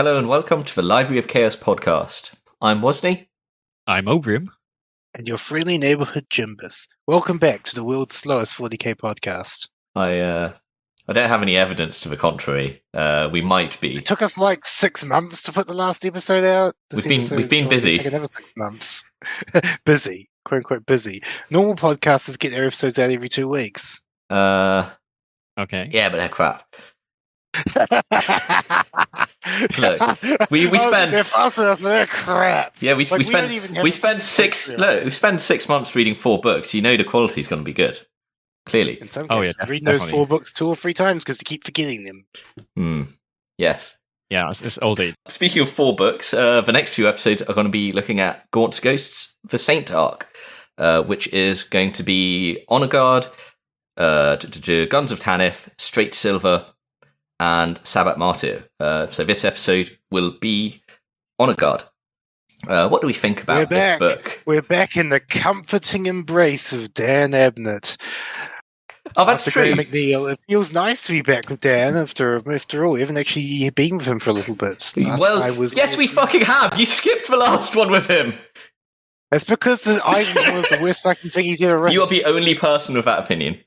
Hello and welcome to the Library of Chaos podcast. I'm Wozni. I'm Obrium. And your friendly neighborhood Jimbus. Welcome back to the world's slowest 40k podcast. I don't have any evidence to the contrary. We might be. It took us like 6 months to put the last episode out. We've been busy. Take another 6 months. Busy, quote unquote busy. Normal podcasters get their episodes out every 2 weeks. Okay. Yeah, but they're crap. Look, we spend. They're faster than us, but they're crap. Yeah, we spend 6 months reading 4 books. You know the quality's going to be good. Clearly. In some cases, reading those 4 books 2 or 3 times because you keep forgetting them. Yes. Yeah, it's old age. Speaking of 4 books, the next few episodes are going to be looking at Gaunt's Ghosts, the Saint arc, which is going to be Honor Guard, Guns of Tanith, Straight Silver, and Sabbat Martyr. So this episode will be Honor Guard. What do we think about this book? We're back in the comforting embrace of Dan Abnett. Oh, that's true. MacLeod. It feels nice to be back with Dan after all. We haven't actually been with him for a little bit. Yes, we fucking have. You skipped the last one with him. That's because the Eisenhorn was the worst fucking thing he's ever written. You are the only person with that opinion.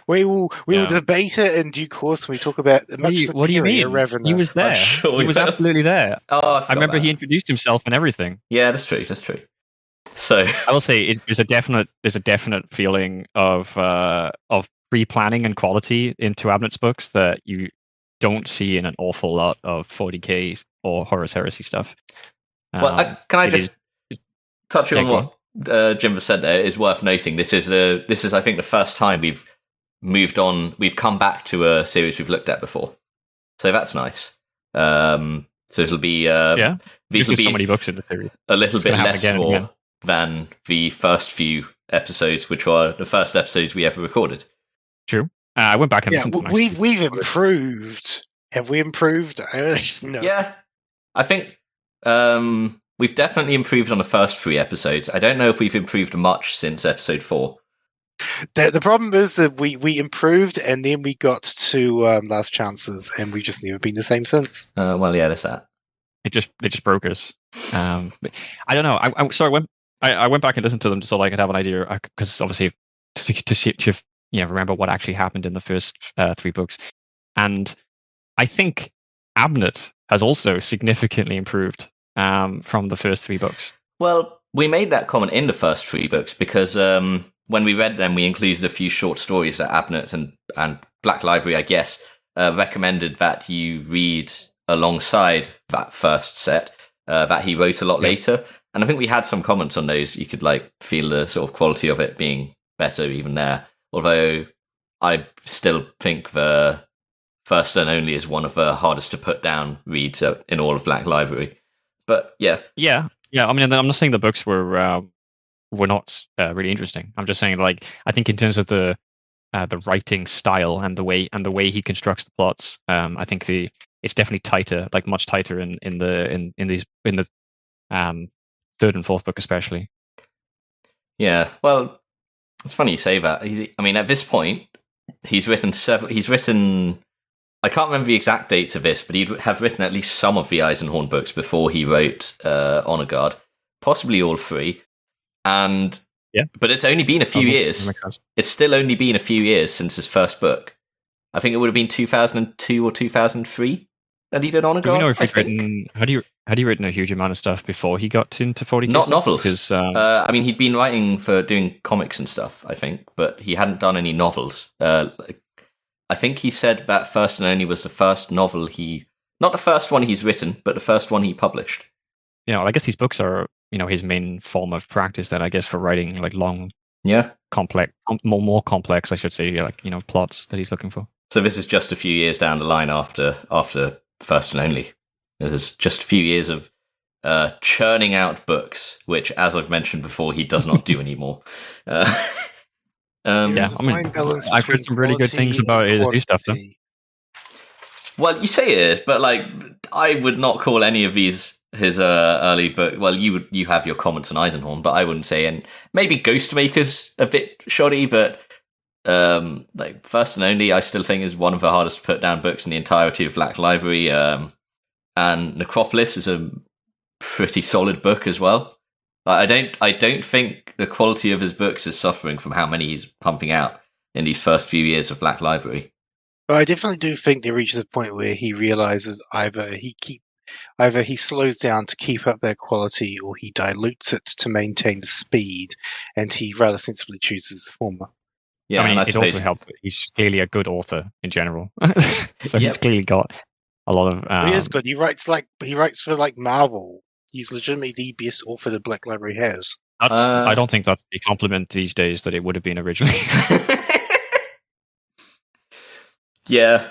We will debate it in due course when we talk about What do you mean? Revenant. He was there. Sure, he was absolutely there. Oh, I remember he introduced himself and everything. Yeah, that's true. So I will say there's a definite feeling of pre-planning and quality into Abnett's books that you don't see in an awful lot of 40k or Horus Heresy stuff. Well, can I just touch on what Jim said there? Is worth noting. This is I think the first time we've moved on. We've come back to a series we've looked at before, so that's nice. So it'll be these will be so many books in the series. A little bit less raw than the first few episodes, which were the first episodes we ever recorded. True. I went back and listened to we've improved. Have we improved? No. Yeah, I think we've definitely improved on the first 3 episodes. I don't know if we've improved much since episode 4. The problem is that we improved and then we got to Last Chances and we've just never been the same since. Well, yeah, there's that. It just broke us. But I don't know. I'm sorry. I went back and listened to them so I could have an idea, because obviously to remember what actually happened in the first 3 books. And I think Abnett has also significantly improved from the first 3 books. Well, we made that comment in the first 3 books because when we read them, we included a few short stories that Abnett and Black Library, I guess, recommended that you read alongside that first set that he wrote a lot later. And I think we had some comments on those. You could feel the sort of quality of it being better even there. Although I still think the First and Only is one of the hardest to put down reads in all of Black Library. But yeah. Yeah. I mean, I'm not saying the books were not really interesting. I'm just saying, I think in terms of the writing style and the way he constructs the plots, I think it's definitely tighter, much tighter in the 3rd and 4th book especially. Yeah, well, it's funny you say that. At this point, he's written I can't remember the exact dates of this, but he'd have written at least some of the Eisenhorn books before he wrote Honor Guard, possibly all 3. And but it's only been a few years. It's still only been a few years since his first book. I think it would have been 2002 or 2003 that he did Honor Guard. Do we know if had he written a huge amount of stuff before he got into 40k? Not novels. Because he'd been writing for doing comics and stuff, I think, but he hadn't done any novels. I think he said that First and Only was the first novel not the first one he's written, but the first one he published. I guess these books are, his main form of practice then, I guess, for writing long, complex, more complex, I should say, plots that he's looking for. So this is just a few years down the line after First and Only. This is just a few years of churning out books, which, as I've mentioned before, he does not do anymore. I've heard some really good things about his new stuff, though. Well, you say it is, but I would not call any of these his early book. Well, you have your comments on Eisenhorn, but I wouldn't say. And maybe Ghostmaker's a bit shoddy, but First and Only, I still think is one of the hardest to put down books in the entirety of Black Library. and Necropolis is a pretty solid book as well. I don't think the quality of his books is suffering from how many he's pumping out in these first few years of Black Library. But I definitely do think they reach the point where he realizes either he slows down to keep up their quality, or he dilutes it to maintain the speed, and he rather sensibly chooses the former. Yeah, I mean, and it also helps. He's clearly a good author in general, so he's clearly got a lot of. He is good. He writes for like Marvel. He's legitimately the best author the Black Library has. I don't think that's a compliment these days that it would have been originally. Yeah.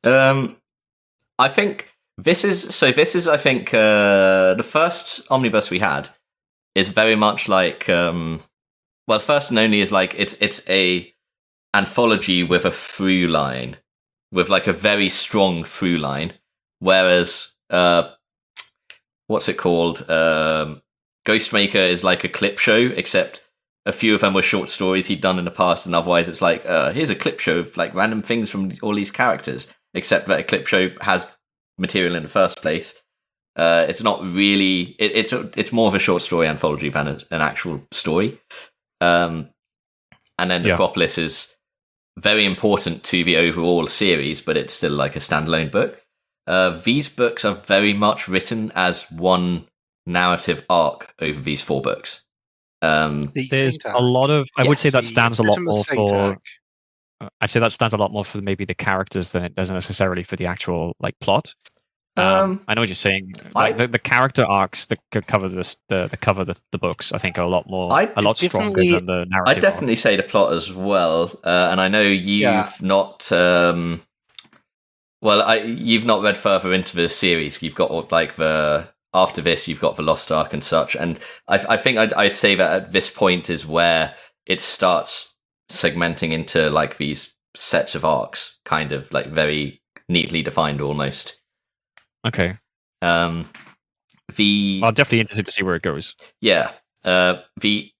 I think this is I think the first omnibus we had is very much like well, first and only is like it's a anthology with a through line, with like a very strong through line, whereas what's it called? Ghostmaker is like a clip show, except a few of them were short stories he'd done in the past, and otherwise it's like, here's a clip show of like random things from all these characters, except that a clip show has material in the first place. It's not really, it's more of a short story anthology than an actual story. And then Necropolis is very important to the overall series, but it's still like a standalone book. These books are very much written as one narrative arc over these 4 books. There's a lot of. I would say that stands a lot more for. I'd say that stands a lot more for maybe the characters than it does necessarily for the actual like plot. I know what you're saying. Like the character arcs that cover the books, I think, are a lot stronger than the narrative. I definitely say the plot as well, and I know you've not. You've not read further into the series. You've got like after this, you've got the Lost Ark and such, and I think I'd say that at this point is where it starts segmenting into like these sets of arcs, kind of like very neatly defined almost. Okay. I'm definitely interested to see where it goes. Yeah. The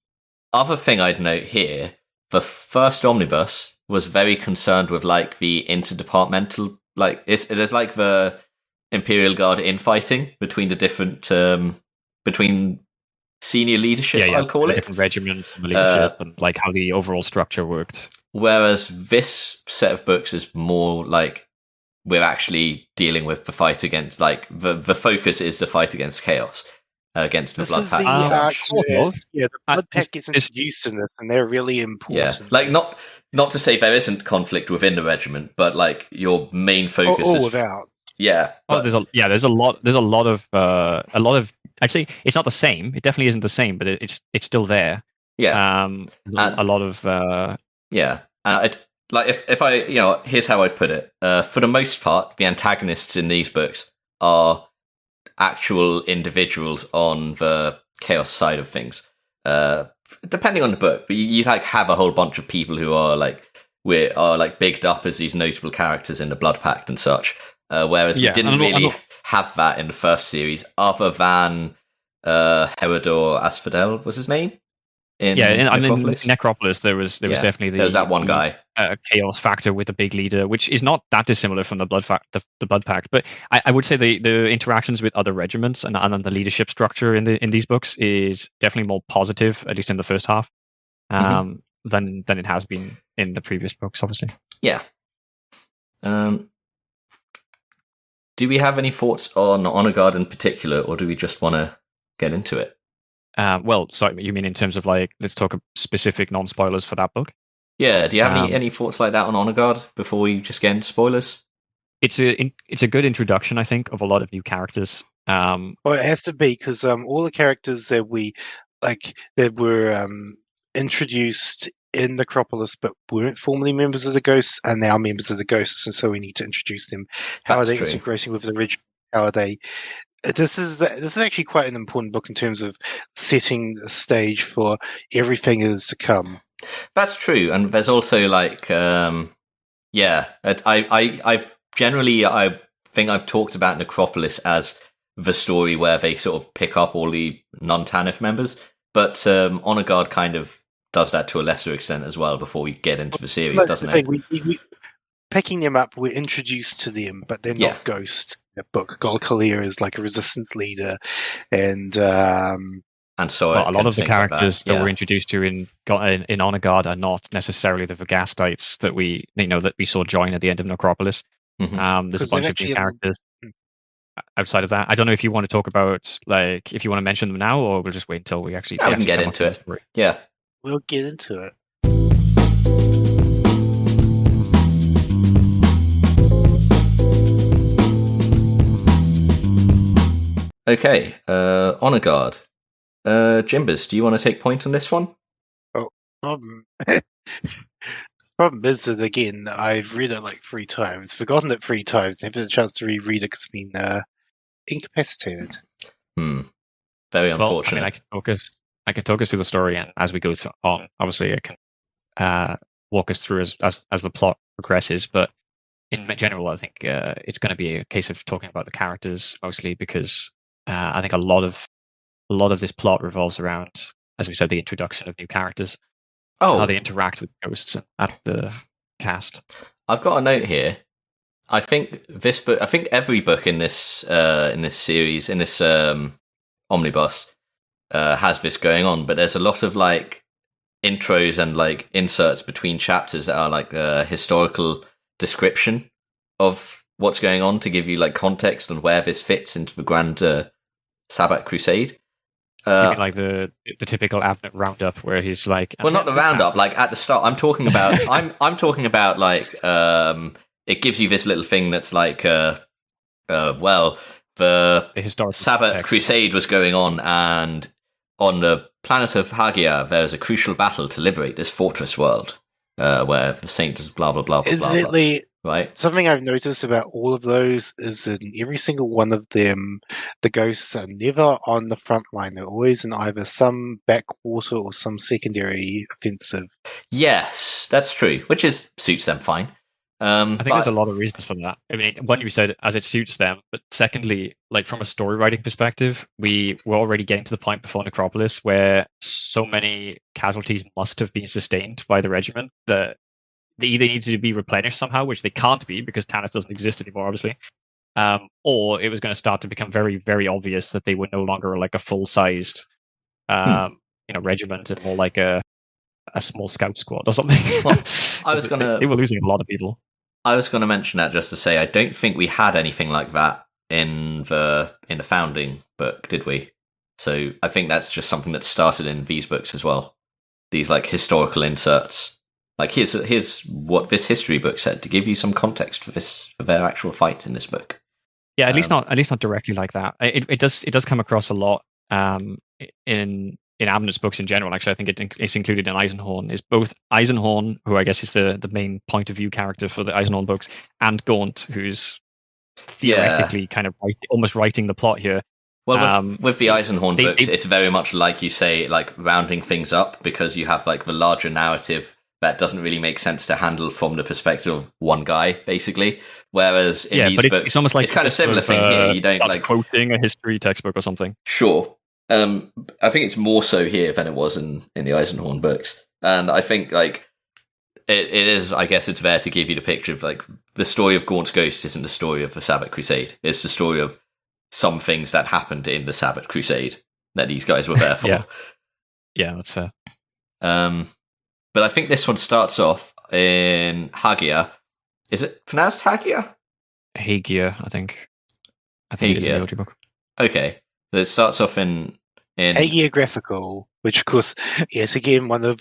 other thing I'd note here, the first omnibus was very concerned with like the interdepartmental, like there's like the Imperial Guard infighting between the different between senior leadership, I'll call it, different regiments and leadership, and like how the overall structure worked. Whereas this set of books is more like we're actually dealing with the fight against, like the focus is the fight against chaos, against the Blood Pact. The Blood Pact is introduced in this, and they're really important. Yeah, like not to say there isn't conflict within the regiment, but like your main focus is without. Yeah. There's a lot of. I'd say it's not the same. It definitely isn't the same, but it's still there. Yeah. A lot of. Yeah. If I, here's how I'd put it. For the most part, the antagonists in these books are actual individuals on the chaos side of things. Depending on the book, but you like have a whole bunch of people who are like bigged up as these notable characters in the Blood Pact and such. Whereas we didn't really have that in the first series, other than Herodor Asphodel was his name. In Necropolis, there was definitely there was that one guy, chaos factor with the big leader, which is not that dissimilar from the Blood Pact. But I would say the interactions with other regiments and the leadership structure in these books is definitely more positive, at least in the first half, than it has been in the previous books, obviously. Yeah. Do we have any thoughts on Honor Guard in particular, or do we just want to get into it? Sorry, you mean in terms of like, let's talk specific non-spoilers for that book? Yeah, do you have any thoughts like that on Honor Guard before we just get into spoilers? It's a good introduction, I think, of a lot of new characters. Well, it has to be, because all the characters that were introduced in Necropolis but weren't formerly members of the Ghosts are now members of the Ghosts, and so we need to introduce them. How are they integrating with the original? How are they? This is actually quite an important book in terms of setting the stage for everything that is to come. That's true, and there's also like, I think I've talked about Necropolis as the story where they sort of pick up all the non-TANF members, but Honor Guard kind of does that to a lesser extent as well before we get into the series, doesn't it? picking them up, we're introduced to them, but they're Yeah. not ghosts. The book Golkalia is like a resistance leader, and so Well, a lot of the things like characters that Yeah. we're introduced to in Honor Guard are not necessarily the Vergastites that we saw join at the end of Necropolis. Mhm. There's a 'cause they've bunch of new actually- characters outside of that. I don't know if you want to talk about, like, if you want to mention them now, or we'll just wait until we actually. Yeah, we can actually get come up into with it. the story. Yeah. we'll get into it. Okay. Honor Guard. Jimbers, do you want to take point on this one? Problem is that, again, I've read it like 3 times, forgotten it 3 times, haven't had a chance to reread it because I've been incapacitated. Very Well, unfortunate. I can talk us through the story, and as we go on, obviously, I can walk us through as the plot progresses. But in general, I think it's going to be a case of talking about the characters mostly, because I think a lot of this plot revolves around, as we said, the introduction of new characters, how they interact with ghosts and the cast. I've got a note here. I think this book. I think every book in this series, in this omnibus, has this going on. But there's a lot of like intros and like inserts between chapters that are like a historical description of what's going on to give you like context on where this fits into the grand Sabbath Crusade. You mean like the typical Abnett roundup where he's like, well, not the roundup. Like at the start, I'm talking about. I'm talking about like it gives you this little thing that's like well, the historical Sabbath context. Crusade was going on, and on the planet of Hagia, there is a crucial battle to liberate this fortress world, where the saint is blah blah blah blah blah. Incidentally, Right. something I've noticed about all of those is in every single one of them, the ghosts are never on the front line. They're always in either some backwater or some secondary offensive. Yes, that's true, which suits them fine. I think there's a lot of reasons for that. I mean, one, you said as it suits them, but secondly, like from a story writing perspective, we were already getting to the point before Necropolis where so many casualties must have been sustained by the regiment that they either needed to be replenished somehow, which they can't be because Tannis doesn't exist anymore, obviously, or it was going to start to become very, very obvious that they were no longer like a full-sized, regiment and more like a small scout squad or something. Well, they were losing a lot of people. I was going to mention that just to say I don't think we had anything like that in the founding book, did we? So I think that's just something that started in these books as well. These like historical inserts. Like here's what this history book said to give you some context for their actual fight in this book. Yeah, at least not directly like that. It does come across a lot in Abnett's books in general. Actually, I think it's included in Eisenhorn. Is both Eisenhorn, who I guess is the main point of view character for the Eisenhorn books, and Gaunt, who's theoretically kind of almost writing the plot here. Well, with the Eisenhorn books, it's very much like you say, like rounding things up, because you have like the larger narrative that doesn't really make sense to handle from the perspective of one guy, basically. Whereas in these books, it's almost like it's kind of similar thing here. You don't like quoting a history textbook or something. Sure. I think it's more so here than it was in the Eisenhorn books. And I think like it is, I guess it's there to give you the picture of like the story of Gaunt's Ghost isn't the story of the Sabbath Crusade. It's the story of some things that happened in the Sabbath Crusade that these guys were there for. Yeah, that's fair. But I think this one starts off in Hagia. Is it pronounced Hagia? Hagia, I think. I think it is in the audiobook. Okay. So it starts off in Hagiographical, which of course, yes, again, one of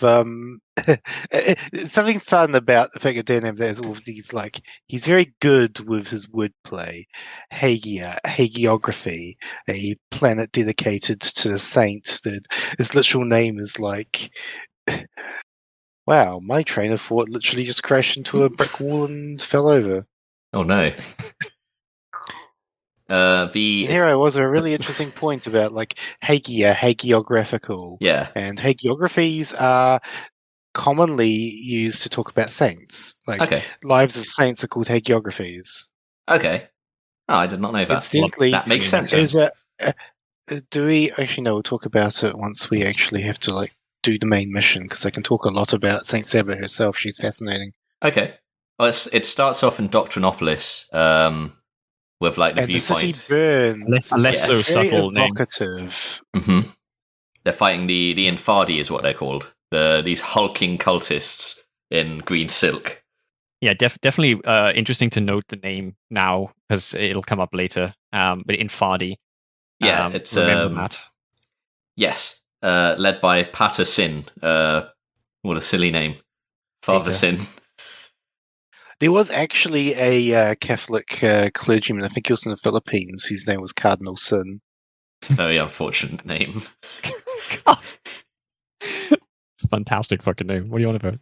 something fun about the fact that Dan Abnett has all of these, like, he's very good with his wordplay. Hagiography, a planet dedicated to the saint. That his literal name is like, wow, my train of thought literally just crashed into a brick wall and fell over. Oh no. Here I was a really interesting point about like hagiographical. Yeah. And hagiographies are commonly used to talk about saints. Like lives of saints are called hagiographies. Okay. Oh, I did not know that. Incidentally, that makes sense. Do we actually know? We'll talk about it once we actually have to like do the main mission, because I can talk a lot about Saint Saba herself. She's fascinating. Okay. Well, it starts off in Doctrinopolis, with like the And the city viewpoint. burns. A less so It's very subtle name. evocative. hmm They're fighting the Infadi, is what they're called. These hulking cultists in green silk. Yeah, definitely interesting to note the name now because it'll come up later. But Infadi. Yeah, it's remember that. Yes, led by Pater Sin. What a silly name, Father Pater. Sin. There was actually a Catholic clergyman, I think he was in the Philippines, whose name was Cardinal Sin. It's a very unfortunate name. It's a fantastic fucking name. What do you want about?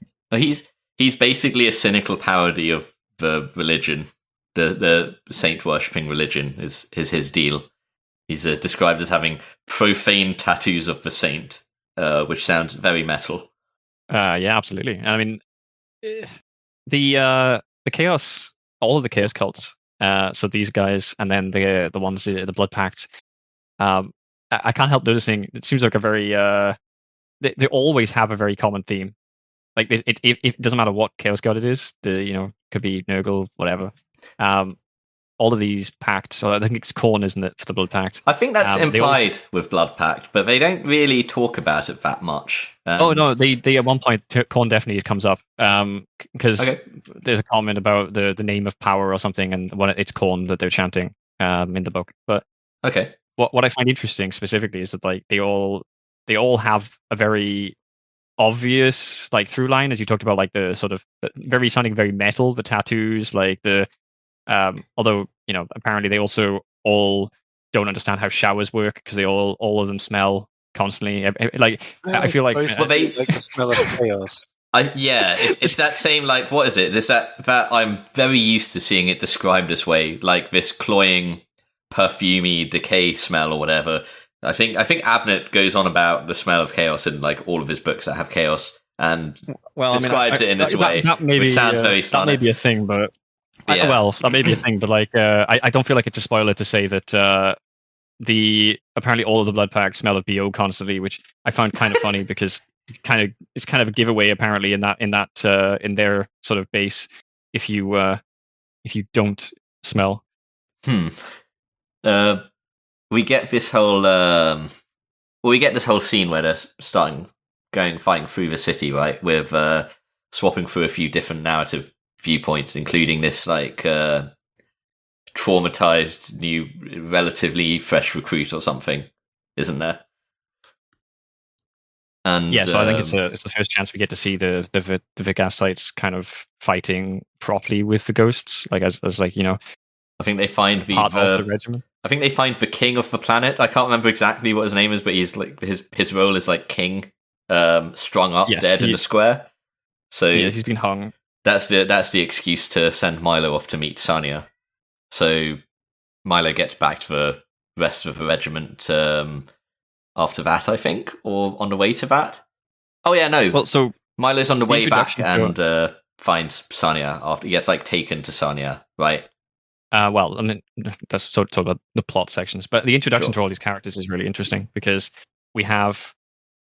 He's basically a cynical parody of the religion. The saint worshipping religion is his deal. He's described as having profane tattoos of the saint, which sounds very metal. Yeah, absolutely. I mean, the chaos, all of the chaos cults. So these guys, and then the ones, the Blood Pact. I can't help noticing. It seems like a very. They always have a very common theme. Like it doesn't matter what chaos god it is. Could be Nurgle, whatever. All of these pacts. So I think it's Khorne, isn't it, for the Blood Pact? I think that's implied with Blood Pact, but they don't really talk about it that much. Oh no, they at one point Khorne definitely comes up because there's a comment about the name of power or something, and it's Khorne that they're chanting in the book. But okay, what I find interesting specifically is that like they all have a very obvious like through line, as you talked about, like the sort of very sounding very metal, the tattoos, like the although apparently they also all don't understand how showers work because they all of them smell constantly. I feel like they like the smell of chaos. It's that same, like, what is it? It's that I'm very used to seeing it described this way, like this cloying, perfumey decay smell or whatever. I think Abnett goes on about the smell of chaos in like all of his books that have chaos and describes it in this way, which sounds very stunning. That may be a thing, but that may be a thing, but like I don't feel like it's a spoiler to say that apparently all of the Blood Pact smell of BO constantly, which I found kind of funny because it's kind of a giveaway apparently in their sort of base if you don't smell. We get this whole scene where they're fighting through the city, right? With swapping through a few different narrative viewpoints, including this like traumatized new, relatively fresh recruit or something, isn't there? And yeah, so I think it's the first chance we get to see the Vigastites kind of fighting properly with the ghosts, like as like I think they find the regiment. I think they find the king of the planet. I can't remember exactly what his name is, but he's like his role is like king, strung up, dead in the square. So yeah, he's been hung. That's the excuse to send Milo off to meet Sanya. So Milo gets back to the rest of the regiment after that, I think, or on the way to that. Oh yeah, no. Well, so Milo's on the way back and finds Sanya after he gets like taken to Sanya, right? Well, I mean, that's sort of about the plot sections, but the introduction to all these characters is really interesting because we have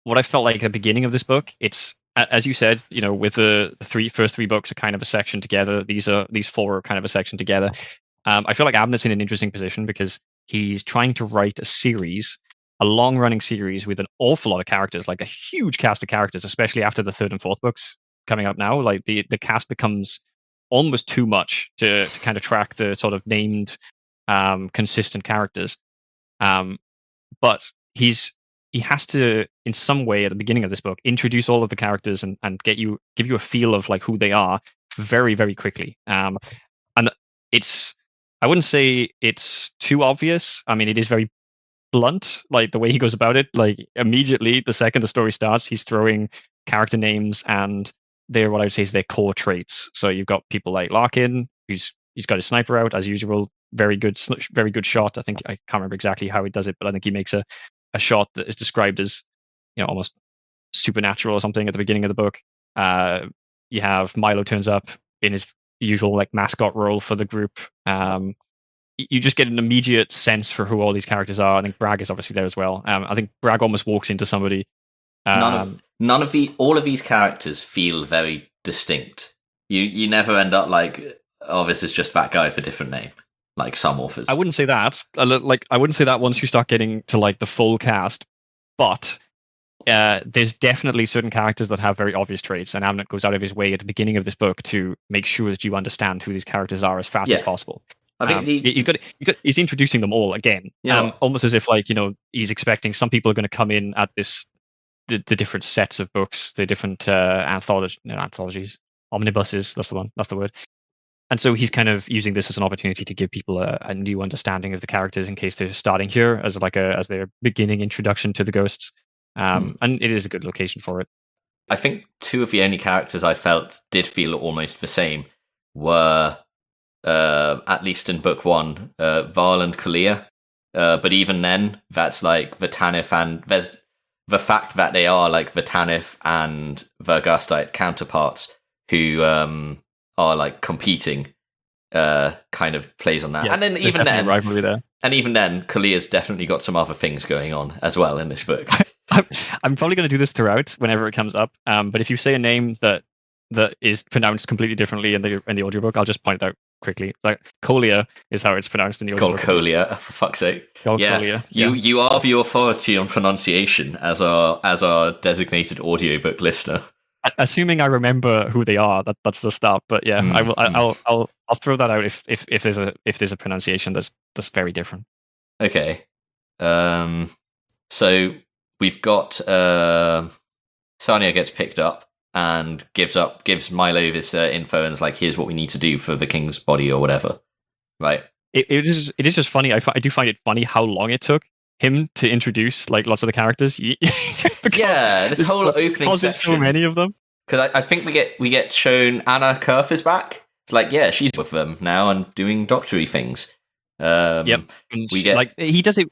what I felt like at the beginning of this book. It's, as you said, with the first three books are kind of a section together. These four are kind of a section together. I feel like Abnett's in an interesting position because he's trying to write a long-running series with an awful lot of characters, like a huge cast of characters, especially after the third and fourth books coming up now. Like the cast becomes almost too much to kind of track the sort of named consistent characters. But he has to, in some way at the beginning of this book, introduce all of the characters and give you a feel of like who they are very, very quickly. And I wouldn't say it's too obvious. I mean, it is very blunt, like the way he goes about it. Like immediately the second the story starts, he's throwing character names and they're what I would say is their core traits. So you've got people like Larkin, he's got his sniper out as usual, very good shot. I think I can't remember exactly how he does it, but I think he makes a shot that is described as almost supernatural or something at the beginning of the book. You have Milo turns up in his usual like mascot role for the group. You just get an immediate sense for who all these characters are. I think Bragg is obviously there as well. I think Bragg almost walks into somebody. All of these characters feel very distinct. You never end up like, oh, this is just that guy with a different name, like some authors. I wouldn't say that. I wouldn't say that once you start getting to like the full cast, but there's definitely certain characters that have very obvious traits, and Abnett goes out of his way at the beginning of this book to make sure that you understand who these characters are as fast as possible. I think he's introducing them all again, almost as if like he's expecting some people are going to come in at the different sets of books, the different anthologies, omnibuses. That's the word. And so he's kind of using this as an opportunity to give people a new understanding of the characters in case they're starting here as their beginning introduction to the ghosts. And it is a good location for it. I think two of the only characters I felt did feel almost the same were, at least in book one, Varl and Kalia. But even then, that's like the Tanith, and there's the fact that they are like the Tanith and the Gastite counterparts who are like competing, kind of plays on that. Yeah, and then even then, rivalry there. And even then, Kalia's definitely got some other things going on as well in this book. I'm probably going to do this throughout whenever it comes up. But if you say a name that is pronounced completely differently in the audiobook, I'll just point it out quickly. Like Kolia is how it's pronounced in the audiobook. Kolia, for fuck's sake. Kolia. You are the authority on pronunciation as our designated audiobook listener. Assuming I remember who they are, that's the start. But yeah, I'll throw that out if there's a pronunciation that's very different. Okay. So we've got Sanya gets picked up and gives Milo this info and is like, here's what we need to do for the king's body or whatever. Right. It is just funny. I do find it funny how long it took him to introduce like lots of the characters. This whole opening section. So many of them. Because I think we get shown Anna Kurth is back. It's like, yeah, she's with them now and doing doctory things. Yep. We get like he does it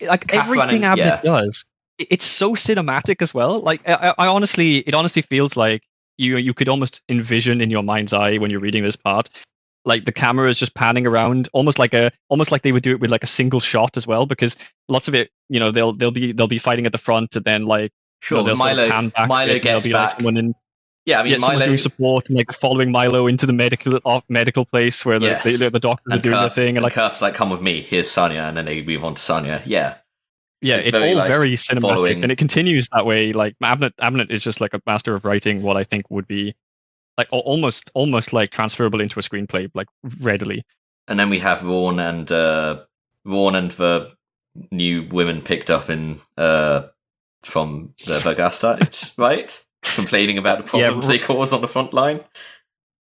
like Catherine everything Abnett does. It's so cinematic as well. Like it honestly feels like you could almost envision in your mind's eye when you're reading this part, like the camera is just panning around, almost like they would do it with like a single shot as well, because lots of it, they'll be fighting at the front and then like they'll Milo gets back. Like someone in, Milo someone's doing support and like following Milo into the medical place where the doctors are doing their thing, and like Kurth's like, come with me, here's Sanya, and then they move on to Sanya. Yeah, it's all very cinematic, and it continues that way. Like Abnett is just like a master of writing what I think would be like almost like transferable into a screenplay, like readily. And then we have Rawn and the new women picked up in from the Vergastites, right? Complaining about the problems they cause on the front line.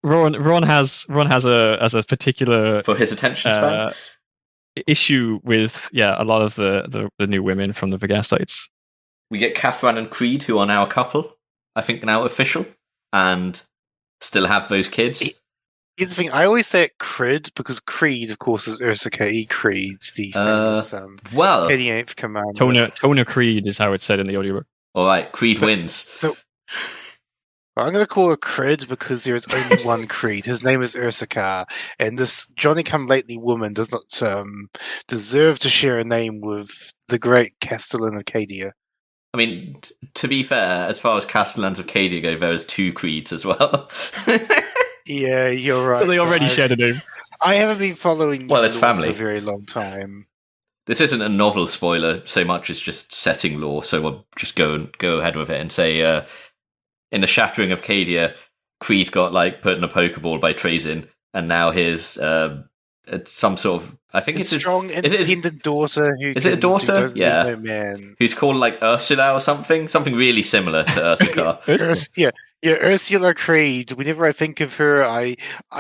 Rawn has a particular for his attention span. Issue with a lot of the new women from the Vergastites. We get Catherine and Creed, who are now a couple, I think now official, and still have those kids. Here's the thing, I always say it Creed because Creed, of course, is Ursula E. Creed, the famous 88th Commander. Tona Creed is how it's said in the audiobook. All right, Creed wins. So I'm going to call her Creed because there is only one Creed. His name is Ursula, and this Johnny-come-lately woman does not deserve to share a name with the great Castellan of Cadia. I mean, to be fair, as far as Castellans of Cadia go, there is two Creeds as well. Yeah, you're right. So they already shared a name. I haven't been following it's family for a very long time. This isn't a novel spoiler so much as just setting lore, so we'll just go ahead with it and say, in the Shattering of Cadia, Creed got like put in a Pokeball by Trazyn, and now his some sort of, I think it's strong, independent daughter. Is it a daughter? No man. Who's called like Ursula or something really similar to Ursula. Ursula Creed. Whenever I think of her, I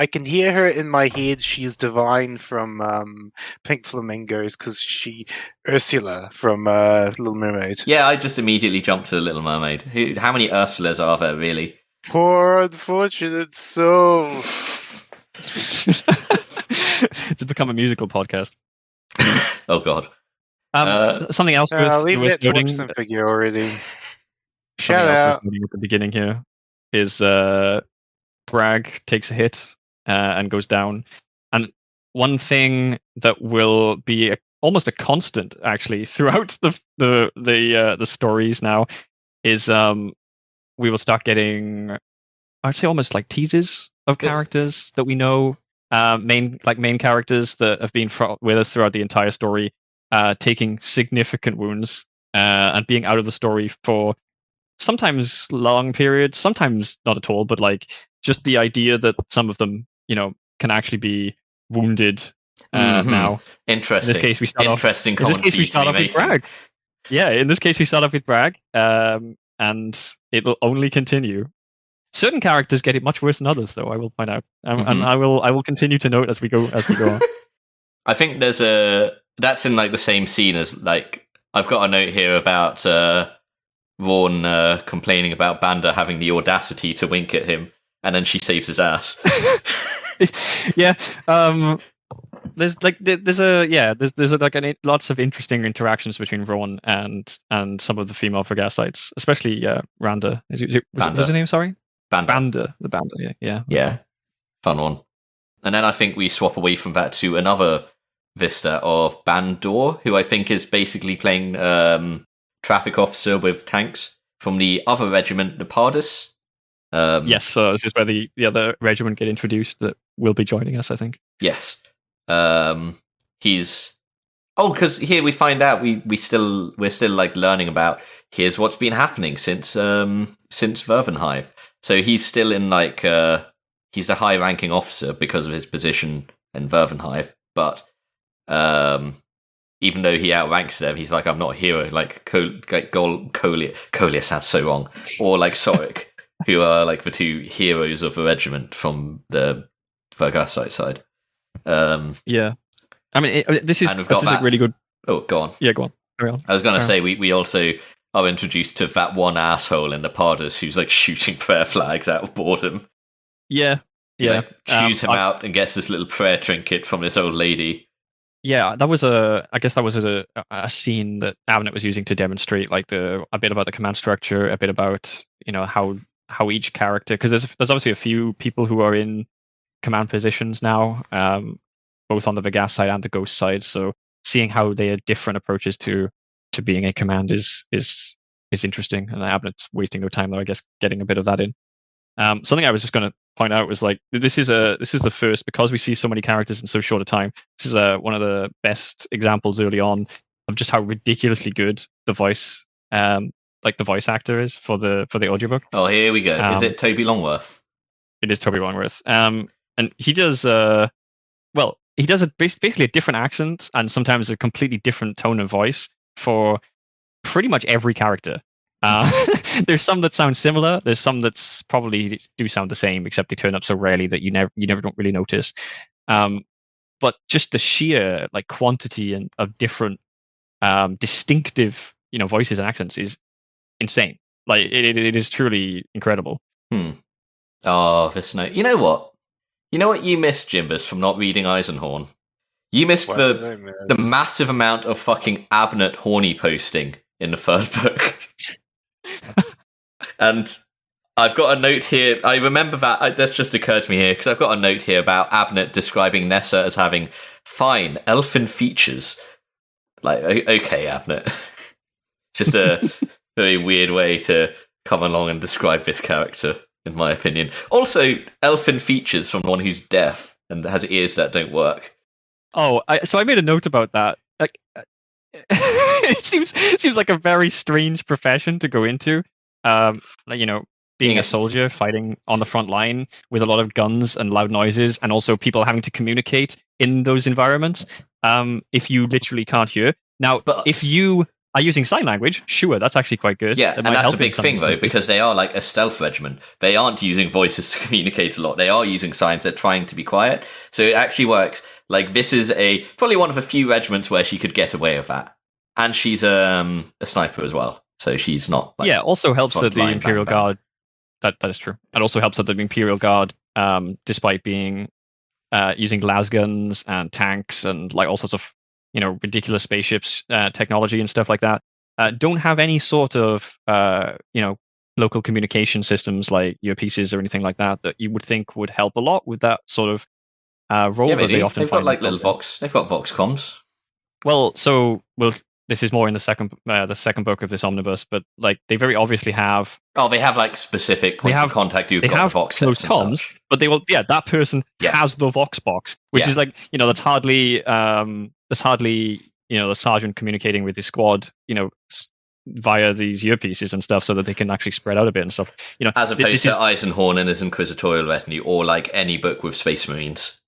can hear her in my head. She's Divine from Pink Flamingos because Ursula from Little Mermaid. Yeah, I just immediately jumped to the Little Mermaid. How many Ursulas are there really? Poor unfortunate soul. It's become a musical podcast. Oh God. Something else leave that Torchson figure already. Shout out. At the beginning here is Bragg takes a hit and goes down. And one thing that will be almost a constant actually throughout the stories now is we will start getting, I'd say almost like teases of characters that we know, main characters that have been with us throughout the entire story, taking significant wounds and being out of the story for sometimes long periods, sometimes not at all, but like just the idea that some of them, can actually be wounded now. Interesting. In this case, we start Interesting. off with Bragg. Yeah, in this case, we start off with Bragg, and it will only continue. Certain characters get it much worse than others, though. I will point out, and I will continue to note as we go on. I think that's in like the same scene as like I've got a note here about Rawn complaining about Banda having the audacity to wink at him, and then she saves his ass. Yeah. There's lots of interesting interactions between Rawn and some of the female Vergastites, especially Randa. What's her name? Sorry, Banda. The Banda. Yeah. Fun one. And then I think we swap away from that to another Vista of Bandor, who I think is basically playing traffic officer with tanks from the other regiment, the Pardis. Yes, so this is where the other regiment get introduced that will be joining us, I think. Yes. Because here we find out we're still like learning about here's what's been happening since Vervenhive. So he's still in like he's a high ranking officer because of his position in Vervenhive, but even though he outranks them, he's like, I'm not a hero, like Collier sounds so wrong, or like Soric, who are like the two heroes of the regiment from the Vergastite side. Yeah, I mean, this is a really good. Oh, go on. Yeah, go on. I was going to say we also are introduced to that one asshole in the Pardus who's like shooting prayer flags out of boredom. Yeah. Like, chews him out and gets this little prayer trinket from this old lady. Yeah, that was a scene that Abnett was using to demonstrate like a bit about the command structure, a bit about how each character, because there's obviously a few people who are in command positions now, both on the Vergas side and the Ghost side. So seeing how they had different approaches to being a command is interesting, and Abnett's wasting no time there, I guess, getting a bit of that in. Something I was just going to point out was like this is the first, because we see so many characters in so short a time. This is one of the best examples early on of just how ridiculously good the voice actor is for the audiobook. Oh, here we go. Is it Toby Longworth? It is Toby Longworth. And he does he does basically a different accent and sometimes a completely different tone of voice for pretty much every character. There's some that sound similar. There's some that's probably do sound the same, except they turn up so rarely that you never don't really notice. But just the sheer like quantity of different distinctive voices and accents is insane. Like it is truly incredible. Oh, this note. You know what you missed, Jimbers, from not reading Eisenhorn? You missed the massive amount of fucking Abnett horny posting in the third book. And I've got a note here. I remember that. That's just occurred to me here, because I've got a note here about Abnett describing Nessa as having fine elfin features. Like, okay, Abnett. Just a very weird way to come along and describe this character, in my opinion. Also, elfin features from one who's deaf and has ears that don't work. Oh, so I made a note about that. Like, it seems like a very strange profession to go into. Being a soldier fighting on the front line with a lot of guns and loud noises, and also people having to communicate in those environments. If you literally can't hear. Now, if you are using sign language, sure, that's actually quite good. Yeah, and that's a big thing, though, because they are like a stealth regiment. They aren't using voices to communicate a lot. They are using signs. They're trying to be quiet. So it actually works. Like, this is probably one of a few regiments where she could get away with that. And she's a sniper as well. So she's not like... Yeah, also helps that the Imperial Guard... That is true. It also helps that the Imperial Guard, despite being using lasguns and tanks and like all sorts of ridiculous spaceships technology and stuff like that, don't have any sort of local communication systems like earpieces or anything like that you would think would help a lot with that sort of role. Yeah, that they often they've find got like little Vox. They've got Vox comms. Well, so this is more in the second book of this omnibus, but like they very obviously have. Oh, they have like specific points of contact who've got the Vox close sets and comms, such. but they will. Yeah, that person has the Vox box, which is like, you know, that's hardly you know, the sergeant communicating with his squad, you know, via these earpieces and stuff, so that they can actually spread out a bit and stuff. You know, as opposed to Eisenhorn and his inquisitorial retinue, or like any book with Space Marines.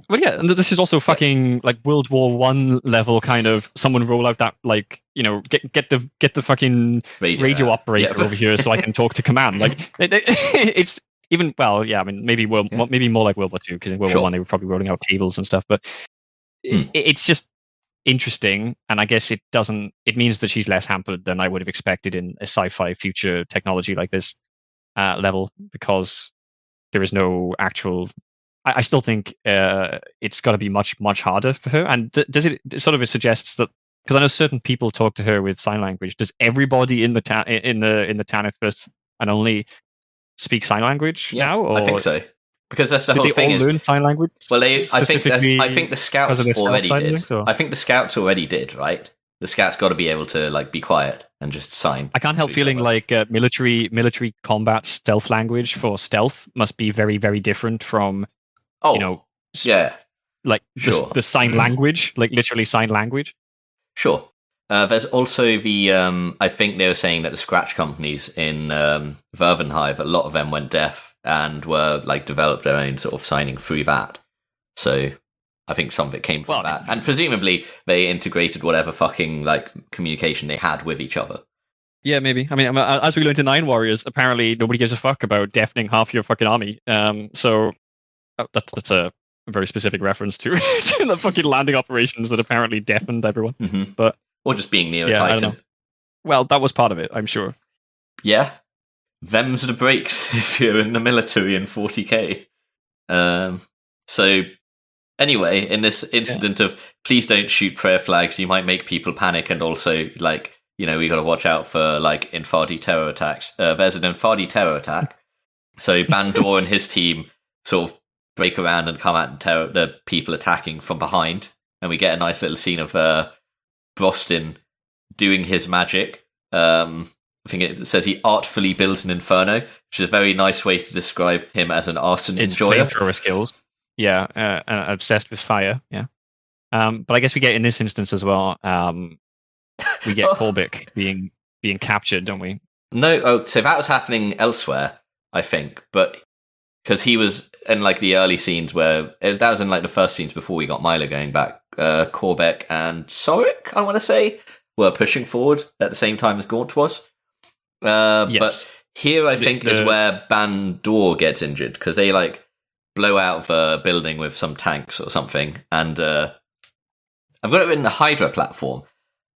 Well, yeah, and this is also fucking like World War One level kind of. Someone roll out that, like, you know, get the fucking radio operator over here so I can talk to command. Like it's even, well, yeah, I mean, maybe more like World War Two, because in World War One they were probably rolling out cables and stuff. But it's just interesting, and I guess it means that she's less hampered than I would have expected in a sci-fi future technology like this level, because there is no actual. I still think it's got to be much harder for her. And does it sort of suggests that, because I know certain people talk to her with sign language. Does everybody in the Tanith first and only speak sign language now? Or I think so, because that's the whole thing. Did they all learn sign language? Well, I think the scouts already did. I think the scouts already did, right? The scouts got to be able to like be quiet and just sign. I can't help feeling like military combat stealth language for stealth must be very, very different from. Oh, you know, like the sign language, like literally sign language. Sure. There's also the, I think they were saying that the scratch companies in Vervenhive, a lot of them went deaf and were like developed their own sort of signing through that. So I think some of it came from that. And presumably they integrated whatever fucking like communication they had with each other. Yeah, maybe. I mean, as we learned in Nine Warriors, apparently nobody gives a fuck about deafening half your fucking army. So that's a very specific reference to the fucking landing operations that apparently deafened everyone. Mm-hmm. But or just being near a Titan. I don't know. Well, that was part of it, I'm sure. Yeah, them's the breaks if you're in the military in 40k. So anyway, in this incident of please don't shoot prayer flags, you might make people panic, and also like, you know, we got to watch out for like Infadi terror attacks. There's an Infadi terror attack. So Bandor and his team sort of break around and come at the people attacking from behind, and we get a nice little scene of Brostin doing his magic. I think it says he artfully builds an inferno, which is a very nice way to describe him as an arson enjoyer. Flamethrower skills, and obsessed with fire. Yeah, but I guess we get in this instance as well. We get Kolbik being captured, don't we? No, so that was happening elsewhere, I think, but. Because he was in like the early scenes that was in like the first scenes before we got Milo going back. Korbeck and Sorik, I want to say, were pushing forward at the same time as Gaunt was. Yes. But here I think is where Bandor gets injured, because they like blow out the building with some tanks or something. And I've got it written, the Hydra platform.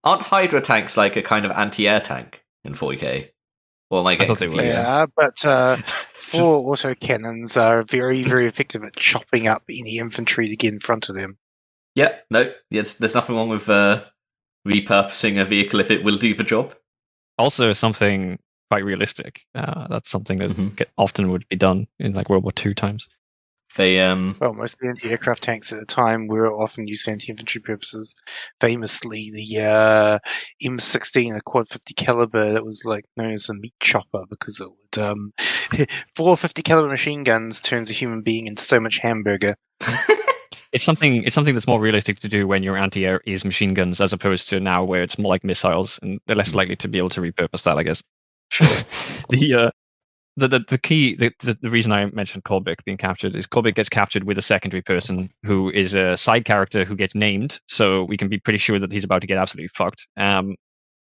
Aren't Hydra tanks like a kind of anti-air tank in 40k? Or am I getting confused? Yeah, but 4 autocannons are very, very effective at chopping up any infantry to get in front of them. Yeah, no, there's nothing wrong with repurposing a vehicle if it will do the job. Also, something quite realistic. That's something that often would be done in like World War II times. They Well, most of the anti-aircraft tanks at the time were often used for anti-infantry purposes. Famously, the M16, a quad 50 caliber, that was like known as a meat chopper, because it would 4 50 caliber machine guns turns a human being into so much hamburger. It's something that's more realistic to do when your anti-air is machine guns, as opposed to now where it's more like missiles, and they're less likely to be able to repurpose that, I guess. Sure. The reason I mentioned Kolbik being captured is Kolbik gets captured with a secondary person who is a side character who gets named, so we can be pretty sure that he's about to get absolutely fucked.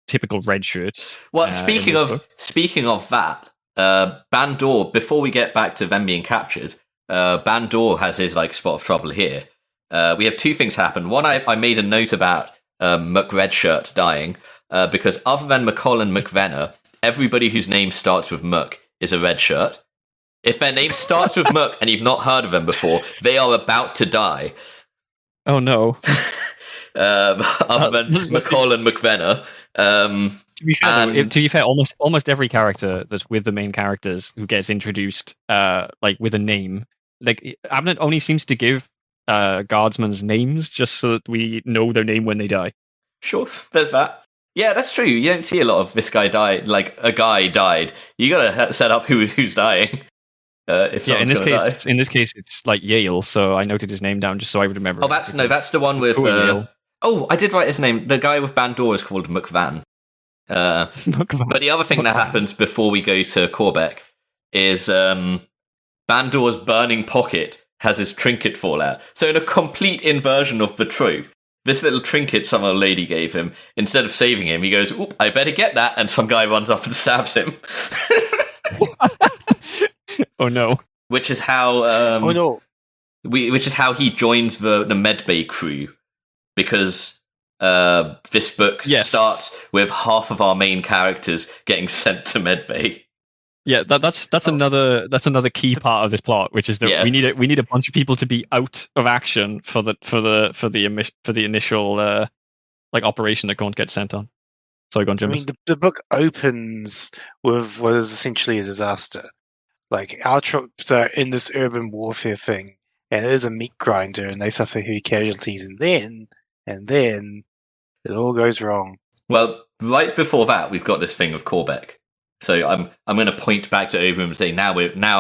Typical red shirts. Well, speaking of that, Bandor. Before we get back to them being captured, Bandor has his like spot of trouble here. We have two things happen. One, I made a note about McRedshirt dying because other than McColl and McVenner, everybody whose name starts with Muck is a red shirt. If their name starts with Muck and you've not heard of them before, they are about to die. Oh no. Other than McCall and McVenner. To be fair, almost every character that's with the main characters who gets introduced like with a name, like Abnett only seems to give guardsmen's names just so that we know their name when they die. Sure, there's that. Yeah, that's true. You don't see a lot of this guy died. Like a guy died. You gotta set up who's dying. If Yeah, someone's gonna die. in this case, it's like Yale. So I noted his name down just so I would remember. Oh, that's the one with. Oh, I did write his name. The guy with Bandor is called McVan. But the other thing that happens before we go to Corbec is Bandor's burning pocket has his trinket fall out. So in a complete inversion of the trope, this little trinket some old lady gave him, instead of saving him, he goes, "Oop, I better get that," and some guy runs up and stabs him. Oh no! Which is how which is how he joins the medbay crew, because this book starts with half of our main characters getting sent to medbay. Yeah, that's another key part of this plot, which is that we need a bunch of people to be out of action for the initial like operation that Gaunt gets sent on. Sorry, go on, Jim. I mean, the book opens with what is essentially a disaster. Like, our troops are in this urban warfare thing, and it is a meat grinder, and they suffer heavy casualties, and then it all goes wrong. Well, right before that, we've got this thing of Corbec. So I'm going to point back to Overham and say, now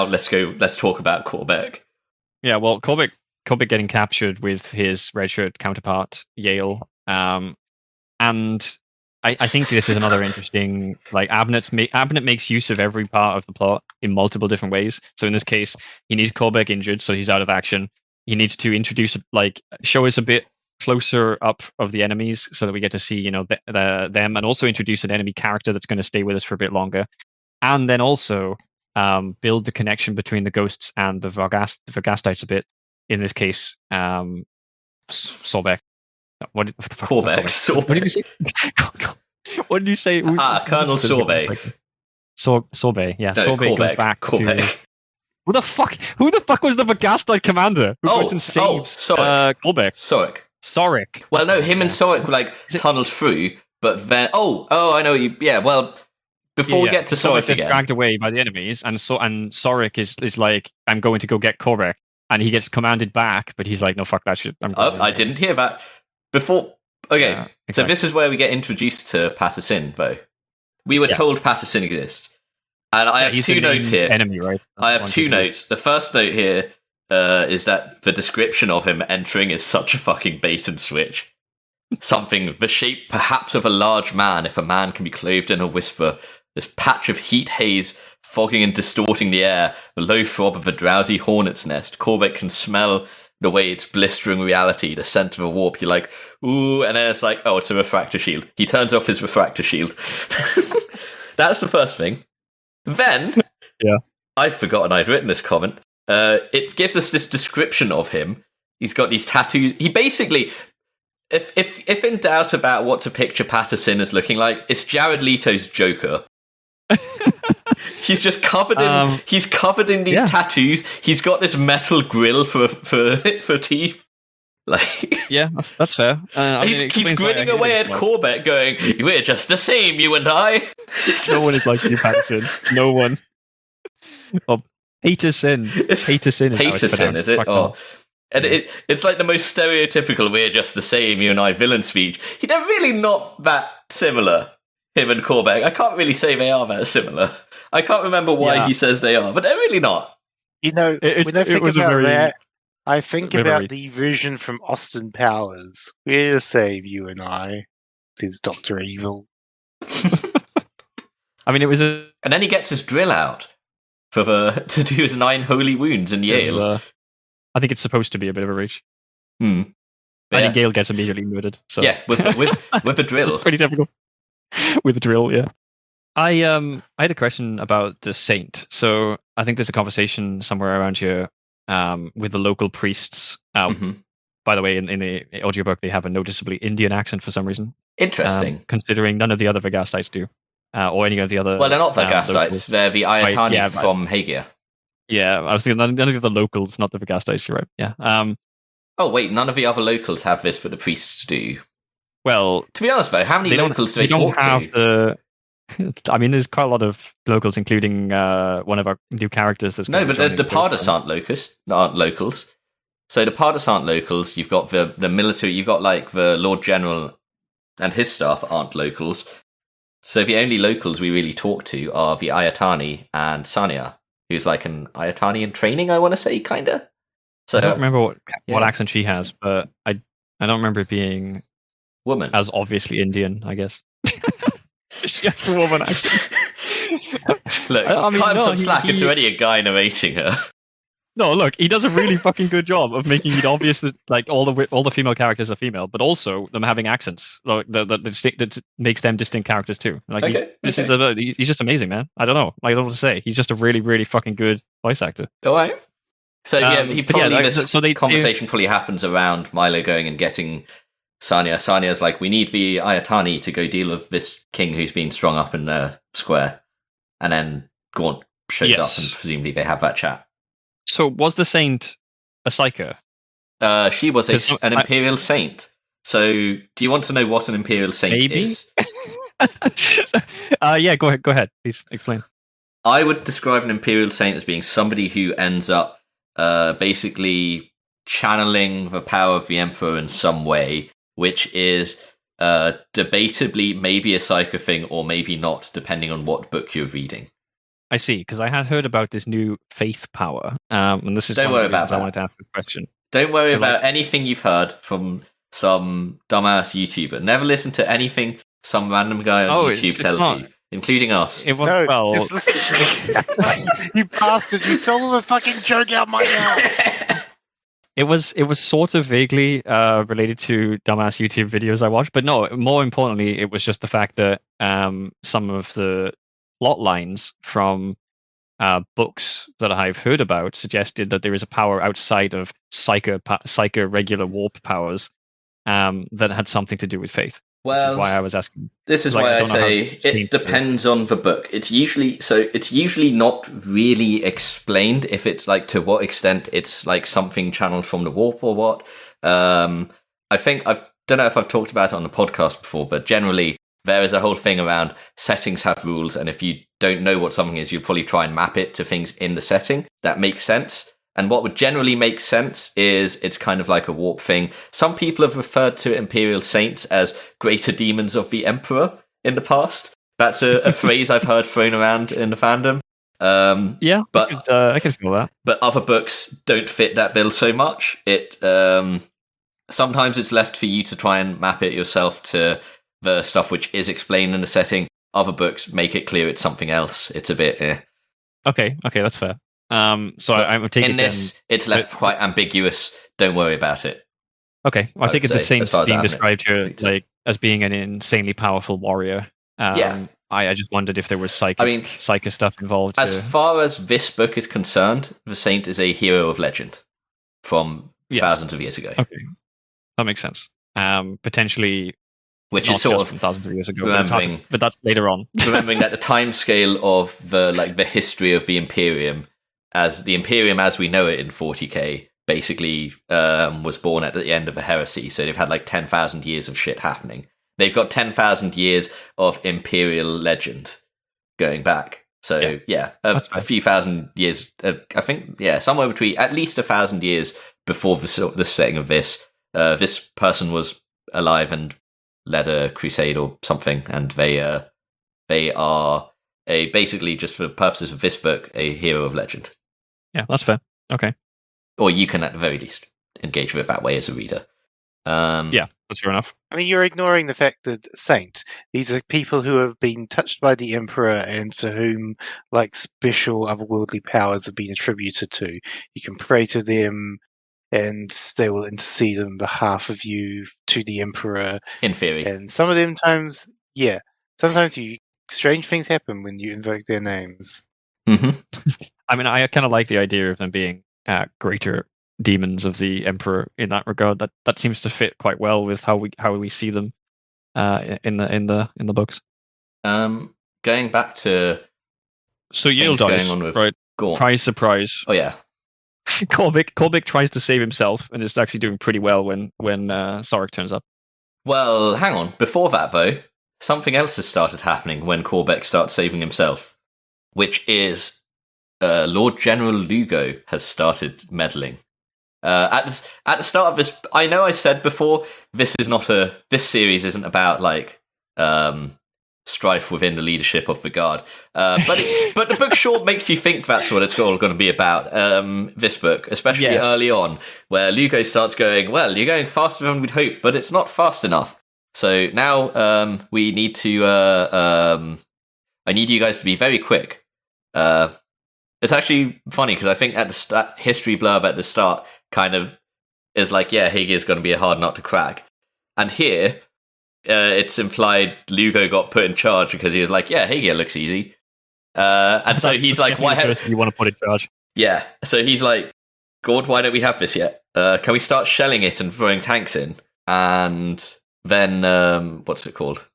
let's talk about Corbec. Yeah, well, Corbec getting captured with his redshirt counterpart Yale, and I think this is another interesting, like, Abnett makes use of every part of the plot in multiple different ways. So in this case, he needs Corbec injured, so he's out of action. He needs to show us a bit closer up of the enemies so that we get to see, them, and also introduce an enemy character that's going to stay with us for a bit longer. And then also build the connection between the ghosts and the Vergastites a bit. In this case, Sorbeck. What did you say? What did you say? Colonel Sorbet. Sorbet, yeah. No, Sorbet goes back to... Who the fuck was the Vergastite commander who goes and saves Corbec? Sorek. Well, no, him and Sorek tunneled through, but then... I know you... Yeah, well, before we get to Sorek again... dragged away by the enemies, and Sorek is like, I'm going to go get Corbec, and he gets commanded back, but he's like, no, fuck that shit. I didn't hear that. Before... Okay, exactly. So this is where we get introduced to Patterson, though. We were told Patterson exists. And I have two notes here. Enemy, right? I have two notes. The first note here is that the description of him entering is such a fucking bait and switch. Something, the shape perhaps of a large man, if a man can be clothed in a whisper. This patch of heat haze fogging and distorting the air, the low throb of a drowsy hornet's nest. Corbec can smell the way it's blistering reality, the scent of a warp. You're like, ooh, and then it's like, oh, it's a refractor shield. He turns off his refractor shield. That's the first thing. Then, I've forgotten I'd written this comment. It gives us this description of him. He's got these tattoos. He basically, if in doubt about what to picture Patterson as looking like, it's Jared Leto's Joker. He's just covered in. He's covered in these tattoos. He's got this metal grill for teeth. Like, yeah, that's fair. He's grinning away at Corbec, going, "We're just the same, you and I." No one is like you, Patterson. No one. Oh, Peterson. Peterson is it? Oh. And it's like the most stereotypical, "We're just the same, you and I" villain speech. They're really not that similar, him and Corbec. I can't really say they are that similar. I can't remember why he says they are, but they're really not. You know, when I think about that, I think about the version from Austin Powers. "We're the same, you and I," says Dr. Evil. I mean, it was a... And then he gets his drill out to do his 9 holy wounds in Yale. I think it's supposed to be a bit of a reach. I think Gale gets immediately murdered. So. Yeah, with a drill. It's pretty typical. With a drill, yeah. I had a question about the saint. So I think there's a conversation somewhere around here with the local priests. By the way, in the audiobook, they have a noticeably Indian accent for some reason. Interesting. Considering none of the other Vergastites do. Or any of the other... Well, they're not Vergastites. They're the Ayatani from Hagia. Yeah, I was thinking none of the other locals, not the Vergastites, you're right. Yeah. Oh, wait, none of the other locals have this, but the priests do. Well... To be honest, though, how many locals do they talk to? I mean, there's quite a lot of locals, including one of our new characters. That's no, but the Pardus aren't locals. So the Pardus aren't locals. You've got the military. You've got like the Lord General and his staff aren't locals. So the only locals we really talk to are the Ayatani and Sanya, who's like an Ayatani in training, I want to say, kinda. So I don't remember what accent she has, but I don't remember it being woman as obviously Indian, I guess. She has a woman accent. Look, I mean, cut some slack into any a guy narrating her. No, look, he does a really fucking good job of making it obvious that like all the female characters are female, but also them having accents like that makes them distinct characters too. Like he's just amazing, man. I don't know what to say. He's just a really, really fucking good voice actor. All right. So the conversation they, probably happens around Milo going and getting Sanya. Sanya's like, we need the Ayatani to go deal with this king who's been strung up in the square, and then Gaunt shows up, and presumably they have that chat. So was the saint a psyker? She was an imperial saint. So do you want to know what an imperial saint is? Yeah, go ahead. Please explain. I would describe an imperial saint as being somebody who ends up basically channeling the power of the emperor in some way, which is debatably maybe a psyker thing or maybe not, depending on what book you're reading. I see, because I had heard about this new faith power, and this is Don't worry about that. I wanted to ask a question. Don't worry about anything you've heard from some dumbass YouTuber. Never listen to anything some random guy on YouTube tells you, including us. It was You bastard! You stole the fucking joke out my mouth. It was sort of vaguely related to dumbass YouTube videos I watched, but no. More importantly, it was just the fact that some of the plot lines from books that I've heard about suggested that there is a power outside of psyker regular warp powers that had something to do with faith. Well, which is why I was asking. This is why I say it depends on the book. It's usually not really explained if it's like to what extent it's like something channeled from the warp or what. I think don't know if I've talked about it on the podcast before, but generally there is a whole thing around settings have rules, and if you don't know what something is, you'll probably try and map it to things in the setting that makes sense. And what would generally make sense is it's kind of like a warp thing. Some people have referred to Imperial Saints as greater demons of the Emperor in the past. That's a phrase I've heard thrown around in the fandom. Yeah, but I can feel that. But other books don't fit that bill so much. It sometimes it's left for you to try and map it yourself to the stuff which is explained in the setting. Other books make it clear it's something else. It's a bit Okay, that's fair. So I'm taking in this, it's left quite ambiguous. Don't worry about it. Okay, I think it's the Saint being described here like as being an insanely powerful warrior. I just wondered if there was psychic stuff involved. As far as this book is concerned, the Saint is a hero of legend from thousands of years ago. Okay, that makes sense. Potentially. Which is sort of thousands of years ago, but that's later on. Remembering that the timescale of the history of the Imperium as we know it in 40k basically was born at the end of a heresy. So they've had like 10,000 years of shit happening. They've got 10,000 years of Imperial legend going back. So a few thousand years. I think somewhere between at least 1,000 years before the setting of this. This person was alive and led a crusade or something, and they are basically, just for the purposes of this book, a hero of legend. Yeah, that's fair. Okay. Or you can at the very least engage with it that way as a reader. Yeah, that's fair enough. I mean, you're ignoring the fact that Saint, these are people who have been touched by the Emperor and to whom like special otherworldly powers have been attributed to. You can pray to them and they will intercede on behalf of you to the Emperor. In theory. And some of them sometimes strange things happen when you invoke their names. Mm-hmm. I mean, I kind of like the idea of them being greater demons of the Emperor in that regard. That seems to fit quite well with how we see them in the books. Going back to Yale dies, right? Surprise. Oh yeah. Corbic tries to save himself and is actually doing pretty well when Sarek turns up. Well, hang on. Before that, though, something else has started happening when Corbic starts saving himself, which is Lord General Lugo has started meddling. At the start of this, I know I said before this series isn't about like strife within the leadership of the guard, but the book sure makes you think that's what it's all going to be about. This book, especially early on, where Lugo starts going, well, you're going faster than we'd hoped, but it's not fast enough. So now we need to. I need you guys to be very quick. It's actually funny because I think at the history blurb at the start kind of is like, yeah, Higgy is going to be a hard nut to crack, and here. It's implied Lugo got put in charge because he was like, yeah, Hagia looks easy. And so he's like, why you want to put in charge? Yeah. So he's like, God, why don't we have this yet? Can we start shelling it and throwing tanks in? And then, what's it called?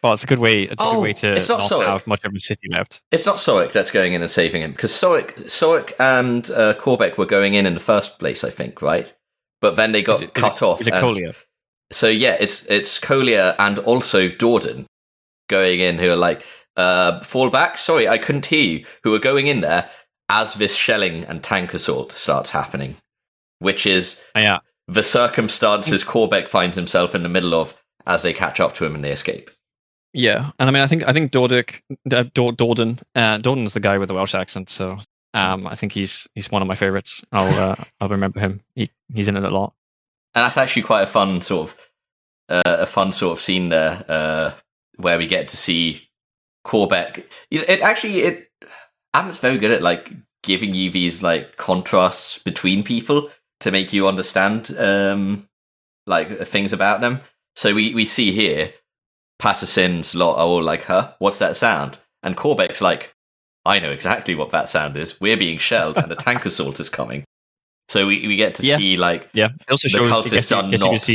Well, it's a good way. It's a good way to it's not have much of a city left. It's not Sorek that's going in and saving him, because Sorek and Corbeck were going in the first place, I think, right? But then they got cut off. Is it Collier? So yeah, it's Collier and also Dorden going in, who are like, fall back. Sorry, I couldn't hear you. Who are going in there as this shelling and tank assault starts happening, which is the circumstances Corbeck finds himself in the middle of as they catch up to him and they escape. Yeah, and I mean, I think Dorden's the guy with the Welsh accent, so I think he's one of my favorites. I'll remember him. He's in it a lot. And that's actually quite a fun sort of scene there, where we get to see Corbeck. Abnett's very good at like giving you these like contrasts between people to make you understand like things about them. So we see here, Patterson's lot are all like, huh? What's that sound? And Corbeck's like, I know exactly what that sound is. We're being shelled and a tank assault is coming. So we get to see like it also the shows, cultists are not.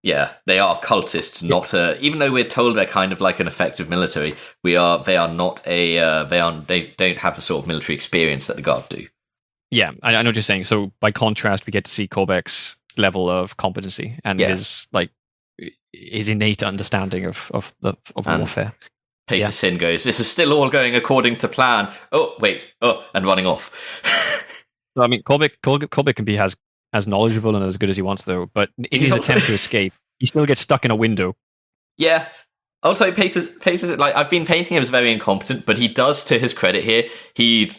Yeah, they are cultists, not even though we're told they're kind of like an effective military. They are not they don't have the sort of military experience that the guard do. Yeah, I know what you're saying. So by contrast, we get to see Corbeck's level of competency and his innate understanding of warfare. Peterson goes, "This is still all going according to plan." Oh wait, and running off. I mean, Corbeck can be as knowledgeable and as good as he wants, though. But in his attempt to escape, he still gets stuck in a window. Yeah, also Peters, like I've been painting him as very incompetent, but he does, to his credit here, he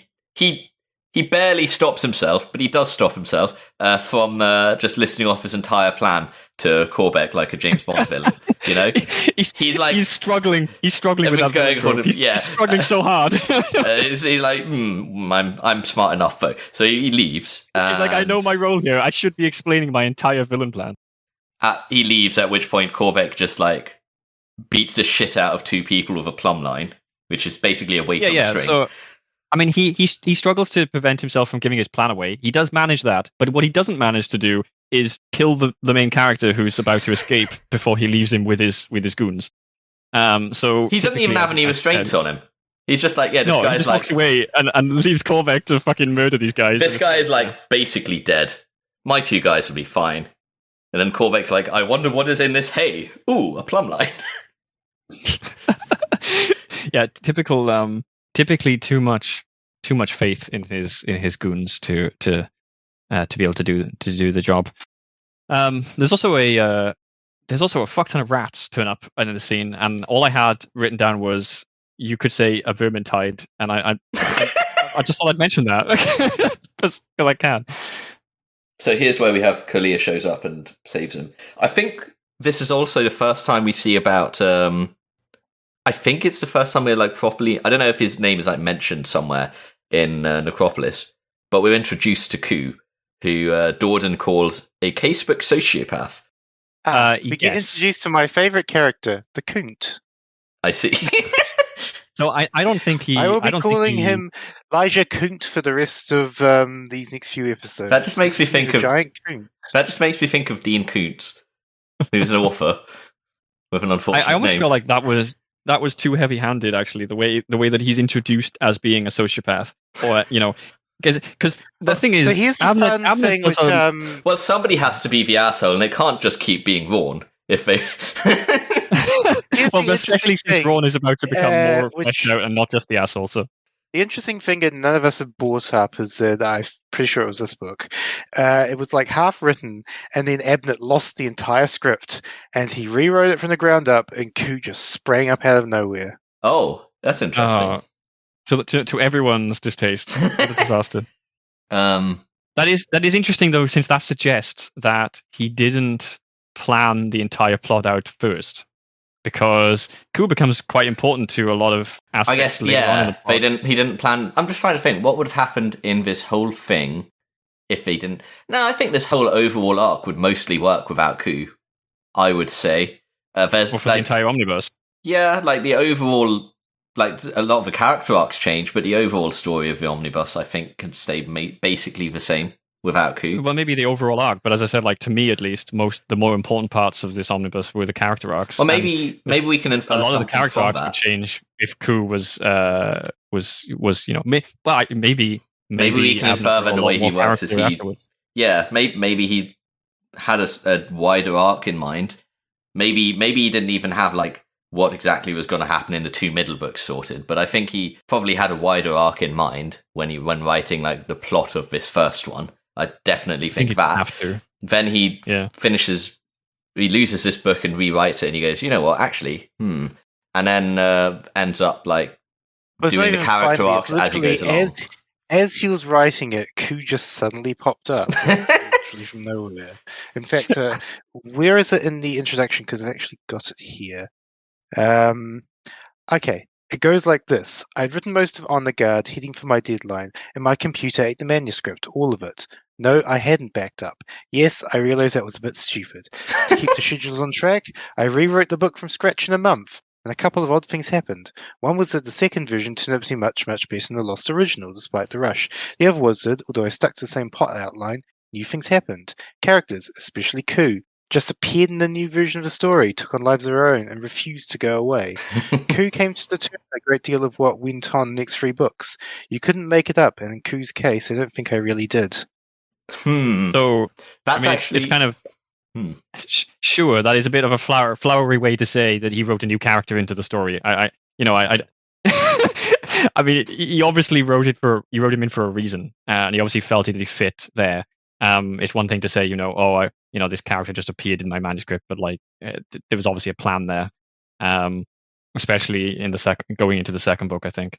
barely stops himself, but he does stop himself from just listing off his entire plan to Corbeck like a James Bond villain. You know, he's struggling. He's struggling with that. He's struggling so hard. He's like, I'm smart enough though. So he leaves. He's like, I know my role here. I should be explaining my entire villain plan. He leaves. At which point Corbeck just like beats the shit out of two people with a plumb line, which is basically a weight on the string. So, I mean, he struggles to prevent himself from giving his plan away. He does manage that, but what he doesn't manage to do is kill the main character who's about to escape before he leaves him with his goons. So he doesn't even have any restraints on him. He's just like, this guy's just like walks away and leaves Corbeck to fucking murder these guys. This guy is like basically dead. My two guys will be fine. And then Corbeck's like, I wonder what is in this hay. Ooh, a plumb line. Yeah, typically too much faith in his goons to be able to do the job. There's also a fuck ton of rats turn up in the scene, and all I had written down was, you could say a vermintide, and I just thought I'd mention that because I can. So here's where we have Collier shows up and saves him. I think this is also the first time we see about. I think it's the first time we're like properly. I don't know if his name is like mentioned somewhere in Necropolis, but we're introduced to Ku, who Dorden calls a casebook sociopath. We get introduced to my favourite character, the Gaunt. I see. So I don't think he. I will be calling him Elijah Gaunt for the rest of these next few episodes. That just makes me think of giant Gaunt. That just makes me think of Dean Koontz, who's an author with an unfortunate name. I almost feel like that was too heavy-handed. Actually, the way that he's introduced as being a sociopath, or because the thing is, so here's the fun thing with, well, somebody has to be the asshole, and they can't just keep being Rawn if they. Well, especially since Rawn is about to become more fleshed out and not just the asshole. So The interesting thing that none of us have brought up is that I'm pretty sure it was this book. It was like half written, and then Abnett lost the entire script, and he rewrote it from the ground up, and Ku just sprang up out of nowhere. Oh, that's interesting. To everyone's distaste, what a disaster. Um, That is interesting though, since that suggests that he didn't plan the entire plot out first, because Ku becomes quite important to a lot of aspects. I guess, later on in the plot. he didn't plan. I'm just trying to think what would have happened in this whole thing if they didn't. No, I think this whole overall arc would mostly work without Ku. I would say there's Or for the entire omnibus. Yeah, like the overall, like a lot of the character arcs change, but the overall story of the omnibus, I think, can stay basically the same without Ku. Well, maybe the overall arc, but as I said, like to me at least, the more important parts of this omnibus were the character arcs. Well, maybe we can infer a lot of the something character from arcs that. would change if Ku was maybe we can infer that the way he works is maybe he had a wider arc in mind. Maybe he didn't even have like what exactly was going to happen in the two middle books sorted, but I think he probably had a wider arc in mind when writing like the plot of this first one. I definitely think that. Then he he loses this book and rewrites it, and he goes, you know what, actually, and then ends up like doing the character arcs as he goes along. As he was writing it, Ku just suddenly popped up. Literally from nowhere. In fact, where is it in the introduction? Because I've actually got it here. Okay, it goes like this. I'd written most of On the Guard, heading for my deadline, and my computer ate the manuscript, all of it. No, I hadn't backed up. Yes, I realised that was a bit stupid. To keep the schedules on track, I rewrote the book from scratch in a month, and a couple of odd things happened. One was that the second version turned out to be much, much better than the lost original, despite the rush. The other was that, although I stuck to the same plot outline, new things happened. Characters, especially Ku, just appeared in the new version of the story, took on lives of their own, and refused to go away. Ku came to determine a great deal of what went on in the next 3 books. You couldn't make it up, and in Ku's case, I don't think I really did. So that's actually it's kind of sure that is a bit of a flowery way to say that he wrote a new character into the story. I I mean, he obviously wrote him in for a reason, and he obviously felt he fit there. It's one thing to say, this character just appeared in my manuscript, but like there was obviously a plan there, especially in going into the second book. I think.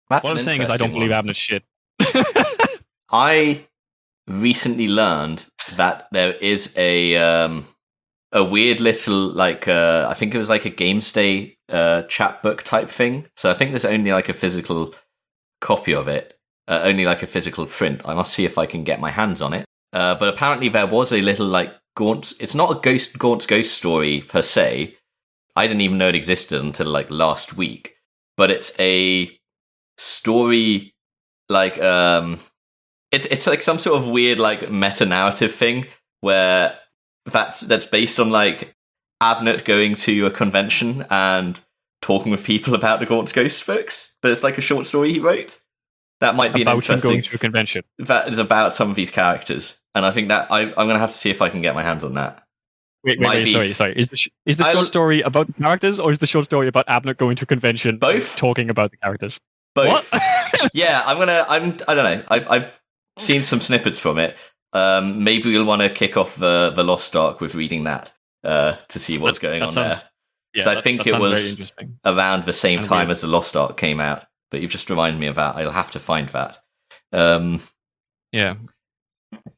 What I'm saying is, I don't believe Abnett's shit. I recently learned that there is a weird little I think it was like a Games Day chapbook type thing. So I think there's only like a physical copy of it, only like a physical print. I must see if I can get my hands on it. But apparently there was a little like Gaunt. It's not a Gaunt's ghost story per se. I didn't even know it existed until like last week. But it's a story like it's like some sort of weird like meta narrative thing where that's based on like Abnett going to a convention and talking with people about the Gaunt's ghost books. But it's like a short story he wrote. That might be about an interesting. Him going to a convention. That is about some of these characters, and I think that I'm going to have to see if I can get my hands on that. Wait, sorry. Is the short story about the characters, or is the short story about Abnett going to a convention? Both. Talking about the characters. Both. What? Yeah, I don't know. I've seen some snippets from it. Maybe we'll want to kick off the Lost Ark with reading that to see what's going on there. Yeah, so I think it was around the same time as the Lost Ark came out. But you've just reminded me of that. I'll have to find that. Yeah.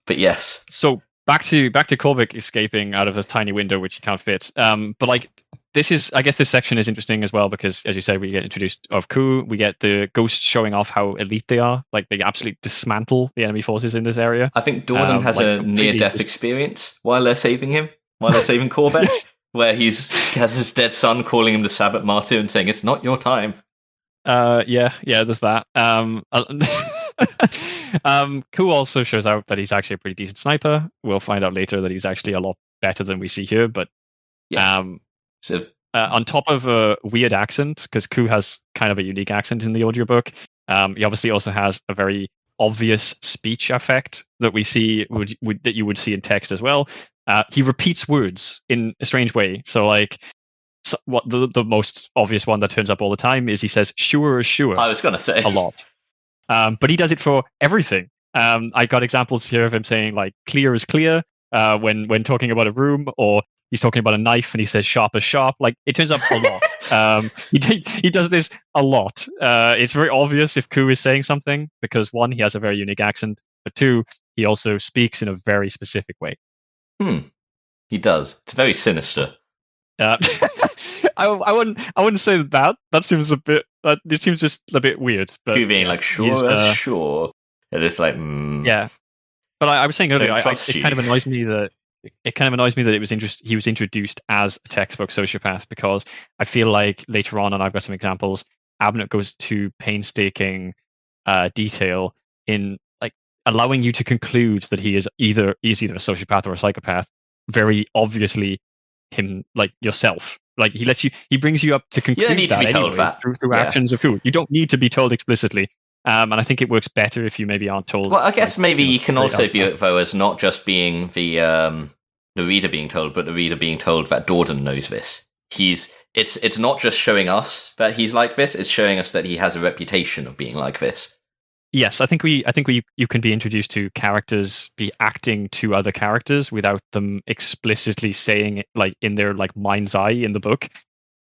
But yes. So back to Korvik escaping out of a tiny window which he can't fit. But like this section is interesting as well because, as you said, we get introduced of Ku. We get the ghosts showing off how elite they are. Like they absolutely dismantle the enemy forces in this area. I think Dawson has a near-death experience while they're saving him, while they're saving Corbett, where he has his dead son calling him the Sabbath Martyr and saying, "It's not your time." Yeah, there's that. Ku also shows out that he's actually a pretty decent sniper. We'll find out later that he's actually a lot better than we see here. But on top of a weird accent, because Ku has kind of a unique accent in the audiobook, he obviously also has a very obvious speech effect that we see that you would see in text as well. He repeats words in a strange way. So like. So what the most obvious one that turns up all the time is he says "sure" or "sure." I was going to say a lot. but he does it for everything. I got examples here of him saying like "clear is clear" when talking about a room, or he's talking about a knife and he says "sharp as sharp." Like it turns up a lot. He does this a lot. It's very obvious if Ku is saying something because one, he has a very unique accent, but two, he also speaks in a very specific way. He does. It's very sinister. I wouldn't say that. That seems a bit. It seems just a bit weird. But Ku being like, sure, sure. And it's like, yeah. But I was saying earlier, it kind of annoys me that he was introduced as a textbook sociopath, because I feel like later on, and I've got some examples, Abnett goes to painstaking detail in like allowing you to conclude that he is either a sociopath or a psychopath. Very obviously, him, like yourself. Like he brings you up to conclude. You don't need to be told that through actions of Ku. You don't need to be told explicitly. And I think it works better if you maybe aren't told. Well, I guess maybe you can also view it though as not just being the reader being told, but the reader being told that Dorden knows this. It's not just showing us that he's like this; it's showing us that he has a reputation of being like this. Yes, I think you can be introduced to characters be acting to other characters without them explicitly saying it, like in their like mind's eye in the book.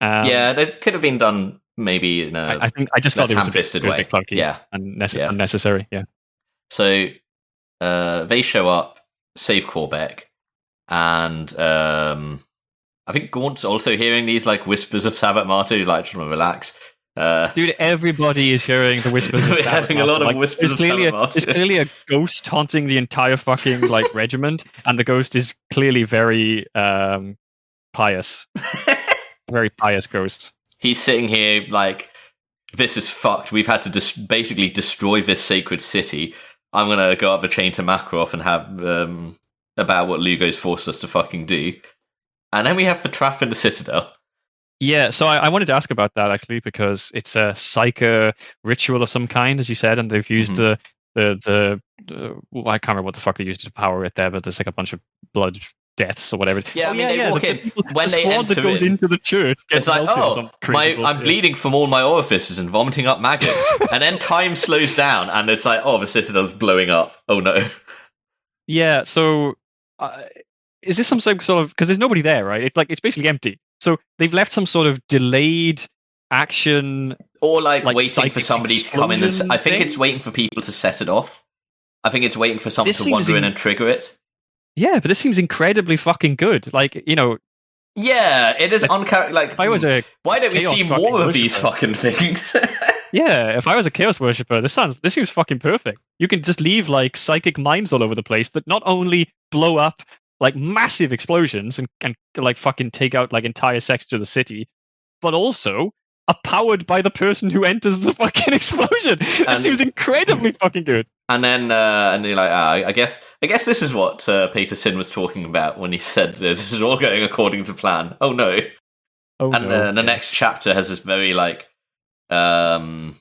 Yeah, that could have been done maybe in a I just felt it was a bit way. Clunky, yeah, unnecessary. Yeah. So they show up, save Corbeck, and I think Gaunt's also hearing these like whispers of Sabat Martu. He's like, just want to relax. Dude, everybody is hearing the whispers. We're having a lot of whispers of Sabat Martu. There's clearly a ghost haunting the entire fucking like regiment, and the ghost is clearly very pious. Very pious ghost. He's sitting here like, this is fucked. We've had to basically destroy this sacred city. I'm going to go up the chain to Makarov and have about what Lugo's forced us to fucking do. And then we have the trap in the Citadel. Yeah, so I wanted to ask about that, actually, because it's a psycho ritual of some kind, as you said, and they've used the well, I can't remember what the fuck they used to power it there, but there's like a bunch of blood deaths or whatever. Yeah, they walk in. When they enter that goes into the church, it's like, I'm bleeding from all my orifices and vomiting up maggots. And then time slows down, and it's like, the Citadel's blowing up. Oh no. Yeah, so is this some sort of, because there's nobody there, right? It's basically empty. So they've left some sort of delayed action, or like waiting for somebody to come in and I think it's waiting for people to set it off. I think it's waiting for someone to wander in and trigger it. Yeah, but this seems incredibly fucking good. Like, yeah, it is uncharacteristic. Like, if I was why don't we see more of these fucking things? Yeah, if I was a chaos worshipper, this seems fucking perfect. You can just leave like psychic mines all over the place that not only blow up like massive explosions and like fucking take out like entire sections of the city, but also are powered by the person who enters the fucking explosion. That seems incredibly fucking good. And then you're like, I guess this is what Peter Sin was talking about when he said this is all going according to plan. Oh no. The next chapter has this very like worrying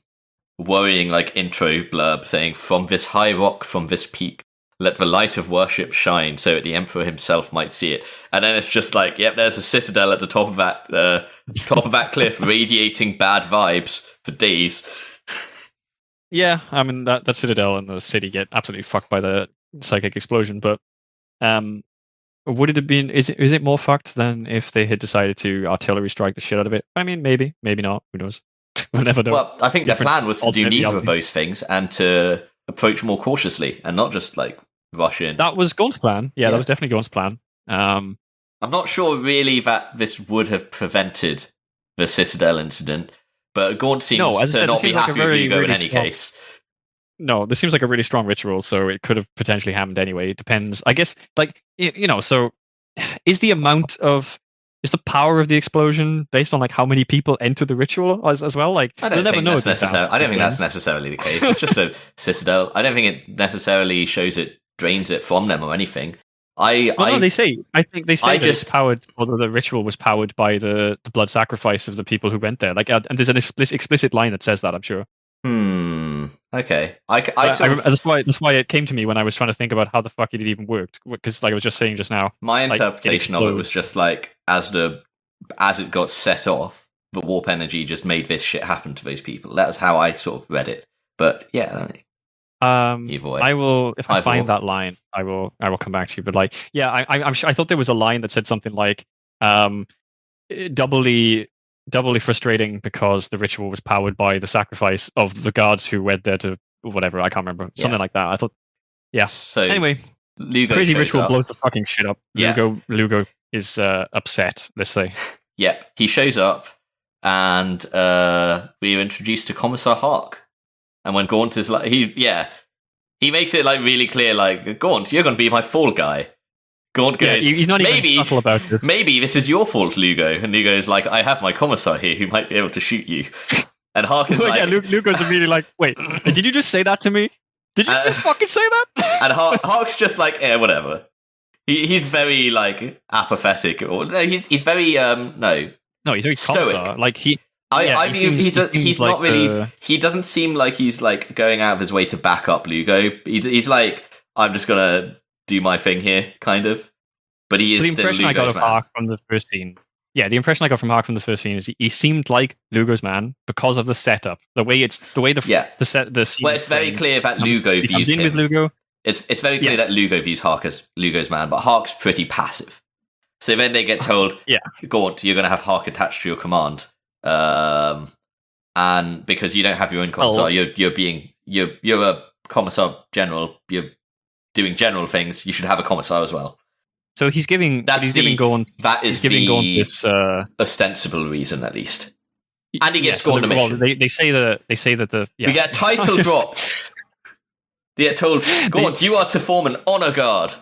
like intro blurb saying, from this high rock, from this peak, let the light of worship shine so that the Emperor himself might see it. And then it's just like, yep, there's a citadel at the top of that cliff radiating bad vibes for days. Yeah, I mean, that citadel and the city get absolutely fucked by the psychic explosion, but would it have been, is it more fucked than if they had decided to artillery strike the shit out of it? I mean, maybe not, who knows? We'll never know. Well, I think the plan was to do neither of those things and to approach more cautiously and not just like rush in. That was Gaunt's plan. Yeah, that was definitely Gaunt's plan. I'm not sure really that this would have prevented the Citadel incident, but Gaunt seems to not be happy with Hugo in any case. No, this seems like a really strong ritual, so it could have potentially happened anyway. It depends, I guess. Like, so is the power of the explosion based on like how many people enter the ritual as well? Like, I don't think that's necessarily the case. It's just a Citadel. I don't think it necessarily shows it drains it from them or anything. They say that it's powered, although the ritual was powered by the blood sacrifice of the people who went there. Like, and there's an explicit line that says that, I'm sure. Okay. That's why it came to me when I was trying to think about how the fuck it even worked. Because, like I was just saying just now, my interpretation of it was just like as it got set off, the warp energy just made this shit happen to those people. That was how I sort of read it. But yeah, either way. I will, if I Either find or. that line, I will come back to you. But like, yeah, I'm sure, I thought there was a line that said something like, doubly frustrating because the ritual was powered by the sacrifice of the gods who wed there to whatever, I can't remember, something like that. I thought, yeah. So anyway, Lugo crazy shows ritual up. blows the fucking shit up. Yeah. Lugo is upset, let's say. Yep, he shows up, and we are introduced to Commissar Hark. And when Gaunt is like, he makes it like really clear, like, Gaunt, you're going to be my fall guy. Gaunt goes, he's not even subtle about this. Maybe this is your fault, Lugo. And Lugo's like, I have my Commissar here who might be able to shoot you. And Hark is like... Lugo's immediately like, wait, did you just say that to me? Did you just fucking say that? And Hark's just like, whatever. He's very, like, apathetic. Or no, he's very, no, he's very stoic. Commissar. Like, He's not really. He doesn't seem like he's like going out of his way to back up Lugo. He's like, I'm just gonna do my thing here, kind of. But he is the still impression Lugo's I got of man. Hark from the first scene. Yeah, the impression I got from Hark from the first scene is he seemed like Lugo's man because of the setup, the way the scene. Well, it's very clear that Lugo views him. With Lugo. It's very clear that Lugo views Hark as Lugo's man, but Hark's pretty passive. So then they get told, Gaunt, you're going to have Hark attached to your command. And because you don't have your own commissar, you're a commissar general. You're doing general things. You should have a commissar as well. So he's giving Gaunt. That is Gaunt this ostensible reason, at least. And he gets Gaunt a mission. Well, they say that we get a title drop. They get told, Gaunt, you are to form an honor guard.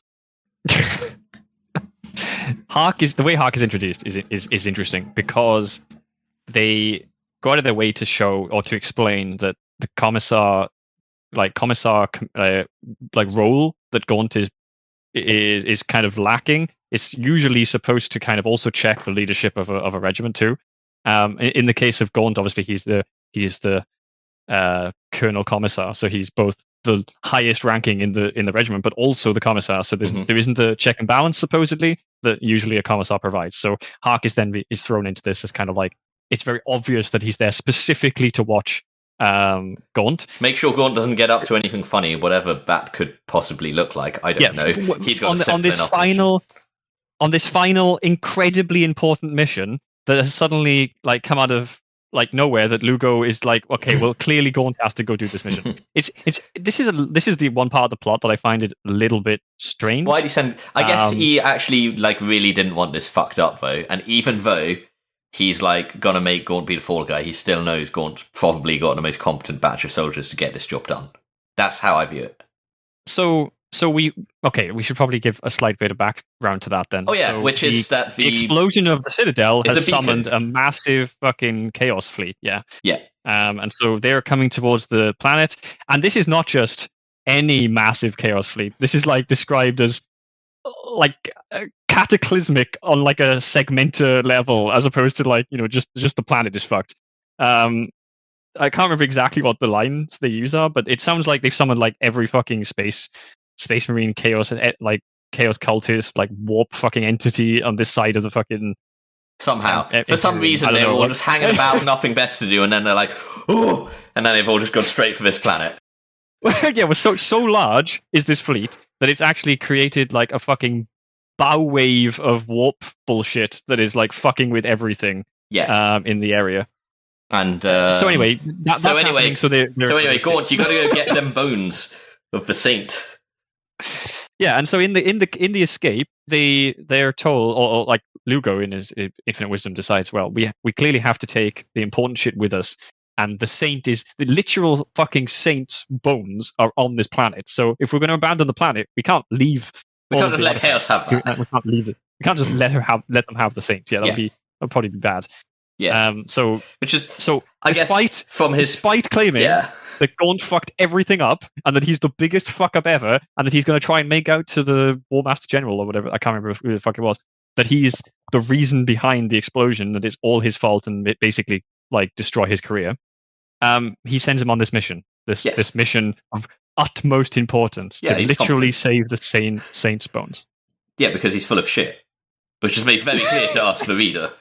The way Hark is introduced is interesting because they go out of their way to show or to explain that the commissar role that Gaunt is kind of lacking. It's usually supposed to kind of also check the leadership of a regiment too. In the case of Gaunt, obviously he's the colonel commissar, so he's both the highest ranking in the regiment, but also the commissar. So there isn't the check and balance supposedly that usually a commissar provides. So Hark is thrown into this as kind of like, it's very obvious that he's there specifically to watch Gaunt. Make sure Gaunt doesn't get up to anything funny, whatever that could possibly look like. I don't know. He's got on this final incredibly important mission that has suddenly like come out of like nowhere, that Lugo is like, okay, well, clearly Gaunt has to go do this mission. This is the one part of the plot that I find it a little bit strange. Why did he send? I guess he actually like really didn't want this fucked up though, and even though he's like gonna make Gaunt be the fall guy, he still knows Gaunt probably got the most competent batch of soldiers to get this job done. That's how I view it. So we should probably give a slight bit of background to that then. Oh yeah, so which is that the explosion of the Citadel has summoned a massive fucking chaos fleet. Yeah. And so they're coming towards the planet, and this is not just any massive chaos fleet. This is like described as like cataclysmic on like a segmenter level, as opposed to like, just the planet is fucked. I can't remember exactly what the lines they use are, but it sounds like they've summoned like every fucking space marine chaos, like chaos cultist, like warp fucking entity on this side of the fucking. Somehow, for some reason, they're all just hanging about, nothing better to do, and then they're like, oh, and then they've all just gone straight for this planet. Yeah, well, so large is this fleet that it's actually created like a fucking bow wave of warp bullshit that is like fucking with everything. Yes. In the area. And so anyway, that's happening. So anyway, Gaunt, you got to go get them bones of the saint. Yeah, and so in the escape, they're told, or like Lugo in his infinite wisdom decides, well, we clearly have to take the important shit with us, and the saint is the literal fucking saint's bones are on this planet. So if we're going to abandon the planet, we can't leave. We can't just let Chaos have that. We can't leave it. We can't just let them have the saint. Yeah, that'd probably be bad. Yeah. Despite claiming that Gaunt fucked everything up and that he's the biggest fuck up ever, and that he's going to try and make out to the War Master General or whatever, I can't remember who the fuck it was, that he's the reason behind the explosion, that it's all his fault and it basically like destroy his career. He sends him on this mission, this mission of utmost importance to literally save the saint's bones. Yeah, because he's full of shit, which is made very clear to us, the reader.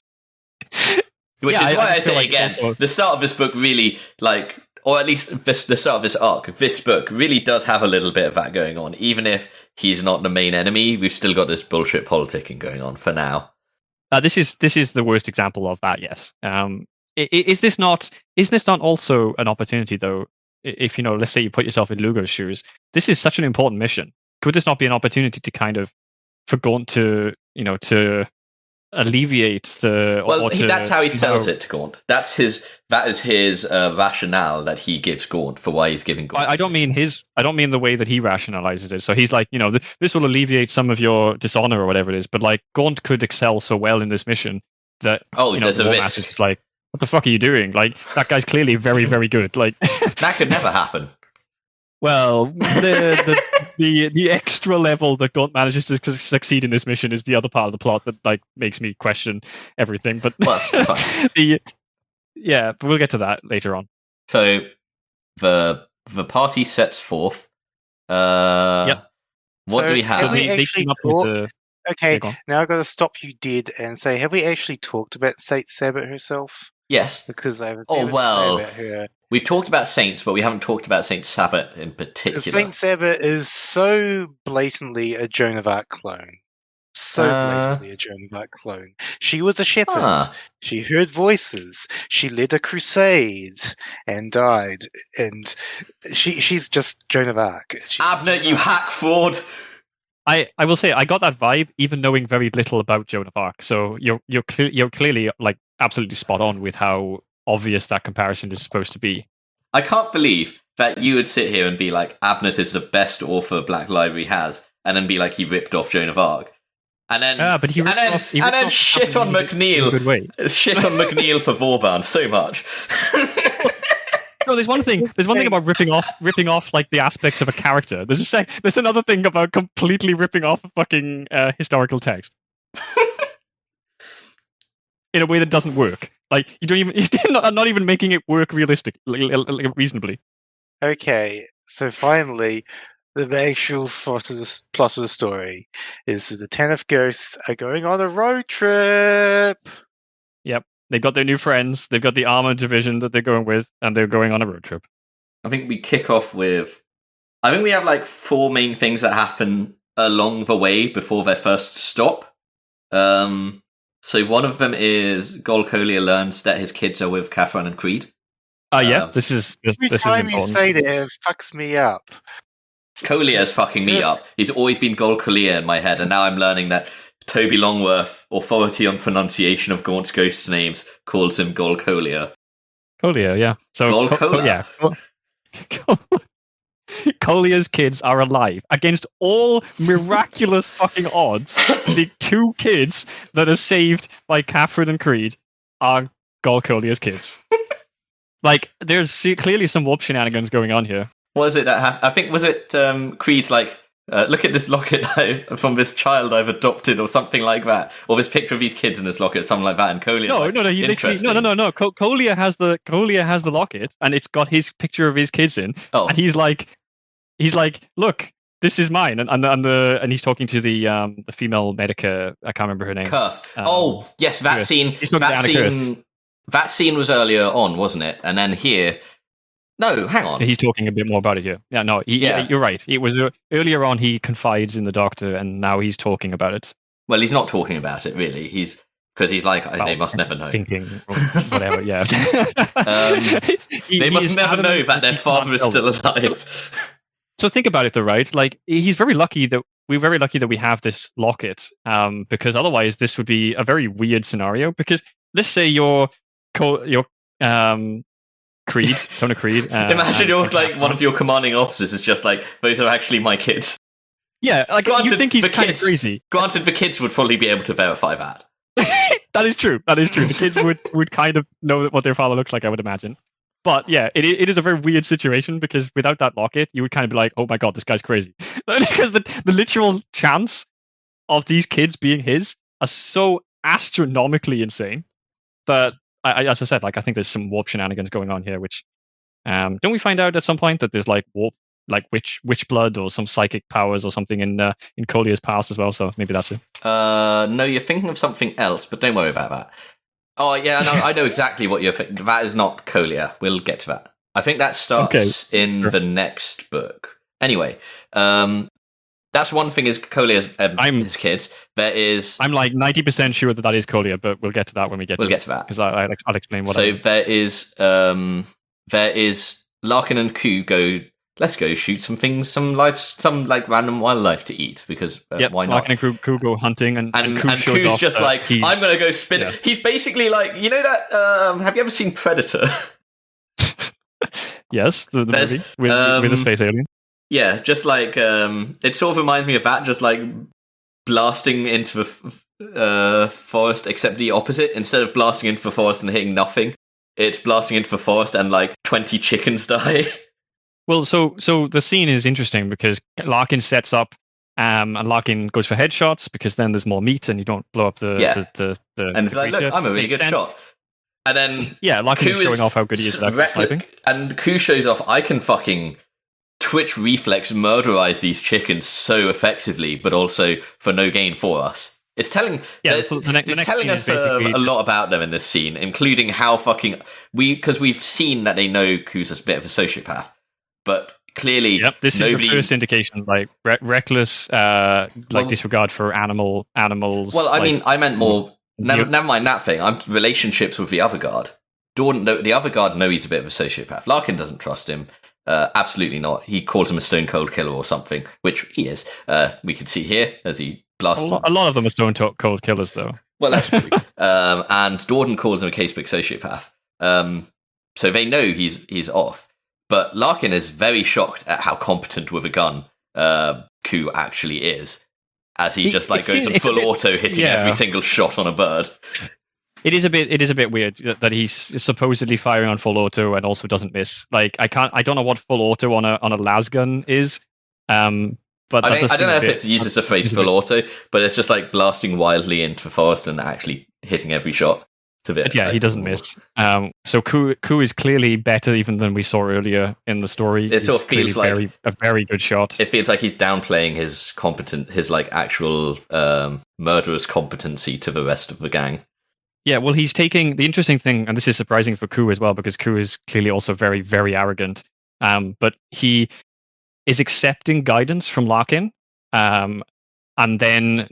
Which is why I say again, the start of this book really, like, or at least the start of this arc, this book really does have a little bit of that going on. Even if he's not the main enemy, we've still got this bullshit politicking going on for now. This is the worst example of that. Yes. Is this not also an opportunity though? If let's say you put yourself in Lugo's shoes, this is such an important mission. Could this not be an opportunity to kind of for Gaunt to alleviate the? Well, that's how he sells it to Gaunt. That is his rationale that he gives Gaunt for why he's giving Gaunt. I don't mean the way that he rationalizes it. So he's like, this will alleviate some of your dishonor or whatever it is. But like Gaunt could excel so well in this mission that there's a risk. It's like, what the fuck are you doing? Like, that guy's clearly very, very good. Like, that could never happen. Well, the extra level that Gaunt manages to succeed in this mission is the other part of the plot that like makes me question everything. But fine. But we'll get to that later on. So the party sets forth. Yep. What do we have? Have we actually okay, go on. now I've got to stop you dead and say, have we actually talked about Saint Sabbath herself? Yes. Because I have a Oh, well. about her. We've talked about Saints, but we haven't talked about Saint Sabbath in particular. Saint Sabbath is so blatantly a Joan of Arc clone. So blatantly a Joan of Arc clone. She was a shepherd. She heard voices. She led a crusade and died. And she's just Joan of Arc. Abnett, you hack fraud! I will say I got that vibe even knowing very little about Joan of Arc. So you're clearly like absolutely spot on with how obvious that comparison is supposed to be. I can't believe that you would sit here and be like, Abnett is the best author Black Library has, and then be like, he ripped off Joan of Arc. And then, shit on MacLeod. Shit on MacLeod for Vauban so much. No, there's one thing about ripping off like the aspects of a character. There's another thing about completely ripping off a fucking historical text in a way that doesn't work. Like you're not even making it work reasonably. Okay, so finally, the actual plot of the story is the 10 of Ghosts are going on a road trip. Yep. They've got their new friends, they've got the armored division that they're going with, and they're going on a road trip. I think we kick off with... I think we have like 4 main things that happen along the way before their first stop. So one of them is Gol Collier learns that his kids are with Catherine and Creed. This is every time you say that, it fucks me up. Collier's fucking me up. He's always been Gol Collier in my head, and now I'm learning that Toby Longworth, authority on pronunciation of Gaunt's ghost names, calls him Gol Collier. Collier, yeah. So Gol Collier. Yeah. Collier's kids are alive against all miraculous fucking odds. The 2 kids that are saved by Catherine and Creed are Gol Collier's kids. Like, there's clearly some warp shenanigans going on here. What is it that I think, was it Creed's like, look at this locket from this child I've adopted, or something like that, or this picture of these kids in this locket, something like that. And Collier, no. He literally no. Collier has the locket, and it's got his picture of his kids in, and he's like, look, this is mine, and he's talking to the female medica. I can't remember her name. Kurth. Yes, that Kurth. scene. That scene was earlier on, wasn't it? And then here. No, hang on. He's talking a bit more about it here. Yeah, no, you're right. It was earlier on he confides in the doctor, and now he's talking about it. Well, he's not talking about it, really. Because he's like, they must never know. Thinking, or whatever, yeah. They must never know that their father is still alive. So think about it, though, right? Like, we're very lucky that we have this locket, because otherwise this would be a very weird scenario. Because let's say you're Creed, Tony Creed. Imagine you're like one of your commanding officers is just like, those are actually my kids. Yeah, like you think he's kind of crazy. Granted, the kids would probably be able to verify that. That is true. The kids would kind of know what their father looks like, I would imagine. But yeah, it is a very weird situation, because without that locket, you would kind of be like, oh my god, this guy's crazy. Because the literal chance of these kids being his are so astronomically insane that, as I said, like, I think there's some warp shenanigans going on here, which don't we find out at some point that there's like warp, like witch blood or some psychic powers or something in Collier's past as well? So maybe that's it. No, you're thinking of something else, but don't worry about that. Oh yeah, no, I know exactly what you're thinking. That is not Collier. We'll get to that. I think that starts in the next book. Anyway, that's one thing is Collier's his kids. There is... I'm like 90% sure that is Collier, but we'll get to that when we get to that. Because I'll explain what there is Larkin and Koo go, let's go shoot some things, some like random wildlife to eat, because why not? Larkin and Koo go hunting, and Koo's just like, I'm going to go spin it. He's basically like, you know that, have you ever seen Predator? Yes, the movie with a space alien. Yeah, just like, it sort of reminds me of that, just like blasting into the forest, except the opposite. Instead of blasting into the forest and hitting nothing, it's blasting into the forest and like 20 chickens die. Well, so the scene is interesting because Larkin sets up, and Larkin goes for headshots because then there's more meat and you don't blow up the and it's like, look, I'm a really good shot. And then Larkin is showing off how good he is at sniping. And Koo shows off, I can fucking twitch reflex murderize these chickens so effectively, but also for no gain for us. It's telling it's telling us a lot about them in this scene, including how fucking because we've seen that they know Koo's a bit of a sociopath, but clearly this is the first indication, like reckless disregard for animals. Well, I mean, I meant more. Never mind that thing. I'm relationships with the other guard. The other guard know he's a bit of a sociopath. Larkin doesn't trust him. Absolutely not. He calls him a stone cold killer or something, which he is. We can see here as he blasts. A lot of them are stone cold killers, though. Well, that's true. And Dorden calls him a casebook sociopath. So they know he's off. But Larkin is very shocked at how competent with a gun Koo actually is, as he just goes in full auto, hitting every single shot on a bird. It is a bit weird that he's supposedly firing on full auto and also doesn't miss. Like I don't know what full auto on a las gun is. But I don't know if it uses the phrase full auto, but it's just like blasting wildly into the forest and actually hitting every shot. It's a bit, he doesn't miss. So Koo is clearly better even than we saw earlier in the story. It sort of feels like a very good shot. It feels like he's downplaying his actual murderous competency to the rest of the gang. Yeah, well, he's taking the interesting thing, and this is surprising for Koo as well, because Koo is clearly also very, very arrogant. But he is accepting guidance from Larkin, and then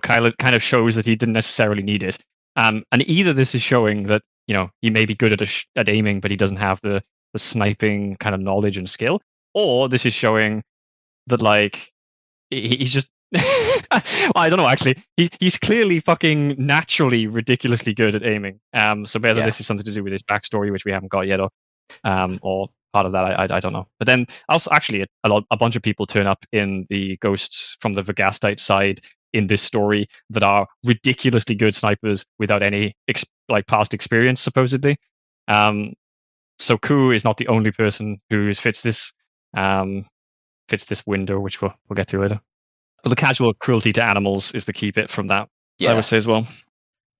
kind of shows that he didn't necessarily need it. And either this is showing that he may be good at aiming, but he doesn't have the sniping kind of knowledge and skill, or this is showing that he's just well, I don't know, actually. He's clearly fucking naturally ridiculously good at aiming. So whether this is something to do with his backstory, which we haven't got yet, or part of that, I don't know. But then also, actually, a bunch of people turn up in the ghosts from the Vergastite side in this story that are ridiculously good snipers without any past experience, supposedly. So Koo is not the only person who fits this window, which we'll get to later. But the casual cruelty to animals is the key bit from that, I would say as well.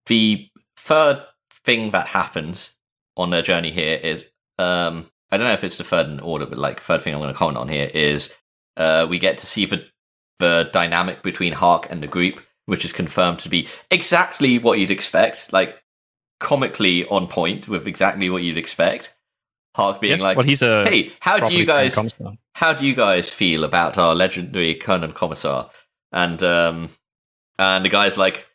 The third thing that happens on their journey here is, I don't know if it's the third in order, but third thing I'm going to comment on here is we get to see the dynamic between Hark and the group, which is confirmed to be exactly what you'd expect, comically on point with exactly what you'd expect. Hark being hey, how do you guys feel about our legendary Colonel Commissar? And the guy's like,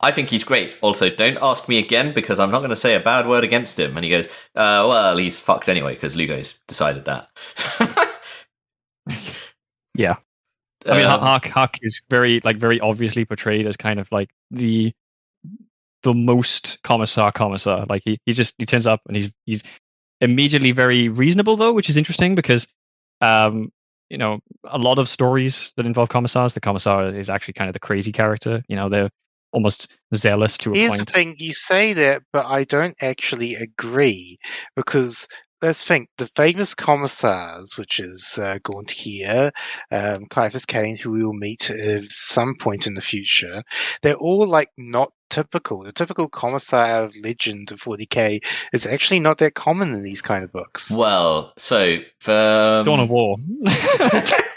I think he's great. Also, don't ask me again because I'm not going to say a bad word against him. And he goes, well, he's fucked anyway because Lugo's decided that. Yeah. I mean, Hark is very obviously portrayed as kind of the most commissar. He turns up and he's immediately very reasonable, though, which is interesting because a lot of stories that involve commissars, the commissar is actually kind of the crazy character. They're almost zealous to a point. Here's the thing, you say that, but I don't actually agree, because let's think, the famous commissars, which is Gaunt here, Caiaphas Cain, who we will meet at some point in the future, they're all not typical. The typical commissar out of Legend of 40k is actually not that common in these kind of books. Well, so for Dawn of War.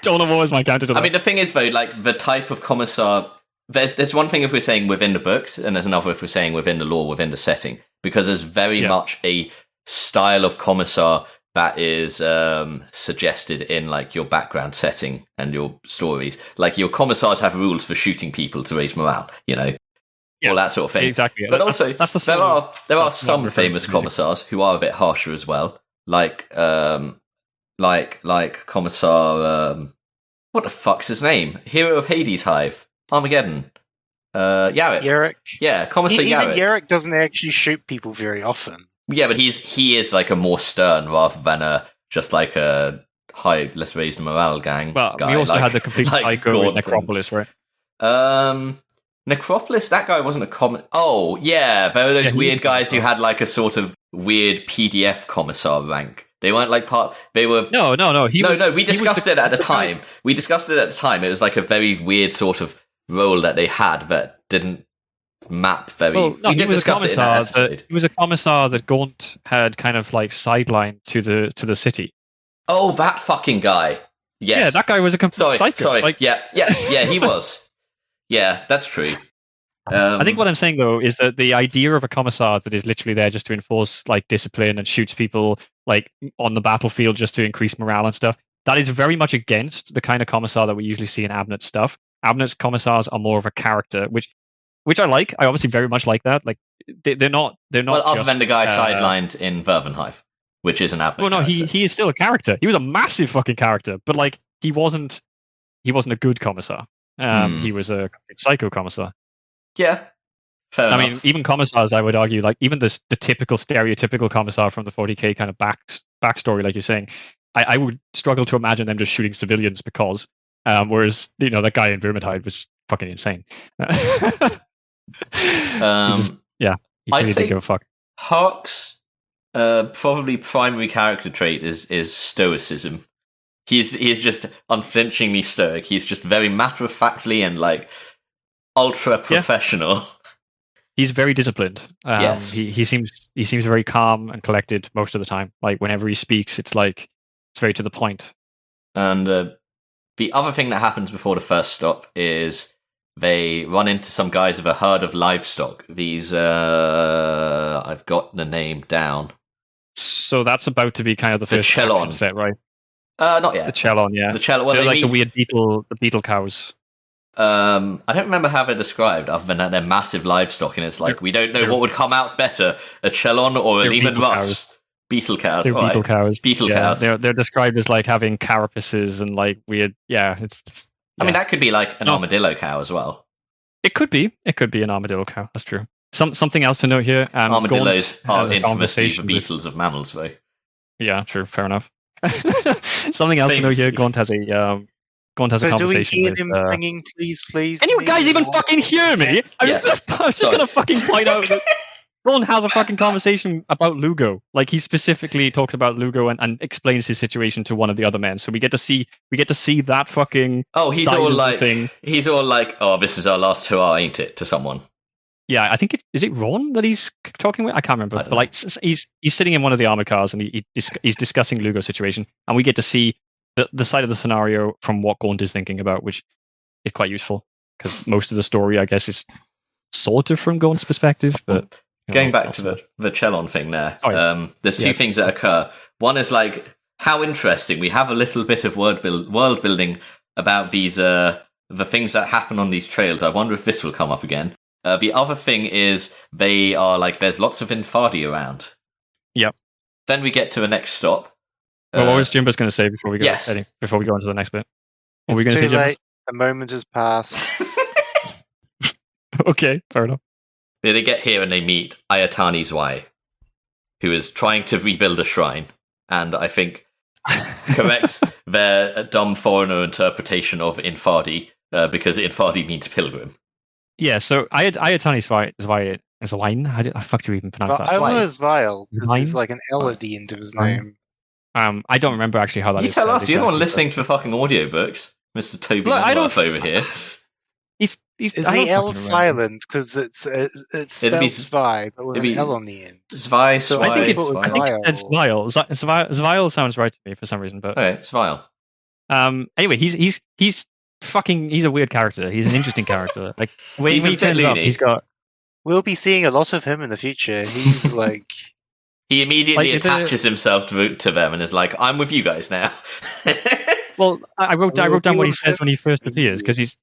Dawn of War is my counter to that. I mean, the thing is, though, the type of commissar, there's one thing if we're saying within the books, and there's another if we're saying within the lore, within the setting, because there's very much a style of commissar that is suggested in like your background setting and your stories. Like your commissars have rules for shooting people to raise morale, all that sort of thing. Exactly. But also, that's the there are some famous commissars who are a bit harsher as well. Like Commissar, what the fuck's his name? Hero of Hades Hive, Armageddon. Yarrick. Yeah, Commissar Yarrick. Even Yarrick doesn't actually shoot people very often. Yeah, but he is like a more stern rather than just like a high, let's raise the morale gang. Well, guy, we also like, had the complete psycho in Necropolis, right? Necropolis, that guy wasn't a common. Oh, yeah, there were those weird guys who had like a sort of weird PDF commissar rank. They weren't like part. They were no. We discussed it at the time. It was like a very weird sort of role that they had that didn't map very. Well, no, we did discuss it in that episode. He was a commissar that Gaunt had kind of like sidelined to the city. Oh, that fucking guy. Yes. Yeah, that guy was a complete psycho. Sorry. Like, yeah, he was. Yeah, that's true. I think what I'm saying though is that the idea of a commissar that is literally there just to enforce like discipline and shoots people like on the battlefield just to increase morale and stuff, that is very much against the kind of commissar that we usually see in Abnett stuff. Abnett's commissars are more of a character, which I like. I obviously very much like that. Like they're not. Well, other than the guy sidelined in Vervenhive, which is an Abnett. Well, no, character. he is still a character. He was a massive fucking character, but like he wasn't a good commissar. He was a psycho commissar. Yeah, fair enough. I mean, even commissars, I would argue, like even the typical stereotypical commissar from the 40k kind of backstory, like you're saying, I would struggle to imagine them just shooting civilians because, whereas that guy in Vermintide was fucking insane. He I'd really say didn't give a fuck. Hark's probably primary character trait is stoicism. He is just unflinchingly stoic. He's just very matter of factly and like ultra professional. Yeah. He's very disciplined. Yes. He seems very calm and collected most of the time. Like whenever he speaks, it's very to the point. And the other thing that happens before the first stop is they run into some guys with a herd of livestock. These I've got the name down. So that's about to be kind of the first action set, right? Not yet. The Chelon, yeah. The Chelon. They're like the weird beetle cows. I don't remember how they're described, other than that they're massive livestock, and it's like we don't know what would come out better, a Chelon or a Lehman Russ. Beetle cows. They're beetle cows. Beetle cows. They're described as like having carapaces and like weird. Yeah, it's I mean, that could be like an armadillo cow as well. It could be an armadillo cow. That's true. Something else to note here. Armadillos Gaunt are infamously the beetles of mammals, though. Yeah, true. Fair enough. Something else to note here. Gaunt has a conversation. Do we hear with, him singing, please? Can you guys even fucking hear me? I was just gonna fucking point out that Ron has a fucking conversation about Lugo. Like he specifically talks about Lugo and explains his situation to one of the other men. So we get to see that fucking. Oh, he's all like, oh, this is our last hurrah, ain't it? To someone. Yeah, I think is it Ron that he's talking with? I can't remember. But like he's sitting in one of the armored cars and he's discussing Lugo's situation, and we get to see the side of the scenario from what Gaunt is thinking about, which is quite useful because most of the story, I guess, is sort of from Gaunt's perspective. But going back to the Chelon thing there, there's two things that occur. One is like how interesting. We have a little bit of world building about these the things that happen on these trails. I wonder if this will come up again. The other thing is they are like there's lots of Infardi around. Yep. Then we get to the next stop. Well, what was Jimbo's going to say before we go? Yes. Before we go on to the next bit. What were we going to say, Jimbo? A moment has passed. Okay, fair enough. They get here and they meet Ayatani Zwei, who is trying to rebuild a shrine, and I think corrects their dumb foreigner interpretation of Infardi, because Infardi means pilgrim. Yeah, so Ayatani Zwei is a line. How the fuck do we even pronounce that? I was Vile, because there's like an L at the end of his name. I don't remember actually how that is. You tell us, you're the one listeing to the fucking audiobooks, Mr. Toby Manworth over here. Is the L silent? Because it's spelled Zwei, but with an L on the end. Zwei, so Zwei. I think it's Svile. Svile sounds right to me for some reason, but okay, Svile. Anyway, he's a weird character. He's an interesting character. Like when he turns up, he's got. We'll be seeing a lot of him in the future. He's like He immediately Like, attaches himself to them and is like, "I'm with you guys now." Well, I wrote down what he with says when he first appears because he's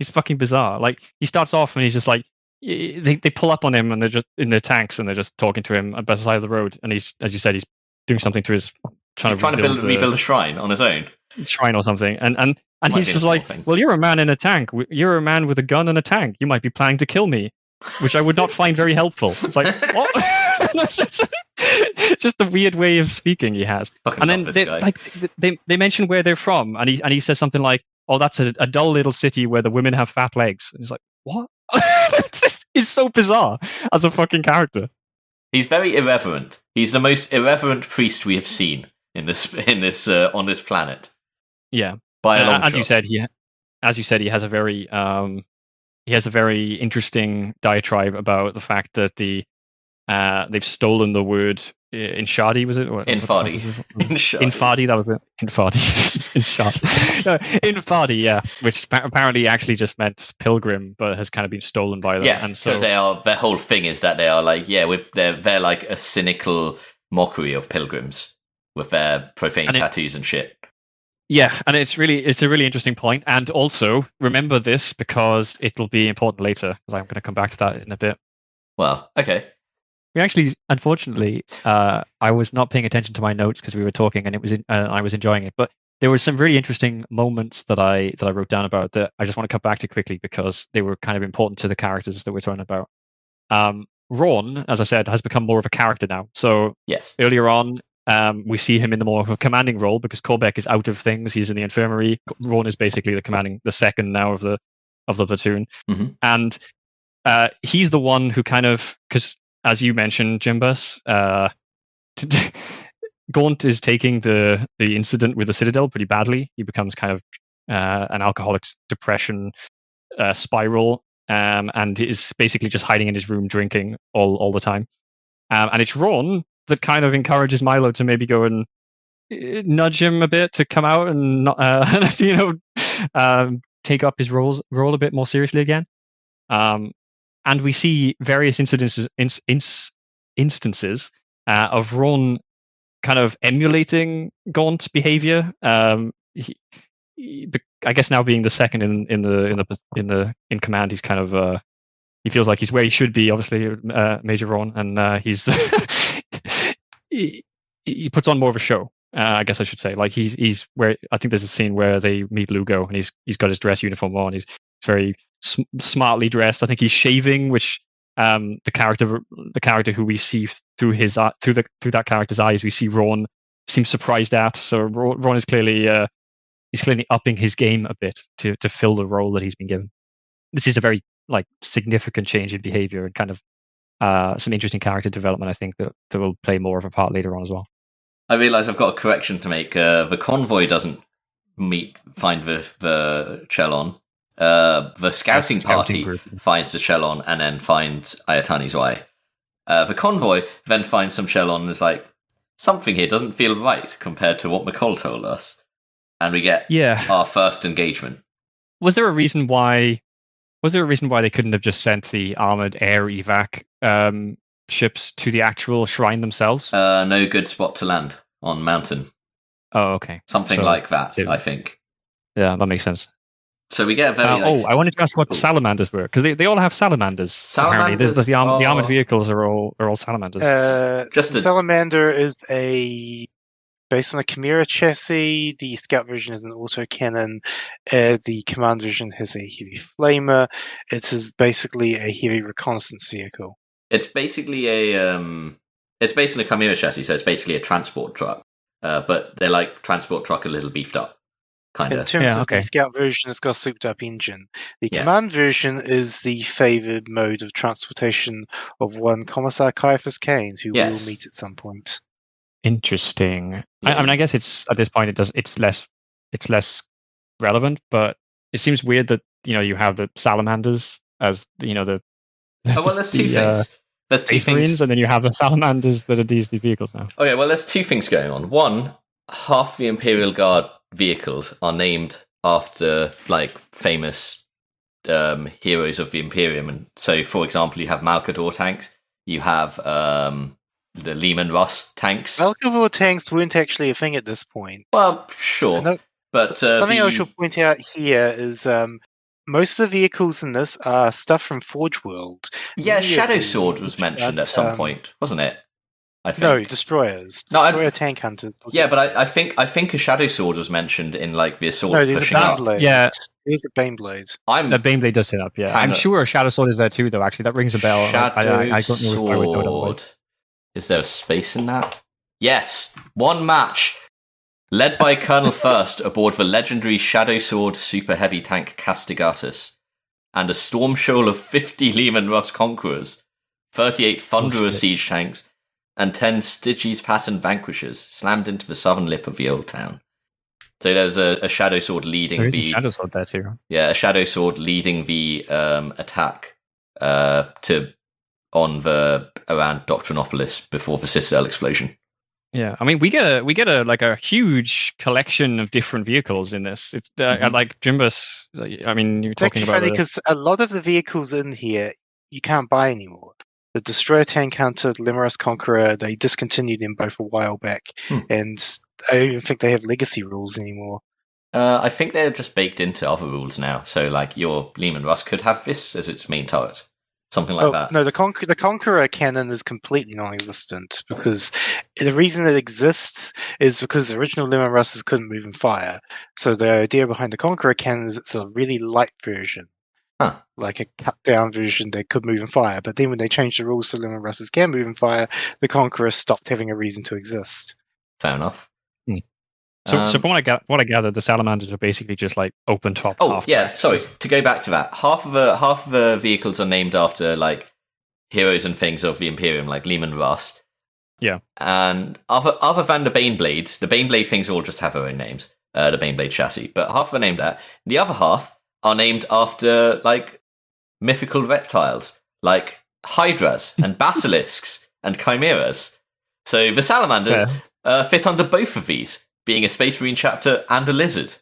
fucking bizarre. Like he starts off and he's just like they pull up on him and they're just in their tanks and they're just talking to him by the side of the road and he's, as you said, he's doing something to his He's trying to rebuild a shrine on his own. Shrine or something, and he's just like, well, you're a man in a tank. You're a man with a gun and a tank. You might be planning to kill me, which I would not find very helpful. It's like, what? Just the weird way of speaking he has. Fucking and then they mention where they're from, and he says something like, "Oh, that's a dull little city where the women have fat legs." And he's like, what? It's so bizarre as a fucking character. He's very irreverent. He's the most irreverent priest we have seen in this on this planet. Yeah, by a long shot. As you said, he has a very interesting diatribe about the fact that they've stolen the word Inshadi, was it? Infadi. Infadi, that was it. Infadi. Infadi, yeah. Which apparently actually just meant pilgrim, but has kind of been stolen by them. Yeah, and so because their whole thing is that they are like, they're like a cynical mockery of pilgrims with their profane tattoos and shit. Yeah, and it's a really interesting point. And also remember this because it'll be important later, because I'm going to come back to that in a bit. Well, okay. We actually, unfortunately, I was not paying attention to my notes because we were talking, and I was enjoying it. But there were some really interesting moments that I wrote down about that I just want to come back to quickly because they were kind of important to the characters that we're talking about. Ron, as I said, has become more of a character now. So yes, earlier on, we see him in the more of a commanding role because Korbeck is out of things. He's in the infirmary. Ron is basically the second now of the platoon, and he's the one who kind of, because as you mentioned, Jimbus, Gaunt is taking the incident with the Citadel pretty badly. He becomes kind of an alcoholic's depression spiral, and is basically just hiding in his room drinking all the time. And it's Ron that kind of encourages Milo to maybe go and nudge him a bit to come out and not, take up his role a bit more seriously again. And we see various instances of Ron kind of emulating Gaunt's behavior. I guess now being the second in command, he's kind of he feels like he's where he should be. Obviously, Major Ron, and he's he puts on more of a show. I guess I should say, like he's where I think there's a scene where they meet Lugo, and he's got his dress uniform on. He's very smartly dressed. I think he's shaving, which the character who we see through that character's eyes, we see Ron seems surprised at. So Ron is clearly upping his game a bit to fill the role that he's been given. This is a very significant change in behavior and kind of some interesting character development. I think that will play more of a part later on as well. I realise I've got a correction to make. The convoy doesn't find the Chelon. The scouting party group finds the Chelon and then finds Ayatani's way. The convoy then finds some Chelon and is like, something here doesn't feel right compared to what McCall told us. And we get our first engagement. Was there a reason why they couldn't have just sent the armored air evac ships to the actual shrine themselves? No good spot to land on mountain. Oh, okay. Something like that, I think. Yeah, that makes sense. So we get a very. I wanted to ask what salamanders were, because they all have salamanders. Salamanders. The armored vehicles are all salamanders. Salamander is based on a Chimera chassis. The scout version is an autocannon. The command version has a heavy flamer. It is basically a heavy reconnaissance vehicle. It's basically it's based on a Chimera chassis, so it's basically a transport truck. But they're like transport truck a little beefed up. Kinda. In terms of the scout version, it's got a souped up engine. The command version is the favoured mode of transportation of one Commissar Caiaphas Kane, who we will meet at some point. Interesting. Yeah. I mean, I guess it's at this point it's less relevant, but it seems weird that you have the salamanders as the. There's two things. There's two things, Marines, and then you have the salamanders that are these vehicles now. Okay, well, there's two things going on. One, half the Imperial Guard vehicles are named after famous heroes of the Imperium, and so, for example, you have Malcador tanks, you have the Lehman Russ tanks. Alcohol tanks weren't actually a thing at this point. Well, sure. But something I should point out here is most of the vehicles in this are stuff from Forge World. Yeah, Shadow Sword was mentioned at some point, wasn't it? I think. No, destroyers. Destroyer tank hunters. Yeah, but I think a Shadow Sword was mentioned in like the assault there's pushing a up. Baneblade. Yeah, there's a Baneblade. The Baneblade does turn up. Yeah, I'm sure Shadow Sword is there too. Though actually, that rings a bell. I don't know if I would know it otherwise. Is there a space in that? Yes, one match. Led by Colonel First aboard the legendary Shadow Sword super heavy tank Castigatus, and a storm shoal of 50 Lehman Russ Conquerors, 38 Thunderer siege tanks, and 10 Styges pattern vanquishers slammed into the southern lip of the old town. So there's a Shadow Sword leading there is a Shadow Sword there too. Yeah, a Shadow Sword leading the attack around Doctrinopolis before the Citadel explosion. Yeah, I mean, we get a huge collection of different vehicles in this. It's like Jimbus. I mean, you're talking about funny because a lot of the vehicles in here you can't buy anymore. The Destroyer Tank Hunter, the Limerus Conqueror, they discontinued them both a while back, and I don't even think they have legacy rules anymore. I think they're just baked into other rules now. So, like, your Lehman Russ could have this as its main turret. Something like that. No, the Conqueror cannon is completely non-existent because the reason it exists is because the original Lehman Russes couldn't move and fire. So the idea behind the Conqueror cannon is it's a really light version. Like a cut-down version that could move and fire. But then when they changed the rules so Lehman Russes can move and fire, the Conqueror stopped having a reason to exist. Fair enough. So from what I gathered, the Salamanders are basically just like open top. Oh yeah, sorry. To go back to that, half of the vehicles are named after like heroes and things of the Imperium, like Lehman Russ. Yeah. And other than the Baneblade things all just have their own names. The Baneblade chassis, but half are named that. The other half are named after like mythical reptiles, like hydras and basilisks and chimeras. So the Salamanders fit under both of these, being a Space Marine chapter and a lizard.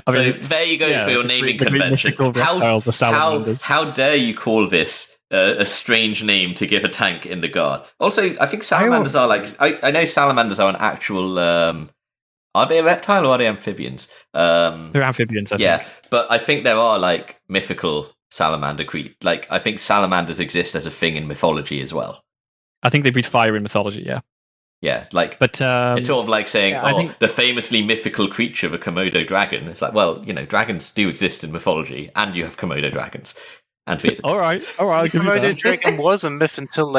There you go for your naming convention. How dare you call this a strange name to give a tank in the Guard? Also, I think Salamanders are like... I know Salamanders are an actual... are they a reptile or are they amphibians? They're amphibians, I think. Yeah, but I think there are like mythical salamander Like, I think salamanders exist as a thing in mythology as well. I think they breathe fire in mythology, yeah. Yeah, like, but it's sort of like saying, the famously mythical creature, the Komodo dragon. It's like, well, dragons do exist in mythology, and you have Komodo dragons. And all right. The Komodo dragon was a myth until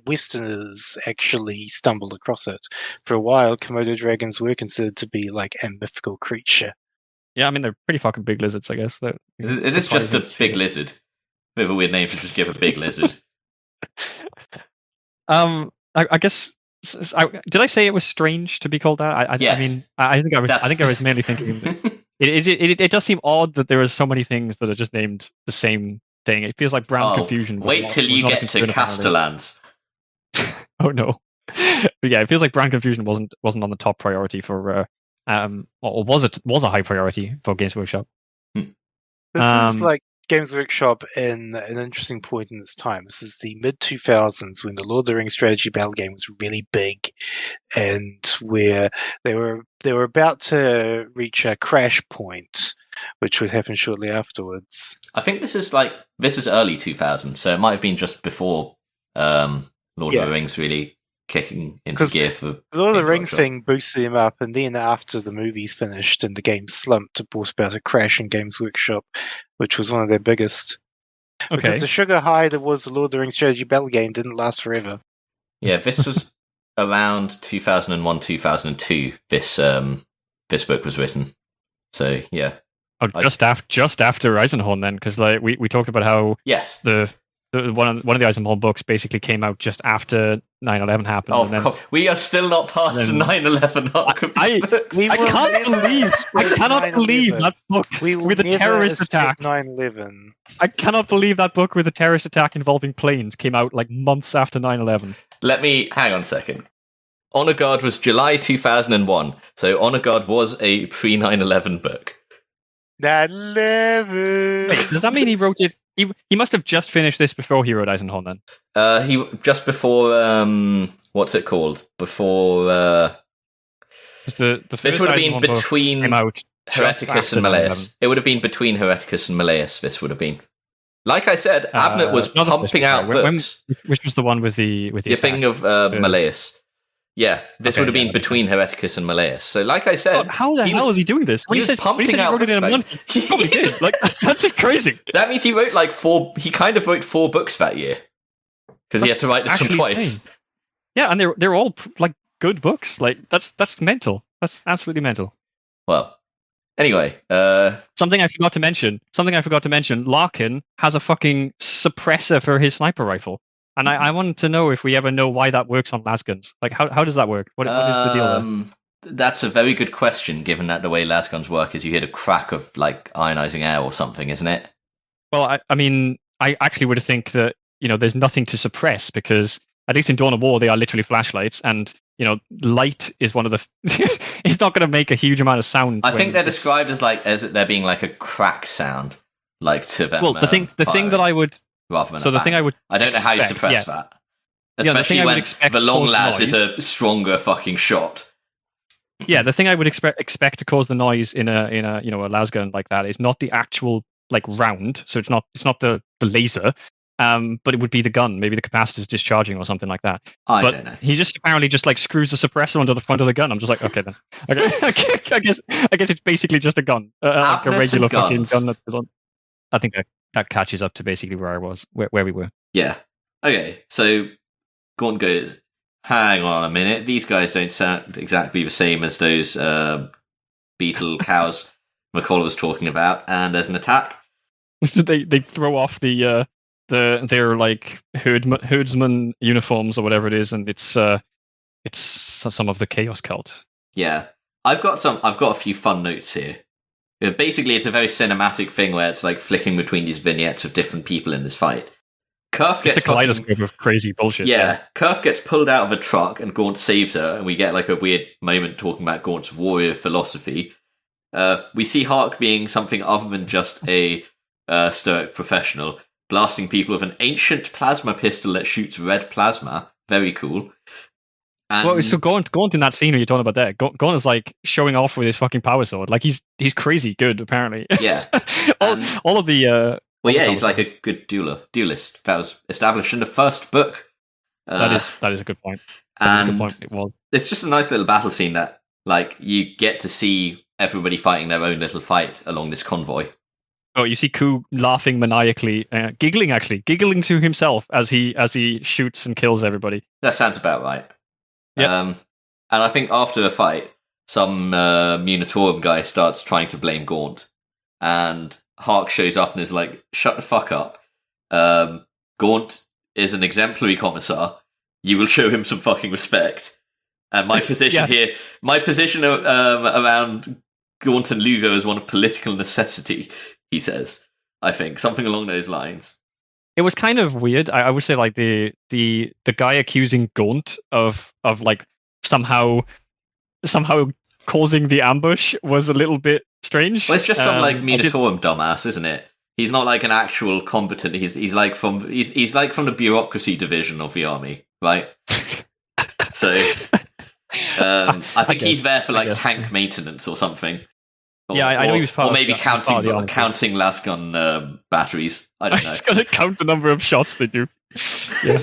Westerners actually stumbled across it. For a while, Komodo dragons were considered to be like a mythical creature. Yeah, I mean, they're pretty fucking big lizards, I guess. Is this just a big lizard? We have a weird name to just give a big lizard. I guess... did I say it was strange to be called that? Yes. I mean, I think I was mainly thinking it does seem odd that there are so many things that are just named the same thing. It feels like brand confusion. Wait till you get to Castellans. Oh no! But yeah, it feels like brand confusion wasn't on the top priority for or was a high priority for Games Workshop. This is like Games Workshop in an interesting point in its time. This is the mid-2000s when the Lord of the Rings strategy battle game was really big, and where they were about to reach a crash point, which would happen shortly afterwards. I think this is early 2000s, so it might have been just before Lord of the Rings really kicking into gear for the Lord of the Rings thing boosted them up, and then after the movies finished and the game slumped, it brought about a crash in Games Workshop, which was one of their biggest. Okay. Because the sugar high that was the Lord of the Rings strategy battle game didn't last forever. Yeah, this was around 2001, 2002. This book was written. So yeah. Oh, just after Eisenhorn then, because like we talked about how the one of the Eisenhorn books basically came out just after 9/11 happened. Oh, and then, we are still not past the 9/11 arc. I cannot believe that book with a terrorist attack. 9/11. I cannot believe that book with a terrorist attack involving planes came out like months after 9/11. Let me hang on a second. Honor Guard was July 2001, so Honor Guard was a pre 9/11 book. That level. Wait, does that mean he wrote it? He must have just finished this before he wrote Eisenhorn then. He just before what's it called? Before The first this would have been Eisenhorn book between came out Hereticus and Malleus. It would have been between Hereticus and Malleus. This would have been. Like I said, Abnett was pumping out books. Which was the one with the You're thinking of Malleus. Yeah, this would have been between Hereticus and Malleus. So, like I said, how the hell is he doing this? When he says he wrote it in a month, he probably did. Like that's just crazy. That means he wrote like 4. He kind of wrote 4 books that year because he had to write this one twice. Insane. Yeah, and they're all like good books. Like that's mental. That's absolutely mental. Well, anyway, something I forgot to mention. Larkin has a fucking suppressor for his sniper rifle. And I wanted to know if we ever know why that works on lasguns. Like, how does that work? What is the deal there? That's a very good question, given that the way lasguns work is you hear a crack of, like, ionizing air or something, isn't it? Well, I mean, I actually would think that, there's nothing to suppress because, at least in Dawn of War, they are literally flashlights. And, light is one of the... it's not going to make a huge amount of sound. I think they're described as there being, like, a crack sound, like, to them. Well, the thing that I would... Rather than so the thing I would I don't know how you suppress that, especially when the long las is a stronger fucking shot. Yeah, the thing I would expect to cause the noise in a a lasgun like that is not the actual like round, so it's not the laser, but it would be the gun, maybe the capacitor's discharging or something like that. I don't know. He just apparently just like screws the suppressor onto the front of the gun. I'm just like, okay then. Okay. I guess it's basically just a gun, like a regular fucking gun. That's on. I think that catches up to basically where I was, where we were. Yeah. Okay, so Gaunt goes, hang on a minute, these guys don't sound exactly the same as those beetle cows McCullough was talking about, and there's an attack. they throw off their like herdsman uniforms or whatever it is, and it's some of the Chaos Cult. Yeah. I've got a few fun notes here. Basically, it's a very cinematic thing where it's like flicking between these vignettes of different people in this fight. Kerf gets a kaleidoscope of crazy bullshit. Yeah, Kerf gets pulled out of a truck and Gaunt saves her, and we get like a weird moment talking about Gaunt's warrior philosophy. We see Hark being something other than just a stoic professional, blasting people with an ancient plasma pistol that shoots red plasma. Very cool. And well, so Gaunt in that scene you're talking about there, Gaunt is like showing off with his fucking power sword. Like he's crazy good, apparently. Yeah. all of the well, yeah, he's like a good duelist. That was established in the first book. That is a good point. It was. It's just a nice little battle scene that, like, you get to see everybody fighting their own little fight along this convoy. Oh, you see Ku laughing maniacally, giggling to himself as he shoots and kills everybody. That sounds about right. Yeah. And I think after the fight, some Munitorum guy starts trying to blame Gaunt, and Hark shows up and is like, "Shut the fuck up. Gaunt is an exemplary commissar. You will show him some fucking respect." And my position here, around Gaunt and Lugo is one of political necessity. He says, I think something along those lines. It was kind of weird. I would say like the guy accusing Gaunt of like somehow causing the ambush was a little bit strange. Well, it's just some like Munitorum dumbass, isn't it? He's not like an actual competent. He's like from the bureaucracy division of the army, right? So I think he's there for like tank maintenance or something. I know he was part or maybe of counting lasgun batteries. I don't know. He's going to count the number of shots they do. Yeah.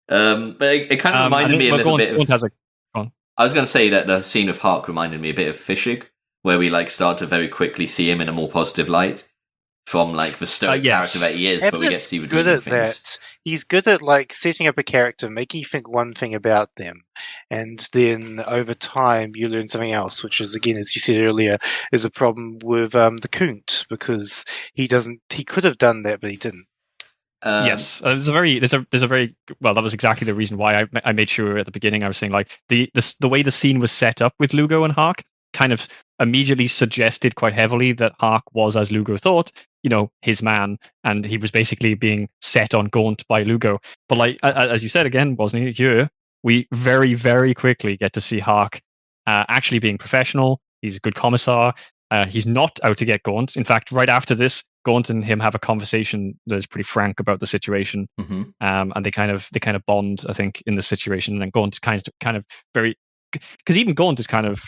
But it kind of reminded me a little bit of... I was going to say that the scene of Hark reminded me a bit of Fishig, where we like start to very quickly see him in a more positive light from like the stoic character that he is, but we get to see good at things. That. He's good at like setting up a character, making you think one thing about them, and then over time you learn something else, which is again, as you said earlier, is a problem with the Kunt, because he could have done that, but he didn't. Yes, there's a very well. That was exactly the reason why I made sure at the beginning I was saying like the way the scene was set up with Lugo and Hark kind of immediately suggested quite heavily that Hark was, as Lugo thought, his man, and he was basically being set on Gaunt by Lugo. But like as you said again, wasn't he? Here we very very quickly get to see Hark actually being professional. He's a good commissar. He's not out to get Gaunt. In fact, right after this, Gaunt and him have a conversation that is pretty frank about the situation, and they kind of bond, I think, in the situation. And Gaunt's kind of very, because even Gaunt is kind of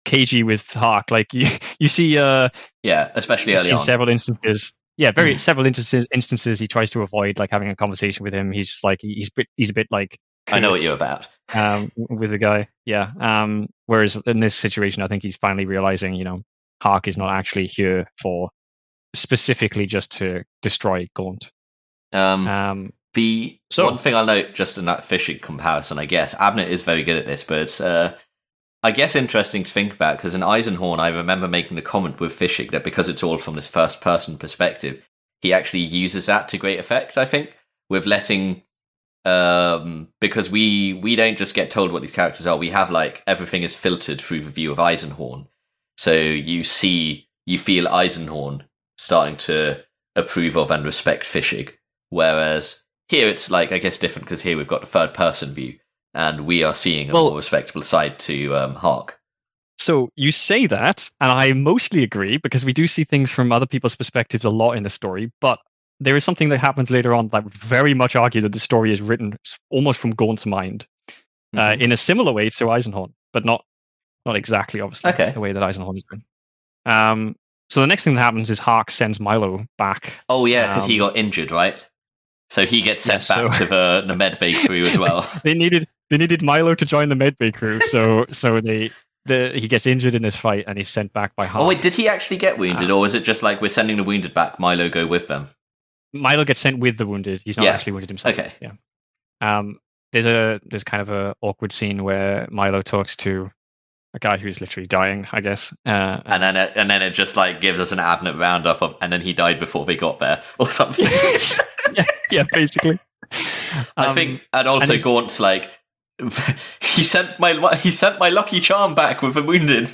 cagey with Hark. Like you see, especially early on, several instances. Yeah, several instances he tries to avoid like having a conversation with him. He's just like he's a bit like I know what you're about. With the guy, yeah. Whereas in this situation, I think he's finally realizing, Hark is not actually here for specifically just to destroy Gaunt. One thing I'll note just in that fishing comparison, I guess, Abnett is very good at this, but it's, I guess, interesting to think about, because in Eisenhorn, I remember making the comment with fishing that because it's all from this first-person perspective, he actually uses that to great effect, I think, with letting... because we don't just get told what these characters are, we have, like, everything is filtered through the view of Eisenhorn. So you feel Eisenhorn starting to approve of and respect fishing, whereas here it's, like, I guess different, because here we've got the third-person view, and we are seeing a more respectable side to Hark. So you say that, and I mostly agree, because we do see things from other people's perspectives a lot in the story, but there is something that happens later on that would very much argue that the story is written almost from Gaunt's mind, in a similar way to Eisenhorn, but not exactly, obviously, the way that Eisenhorn is written. So the next thing that happens is Hark sends Milo back. Oh yeah, because he got injured, right? So he gets sent back to the medbay crew as well. They needed Milo to join the medbay crew, so he gets injured in this fight and he's sent back by Hark. Oh wait, did he actually get wounded, or is it just like we're sending the wounded back, Milo go with them? Milo gets sent with the wounded. He's not actually wounded himself. Okay. Yeah. There's kind of a awkward scene where Milo talks to a guy who's literally dying, I guess. And then it just like gives us an Abnett roundup of, and then he died before they got there, or something. yeah, basically. I think, and also Gaunt's like, he sent my lucky charm back with the wounded.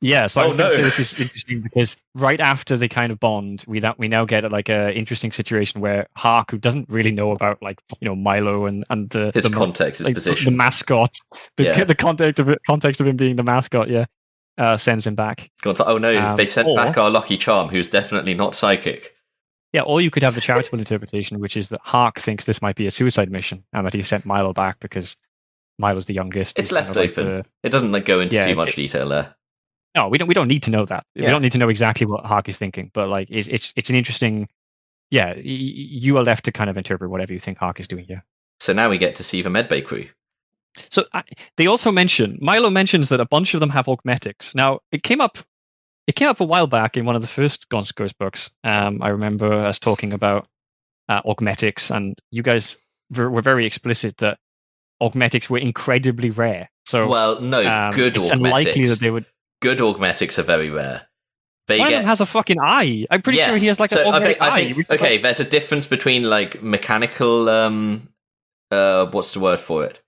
Yeah, so I was going to say this is interesting because right after they kind of bond, we now get like a interesting situation where Hark, who doesn't really know about like Milo and his context, his position, the mascot, the context of him being the mascot, sends him back. God's like, oh no, they sent back our lucky charm, who's definitely not psychic. Yeah, or you could have the charitable interpretation, which is that Hark thinks this might be a suicide mission and that he sent Milo back because Milo's the youngest. It's left open. It doesn't go into too much detail there. No, we don't need to know that. We don't need to know exactly what Hark is thinking, but like it's an interesting. Yeah, you are left to kind of interpret whatever you think Hark is doing here. So now we get to see the medbay crew. So they also Milo mentions that a bunch of them have augmetics. Now it came up a while back in one of the first Gaunt's Ghost books. I remember us talking about augmetics, and you guys were very explicit that augmetics were incredibly rare. So good it's augmetics. Unlikely that they would. Good augmetics are very rare. One of them has a fucking eye. I'm pretty sure he has like an augmetic eye. There's a difference between like mechanical. What's the word for it?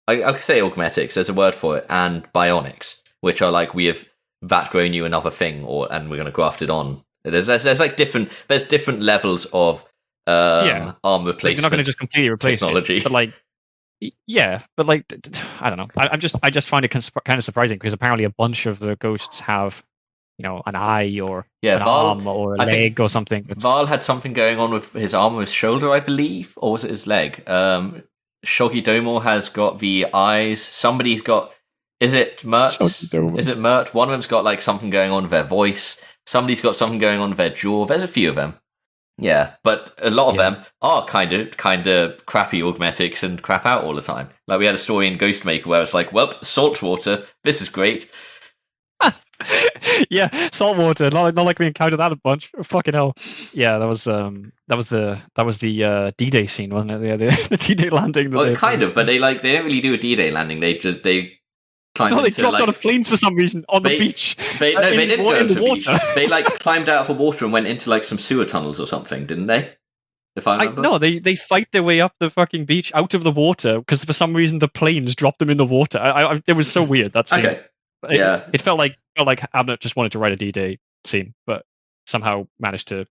I could say augmetics. There's a word for it, and bionics, which are like we have that grown you another thing, and we're going to graft it on. There's like different. There's different levels of arm replacement. You're not going to just completely replace technology. It, but like. Yeah, but like I don't know. I just find it kind of surprising because apparently a bunch of the ghosts have, an eye or an arm or a leg or something. Val had something going on with his arm or his shoulder, I believe, or was it his leg? Shoggy Domor has got the eyes. Somebody's got. Is it Mert? Is it Mert? One of them's got like something going on with their voice. Somebody's got something going on with their jaw. There's a few of them. Yeah, but a lot of them are kind of crappy augmetics and crap out all the time. Like we had a story in Ghostmaker where it's like, well, salt water, this is great. Yeah, salt water. Not like we encountered that a bunch. Fucking hell. Yeah, that was the D-Day scene, wasn't it? Yeah, the D-Day landing. Well, kind of, but they didn't really do a D-Day landing. They dropped out of planes for some reason on the beach. They didn't go into the water. They climbed out of the water and went into like some sewer tunnels or something, didn't they? If I remember. No, they fight their way up the fucking beach out of the water because for some reason the planes dropped them in the water. It was so weird that scene. Okay. It felt like Abnett just wanted to write a D-Day scene, but somehow managed to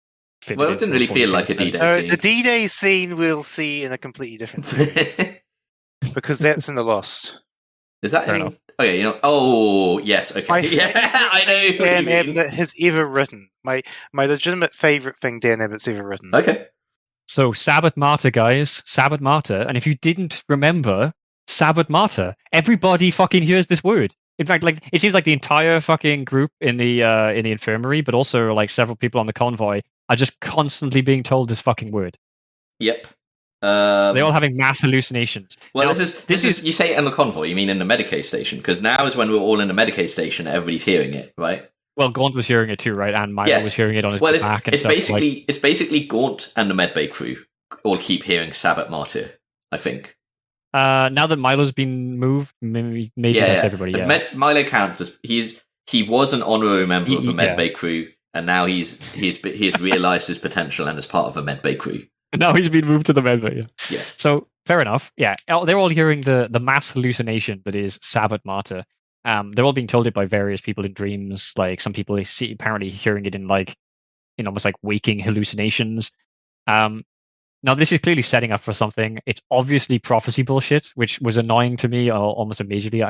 fit. Well, it didn't really feel like a D-Day scene. The D-Day scene we'll see in a completely different series because that's in the Lost. Is that Okay, oh, yes, okay. My Yeah, I know what Dan you mean. Abnett has ever written. My legitimate favorite thing Dan Abnett's ever written. Okay. So Sabbath Martyr, guys, Sabbath Martyr. And if you didn't remember Sabbath Martyr, everybody fucking hears this word. In fact, like it seems like the entire fucking group in the infirmary, but also like several people on the convoy are just constantly being told this fucking word. Yep. They're all having mass hallucinations. Well, Now, this is you say it in the convoy, you mean in the Medicaid station? Because now is when we're all in the Medicaid station, everybody's hearing it, right? Well, Gaunt was hearing it too, right? And Milo was hearing it on his back and it's stuff. It's basically Gaunt and the medbay crew all keep hearing Sabbath Martyr, I think. Now that Milo's been moved, maybe that's everybody. Yeah, Milo counts as he was an honorary member of the medbay crew, and now he's realised his potential and is part of the medbay crew. Now he's been moved to the medbay. Yeah. Yes. So fair enough. Yeah, they're all hearing the mass hallucination that is Sabbath Martyr. They're all being told it by various people in dreams. Like some people apparently hearing it in almost like waking hallucinations. Now this is clearly setting up for something. It's obviously prophecy bullshit, which was annoying to me almost immediately.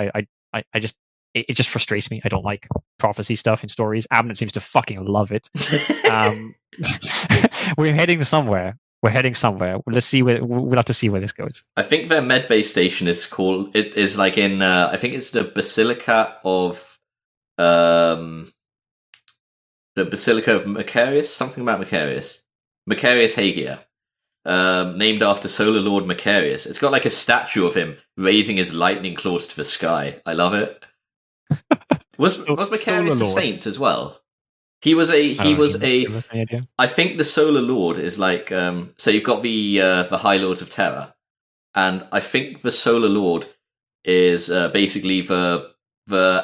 It just frustrates me. I don't like prophecy stuff in stories. Abnett seems to fucking love it. We're heading somewhere. We'll have to see where this goes. I think their medbay station is called. It is like in. I think it's the Basilica of. The Basilica of Macarius. Something about Macarius. Macarius Hagia. Named after Solar Lord Macarius. It's got like a statue of him raising his lightning claws to the sky. I love it. Was Macarius a saint as well? He was a. I think the Solar Lord is like. So you've got the High Lords of Terror, and I think the Solar Lord is basically the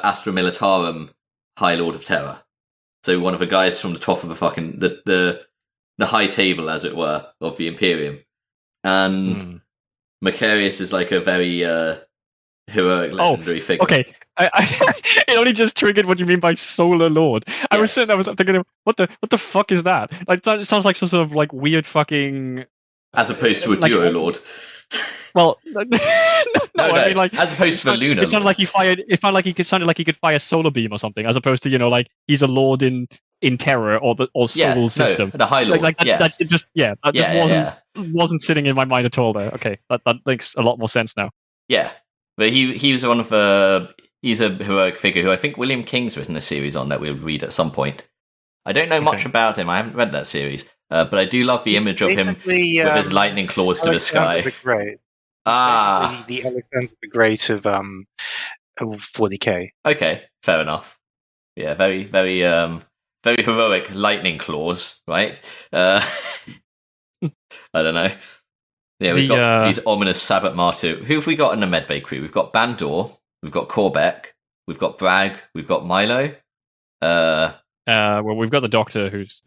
Astra Militarum High Lord of Terror. So one of the guys from the top of the fucking the high table, as it were, of the Imperium, and Macarius is like a very heroic, legendary figure. Okay. It only just triggered what you mean by Solar Lord. I was sitting there, thinking, what the fuck is that? Like, it sounds like some sort of like weird fucking. As opposed to a duo lord. Well, no, I mean, like, as opposed to the lunar. It sounded like he sounded like he could fire solar beam or something, as opposed to like he's a lord in terror or solar system. The High Lord. That wasn't sitting in my mind at all. There. Okay, that makes a lot more sense now. Yeah, but he was one of the. He's a heroic figure who I think William King's written a series on that we'll read at some point. I don't know much about him. I haven't read that series, but I do love the image of him with his lightning claws to the sky. The Great. The Alexander the Great of 40k. Okay, fair enough. Yeah, very, very, very heroic lightning claws, right? I don't know. Yeah, we've got these ominous Sabbath Martyr. Who have we got in the medbay crew? We've got Bandor. We've got Corbeck, we've got Bragg, we've got Milo. Well, we've got the doctor who's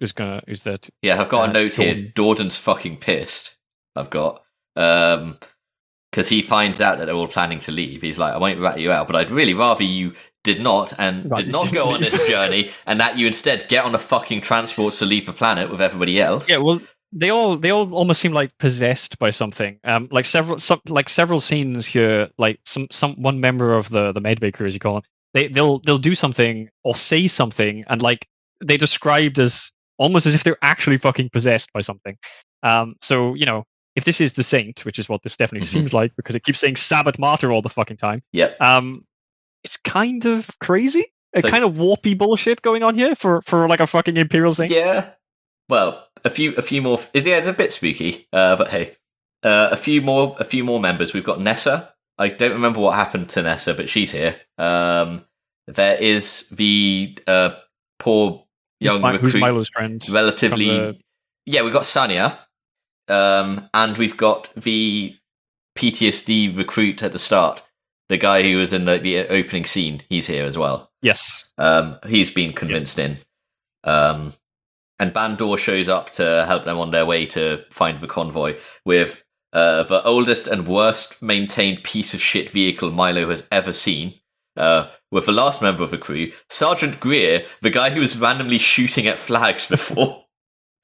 there. Yeah, I've got a note here. Dordan's fucking pissed. I've got because he finds out that they're all planning to leave. He's like, I won't rat you out, but I'd really rather you did not go on this journey, and that you instead get on the fucking transports to leave the planet with everybody else. Yeah, well. They all almost seem like possessed by something. Like several scenes here, like one member of the medbay crew, as you call them, they'll do something or say something, and like they described as almost as if they're actually fucking possessed by something. So if this is the saint, which is what this definitely seems like, because it keeps saying Sabbath Martyr all the fucking time. Yep. It's kind of crazy, kind of warpy bullshit going on here for like a fucking imperial saint. Yeah. Well, a few more. Yeah, it's a bit spooky, but hey, a few more members. We've got Nessa. I don't remember what happened to Nessa, but she's here. There is the poor young recruit, who's Milo's friend. Relatively, yeah. We've got Sanya, and we've got the PTSD recruit at the start. The guy who was in the opening scene. He's here as well. Yes. He's been convinced in. And Bandor shows up to help them on their way to find the convoy with the oldest and worst maintained piece of shit vehicle Milo has ever seen. With the last member of the crew, Sergeant Greer, the guy who was randomly shooting at flags before.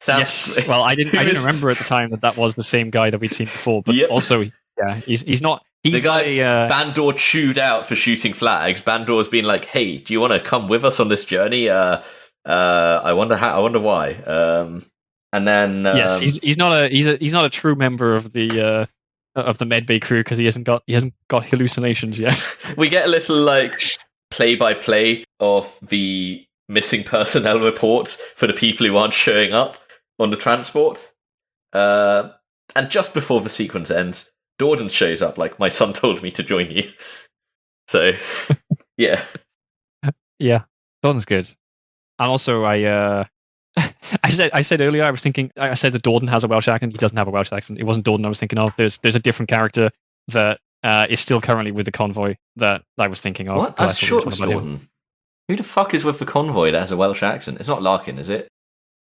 Yes. Well, I didn't remember at the time that was the same guy that we'd seen before, but also, yeah, he's not He's the guy got Bandor chewed out for shooting flags. Bandor's been like, "Hey, do you want to come with us on this journey?" I wonder how. I wonder why. And then yes, he's not a true member of the medbay crew because he hasn't got hallucinations yet. we get a little like play-by-play of the missing personnel reports for the people who aren't showing up on the transport. And just before the sequence ends, Dorden shows up like, "My son told me to join you." So, yeah. Yeah, Dorden's good. And also, I said earlier, I said that Dorden has a Welsh accent. He doesn't have a Welsh accent. It wasn't Dorden I was thinking of. There's a different character that is still currently with the convoy that I was thinking of. What? I'm sure it was Dorden. Who the fuck is with the convoy that has a Welsh accent? It's not Larkin, is it?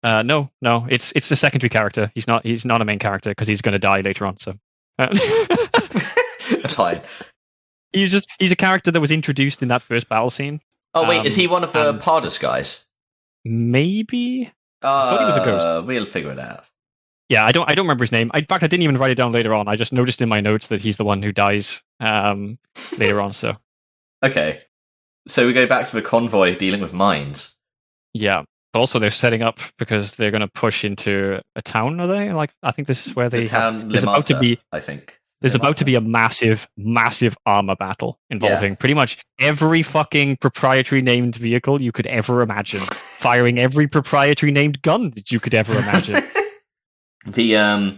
No, it's the secondary character. He's not a main character because he's going to die later on. So, Fine. He's a character that was introduced in that first battle scene. Oh wait, is he one of the Pardus guys? Maybe. I thought he was a ghost. We'll figure it out. Yeah, I don't remember his name. In fact, I didn't even write it down later on. I just noticed in my notes that he's the one who dies later on. So. Okay. So we go back to the convoy dealing with mines. Yeah. But also they're setting up because they're going to push into a town, are they? Like, I think this is where the town Limata, I think. There's about to be a massive, massive armor battle involving pretty much every fucking proprietary named vehicle you could ever imagine, firing every proprietary named gun that you could ever imagine. I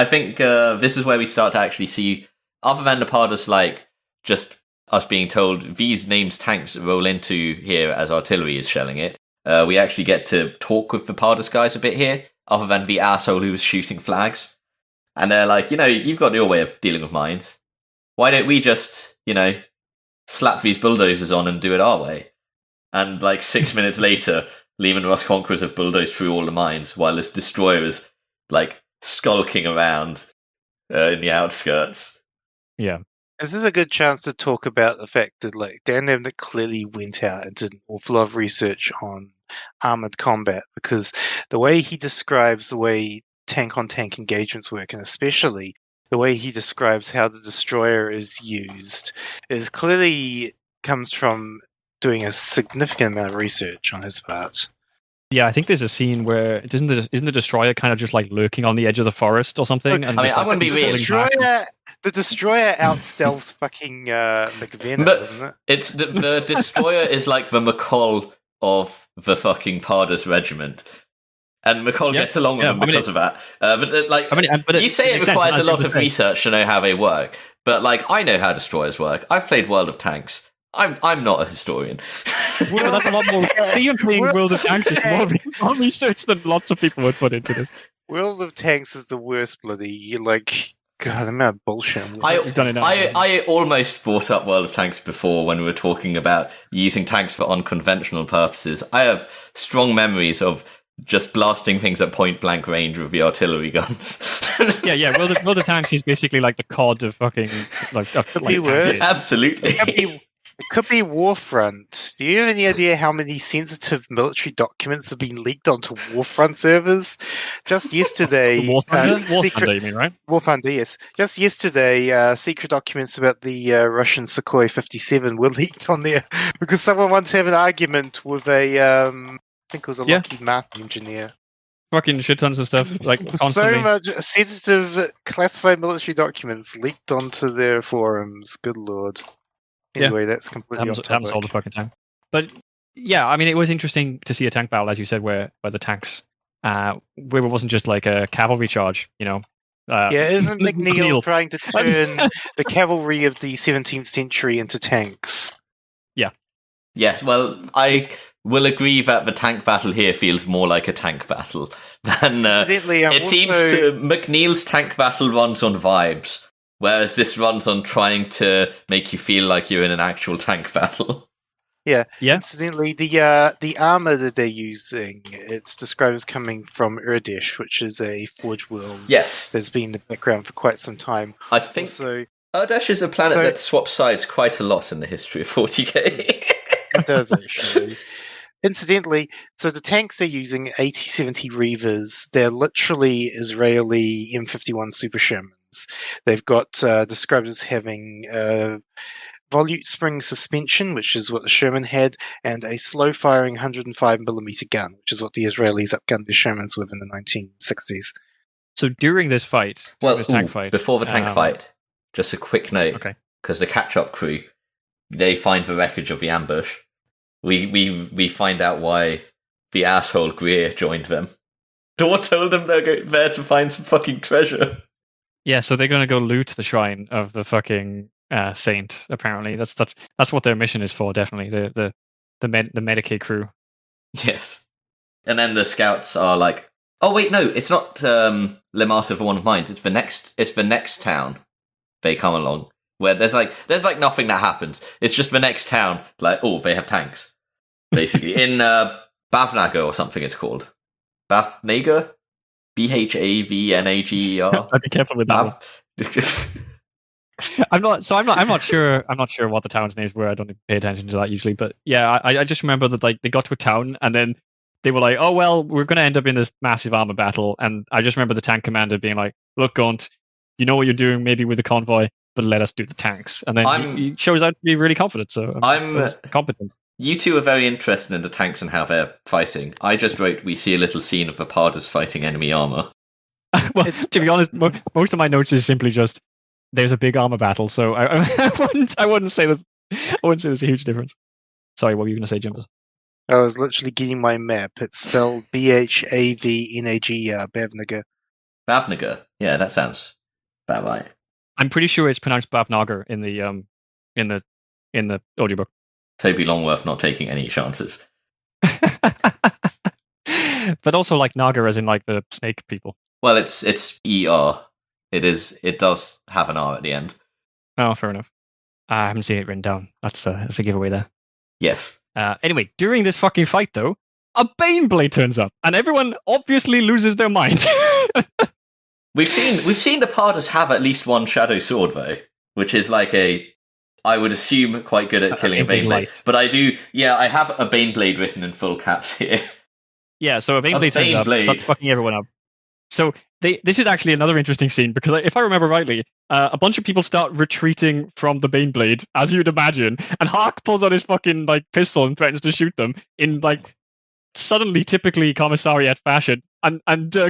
think this is where we start to actually see, other than the Pardus, like, just us being told these named tanks roll into here as artillery is shelling it. We actually get to talk with the Pardus guys a bit here, other than the asshole who was shooting flags. And they're like, you've got your way of dealing with mines. Why don't we just, slap these bulldozers on and do it our way? And 6 minutes later, Lehman Russ Conquerors have bulldozed through all the mines, while this destroyer is, skulking around in the outskirts. Yeah. This is a good chance to talk about the fact that, Dan Abnett clearly went out and did an awful lot of research on armored combat, because the way he describes the way tank-on-tank engagements work, and especially the way he describes how the destroyer is used, is clearly comes from doing a significant amount of research on his part. Yeah, I think there's a scene where isn't the destroyer kind of just lurking on the edge of the forest or something? Look, and I wouldn't be really. The destroyer outstealths fucking McVenna, doesn't it? It's the destroyer is like the McCall of the fucking Pardus regiment. And McCall gets along with them because of that. But you say it requires a lot of research to know how they work. But I know how destroyers work. I've played World of Tanks. I'm not a historian. Well, that's a lot more. Even playing World of Tanks is more research than lots of people would put into this. World of Tanks is the worst bloody. God, the amount of bullshit. I almost brought up World of Tanks before when we were talking about using tanks for unconventional purposes. I have strong memories of just blasting things at point blank range with the artillery guns. yeah. World of Tanks is basically like the COD of fucking Absolutely. It could be Warfront. Do you have any idea how many sensitive military documents have been leaked onto Warfront servers? Just yesterday... War Thunder, you mean, right? War Thunder, yes. Just yesterday, secret documents about the Russian Sukhoi 57 were leaked on there because someone wants to have an argument with I think it was a Lockheed Martin engineer. Fucking shit tons of stuff, constantly. So much sensitive classified military documents leaked onto their forums. Good lord. Anyway, that's completely off topic. Happens all the fucking time. But yeah, I mean, it was interesting to see a tank battle, as you said, where the tanks, where it wasn't just like a cavalry charge, isn't MacLeod trying to turn the cavalry of the 17th century into tanks? Yeah. Yes, well, I will agree that the tank battle here feels more like a tank battle than... seems to... MacLeod's tank battle runs on vibes. Whereas this runs on trying to make you feel like you're in an actual tank battle. Yeah. Incidentally, the armor that they're using, it's described as coming from Urdesh, which is a Forge world. Yes. That's been in the background for quite some time. I think Urdesh is a planet that swaps sides quite a lot in the history of 40k. It does, actually. Incidentally, so the tanks they're using, AT-70 Reavers, they're literally Israeli M51 Super Shermans. Shermans. They've got described as having volute spring suspension, which is what the Sherman had, and a slow-firing 105mm gun, which is what the Israelis outgunned the Shermans with in the 1960s. So during this fight, this tank fight, before the tank fight, just a quick note, okay, because the catch-up crew, they find the wreckage of the ambush. We find out why the asshole Greer joined them. Dor told them they're there to find some fucking treasure. Yeah, so they're going to go loot the shrine of the fucking saint. Apparently, that's what their mission is for. Definitely, the Medicaid crew. Yes, and then the scouts are like, "Oh wait, no, it's not Lemata for One of Mines. It's the next town." They come along where there's like nothing that happens. It's just the next town. Like, oh, they have tanks, basically in Bhavnagar or something. It's called Bhavnagar, Bhavnager. I'd be careful with that. I'm not sure. I'm not sure what the town's names were. I don't pay attention to that usually. But yeah, I just remember that like they got to a town and then they were like, "Oh well, we're going to end up in this massive armor battle." And I just remember the tank commander being like, "Look, Gaunt, you know what you're doing, maybe with the convoy, but let us do the tanks." And then he shows out to be really confident. So I'm competent. You two are very interested in the tanks and how they're fighting. I just wrote, we see a little scene of the Pardas fighting enemy armor. Well, to be honest, most of my notes is simply just there's a big armor battle. So I wouldn't say that. I wouldn't say there's a huge difference. Sorry, what were you going to say, Jimbers? I was literally getting my map. It's spelled Bhavnagar, Bhavnagar. Bhavnagar. Yeah, that sounds about right. I'm pretty sure it's pronounced Bhavnagar in the audiobook. Toby Longworth not taking any chances. But also like Naga as in like the snake people. Well, it's ER. It does have an R at the end. Oh, fair enough. I haven't seen it written down. That's a giveaway there. Yes. Anyway, during this fucking fight though, a Baneblade turns up, and everyone obviously loses their mind. We've seen the Pardas have at least one shadow sword though, which is like I would assume quite good at killing a Baneblade. But I do, I have a Baneblade written in full caps here. Yeah, so a Baneblade turns up, starts fucking everyone up. So this is actually another interesting scene, because if I remember rightly, a bunch of people start retreating from the Baneblade, as you'd imagine, and Hark pulls out his fucking like pistol and threatens to shoot them in like suddenly typically commissariat fashion. And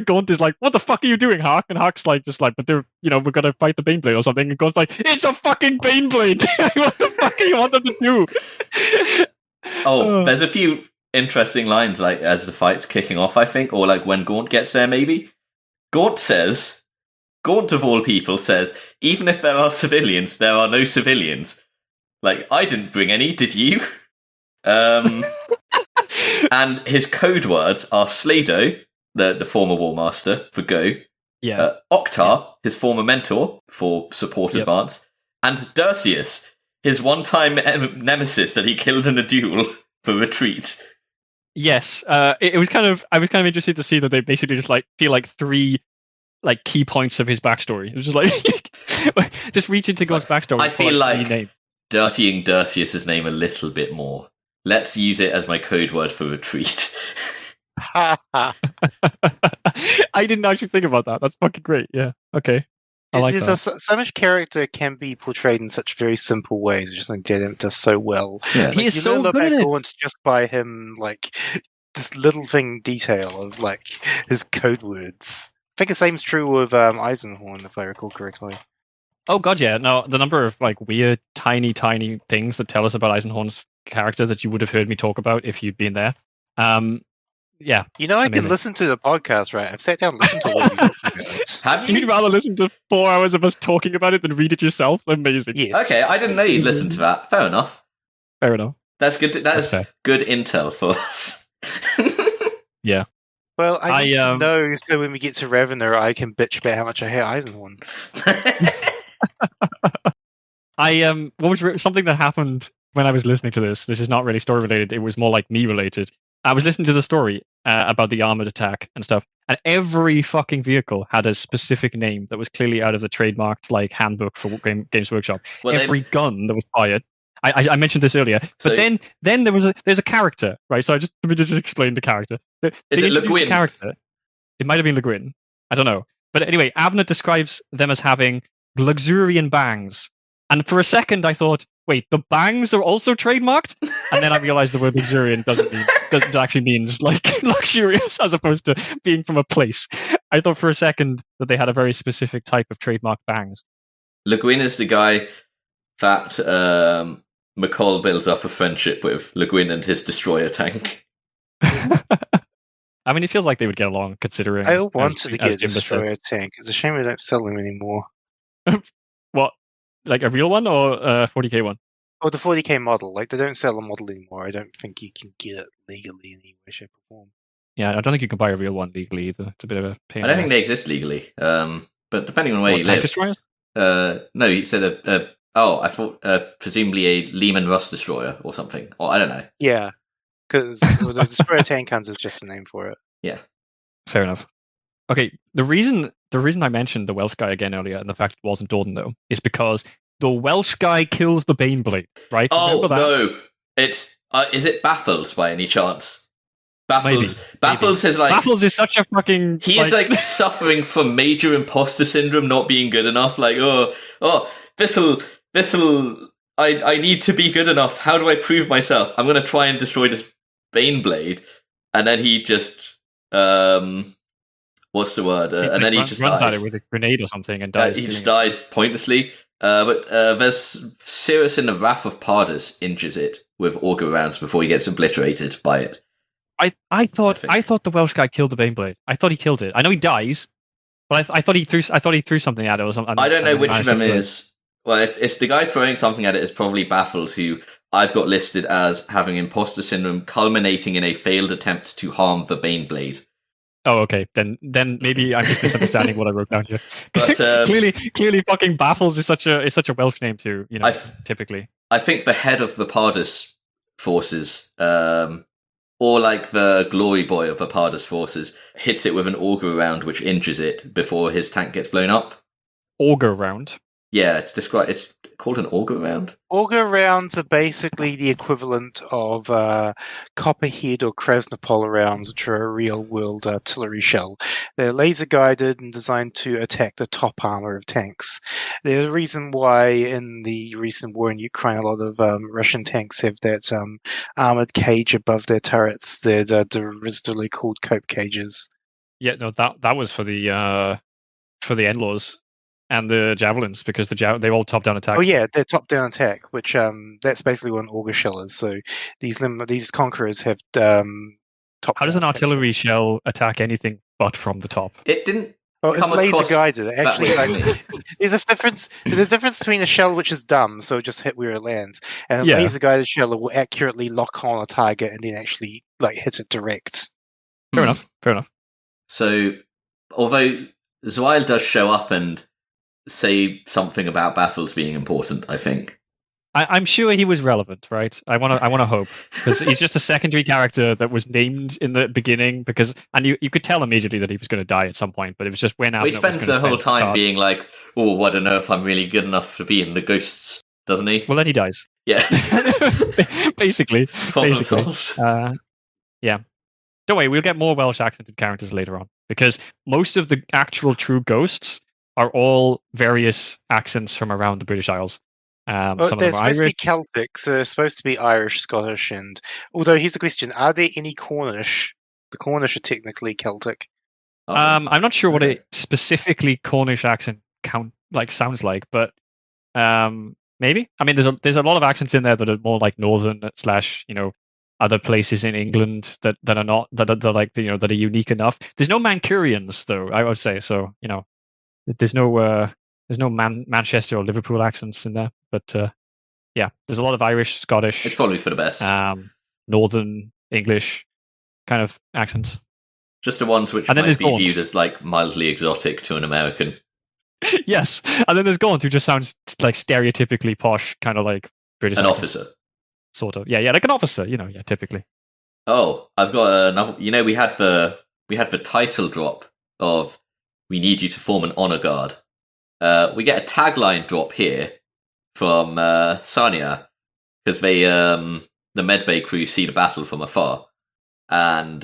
Gaunt is like, "What the fuck are you doing, Hark?" And Hark's like, but they're, we're gonna fight the Baneblade or something. And Gaunt's like, "It's a fucking Baneblade! What the fuck do you want them to do?" There's a few interesting lines like as the fight's kicking off, I think, or like when Gaunt gets there, maybe. Gaunt of all people says, "Even if there are civilians, there are no civilians. Like, I didn't bring any, did you?" And his code words are Sledo, the former War Master, for go. Yeah. Oktar, his former mentor, for support advance. And Dersius, his one-time nemesis that he killed in a duel, for retreat. Yes. I was kind of interested to see that they basically just like feel like three like key points of his backstory. It was just like just reach into Gaunt's backstory. I feel like dirtying Dersius' name a little bit more. Let's use it as my code word for retreat. I didn't actually think about that. That's fucking great. Yeah. Okay. I like that. So much character can be portrayed in such very simple ways. Just like Jaden does so well. Yeah. Like, he is so good at it. Just by him, like this little thing detail of like his code words. I think the same's true with Eisenhorn, if I recall correctly. Oh god, yeah. No, the number of like weird, tiny things that tell us about Eisenhorn's character that you would have heard me talk about if you'd been there. Yeah. I can listen to the podcast, right? I've sat down and listened to what you talking about. Have you? You'd rather listen to 4 hours of us talking about it than read it yourself? Amazing. Yes. Okay, I didn't know you'd listen to that. Fair enough. Fair enough. That's good. That's good intel for us. Yeah. Well, I need to know so when we get to Ravener, I can bitch about how much I hate Eisenhorn. What was something that happened when I was listening to this? This is not really story related. It was more like me related. I was listening to the story about the armored attack and stuff, and every fucking vehicle had a specific name that was clearly out of the trademarked like handbook for Games Workshop. Well, every gun that was fired. I mentioned this earlier, but then there's a character, right? So let me just explain the character. Is it Le Guin? Character. It might have been Le Guin. I don't know. But anyway, Abnett describes them as having luxuriant bangs. And for a second, I thought, wait, the bangs are also trademarked? And then I realized the word luxuriant doesn't actually means like luxurious as opposed to being from a place. I thought for a second that they had a very specific type of trademark bangs. Le Guin is the guy that McCall builds up a friendship with, Le Guin and his destroyer tank. I mean, it feels like they would get along, considering. I wanted to get a Jim said. destroyer tank. It's a shame they don't sell them anymore. What? Like a real one or a 40k one? Oh, the 40k model. Like, they don't sell a model anymore. I don't think you can get it legally in any way, shape, or form. Yeah, I don't think you can buy a real one legally either. It's a bit of a pain. I don't think they exist legally. But depending on where you live. Destroyers? No, you said I thought presumably a Lehman Russ destroyer or something. Or I don't know. Yeah, because the destroyer tank hunter is just a name for it. Yeah. Fair enough. Okay, the reason I mentioned the Welsh guy again earlier and the fact it wasn't Dorden though is because the Welsh guy kills the Baneblade, right? Oh no, it's is it Baffles by any chance? Baffles is like Baffles is such a fucking. He is like suffering from major imposter syndrome, not being good enough. Like this'll. I need to be good enough. How do I prove myself? I'm gonna try and destroy this Baneblade, and then he just what's the word? And then he just runs dies. at it with a grenade or something and dies. He just dies pointlessly. But there's Cirrus in the Wrath of Pardus injures it with auger rounds before he gets obliterated by it. I thought the Welsh guy killed the Baneblade. I thought he killed it. I know he dies, but I thought he threw something at it or something. I don't know which of them is. Well, if it's the guy throwing something at it, is probably Baffles, who I've got listed as having imposter syndrome culminating in a failed attempt to harm the Baneblade. Oh, okay. Then maybe I'm just misunderstanding what I wrote down here. But clearly, fucking Baffles is such a Welsh name too. You know, typically. I think the head of the Pardus forces, or like the glory boy of the Pardus forces, hits it with an auger round, which injures it before his tank gets blown up. Auger round. Yeah, it's called an auger round. Auger rounds are basically the equivalent of Copperhead or Krasnopol rounds, which are a real-world artillery shell. They're laser-guided and designed to attack the top armor of tanks. There's a reason why in the recent war in Ukraine, a lot of Russian tanks have that armored cage above their turrets. They're derisively called cope cages. Yeah, no, that was for the Endlaws. And the javelins, because they're all top-down attack. Oh yeah, they're top-down attack, which that's basically what an auger shell is. So these conquerors have top. How does an artillery shell attack anything but from the top? It didn't. Well, it's laser guided. Actually, there's a difference. There's a difference between a shell which is dumb, so it just hit where it lands, and a laser guided shell that will accurately lock on a target and then actually hit it direct. Fair enough. So, although Zweil does show up and say something about Baffles being important, I think. I'm sure he was relevant, right? I want to hope, because he's just a secondary character that was named in the beginning and you could tell immediately that he was going to die at some point, but it was just when Abnett he spends the whole time being like, "Oh, I don't know if I'm really good enough to be in the Ghosts," doesn't he? Well, then he dies. Yeah, basically. Problem solved. Yeah. Don't worry, we'll get more Welsh accented characters later on, because most of the actual true Ghosts are all various accents from around the British Isles. Some of them are supposed Irish. to be Celtic, so they're supposed to be Irish, Scottish, and although here's the question: are there any Cornish? The Cornish are technically Celtic. I'm not sure what a specifically Cornish accent sounds like, but maybe. I mean, there's a lot of accents in there that are more like northern / other places in England that are not that are unique enough. There's no Mancunians though, I would say. So there's no Manchester or Liverpool accents in there, but there's a lot of Irish, Scottish. It's probably for the best. Northern English kind of accents. Just the ones which might be viewed as mildly exotic to an American. Yes, and then there's Gaunt, who just sounds like stereotypically posh, kind of like British. An officer. Sort of, yeah, like an officer, typically. Oh, I've got another. We had the title drop of "We need you to form an honor guard." We get a tagline drop here from Sanya, because they the medbay crew see the battle from afar, and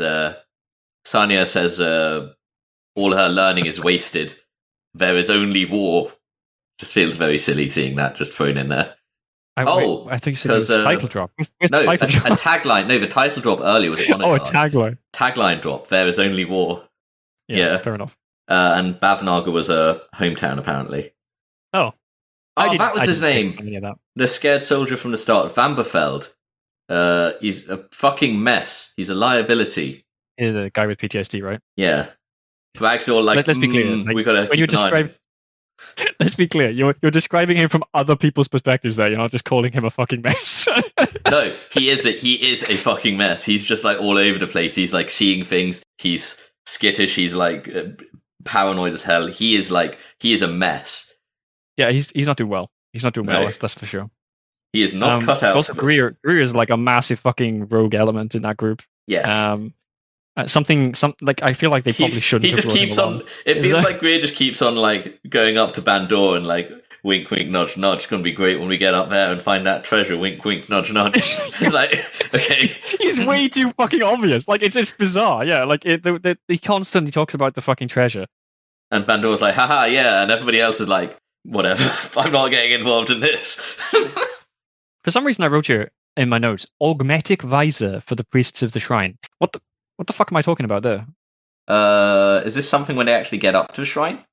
Sanya says all her learning is wasted there is only war. Just feels very silly seeing that just thrown in there. I think you said it was a title drop. Where's no, the title drop? A tagline. No, the title drop earlier was on a tagline. Tagline drop. There is only war. Yeah. Fair enough. And Bavnaga was a hometown, apparently. Oh. That was his name. The scared soldier from the start, Vanberfeld. He's a fucking mess. He's a liability. He's a guy with PTSD, right? Yeah. Bragg's all like, let's be clear. We gotta when you describe. Let's be clear. You're describing him from other people's perspectives. There, you're not just calling him a fucking mess. No, he is a fucking mess. He's just like all over the place. He's like seeing things. He's skittish. He's like paranoid as hell. He is a mess. Yeah, he's not doing well. He's not doing well. That's for sure. He is not cut out. Also, Greer is like a massive fucking rogue element in that group. Yes. Something like I feel like they probably shouldn't. He just keeps on. It feels like Greer just keeps on like going up to Bandor and like wink, wink, nudge, nudge. It's gonna be great when we get up there and find that treasure. Wink, wink, nudge, nudge. It's like, okay, he's way too fucking obvious. Like it's bizarre. Yeah, like he constantly talks about the fucking treasure. And Bandor's like, haha, yeah, and everybody else is like, whatever. I'm not getting involved in this. For some reason, I wrote here in my notes, augmetic visor for the priests of the shrine. What the fuck am I talking about there? Is this something when they actually get up to the shrine?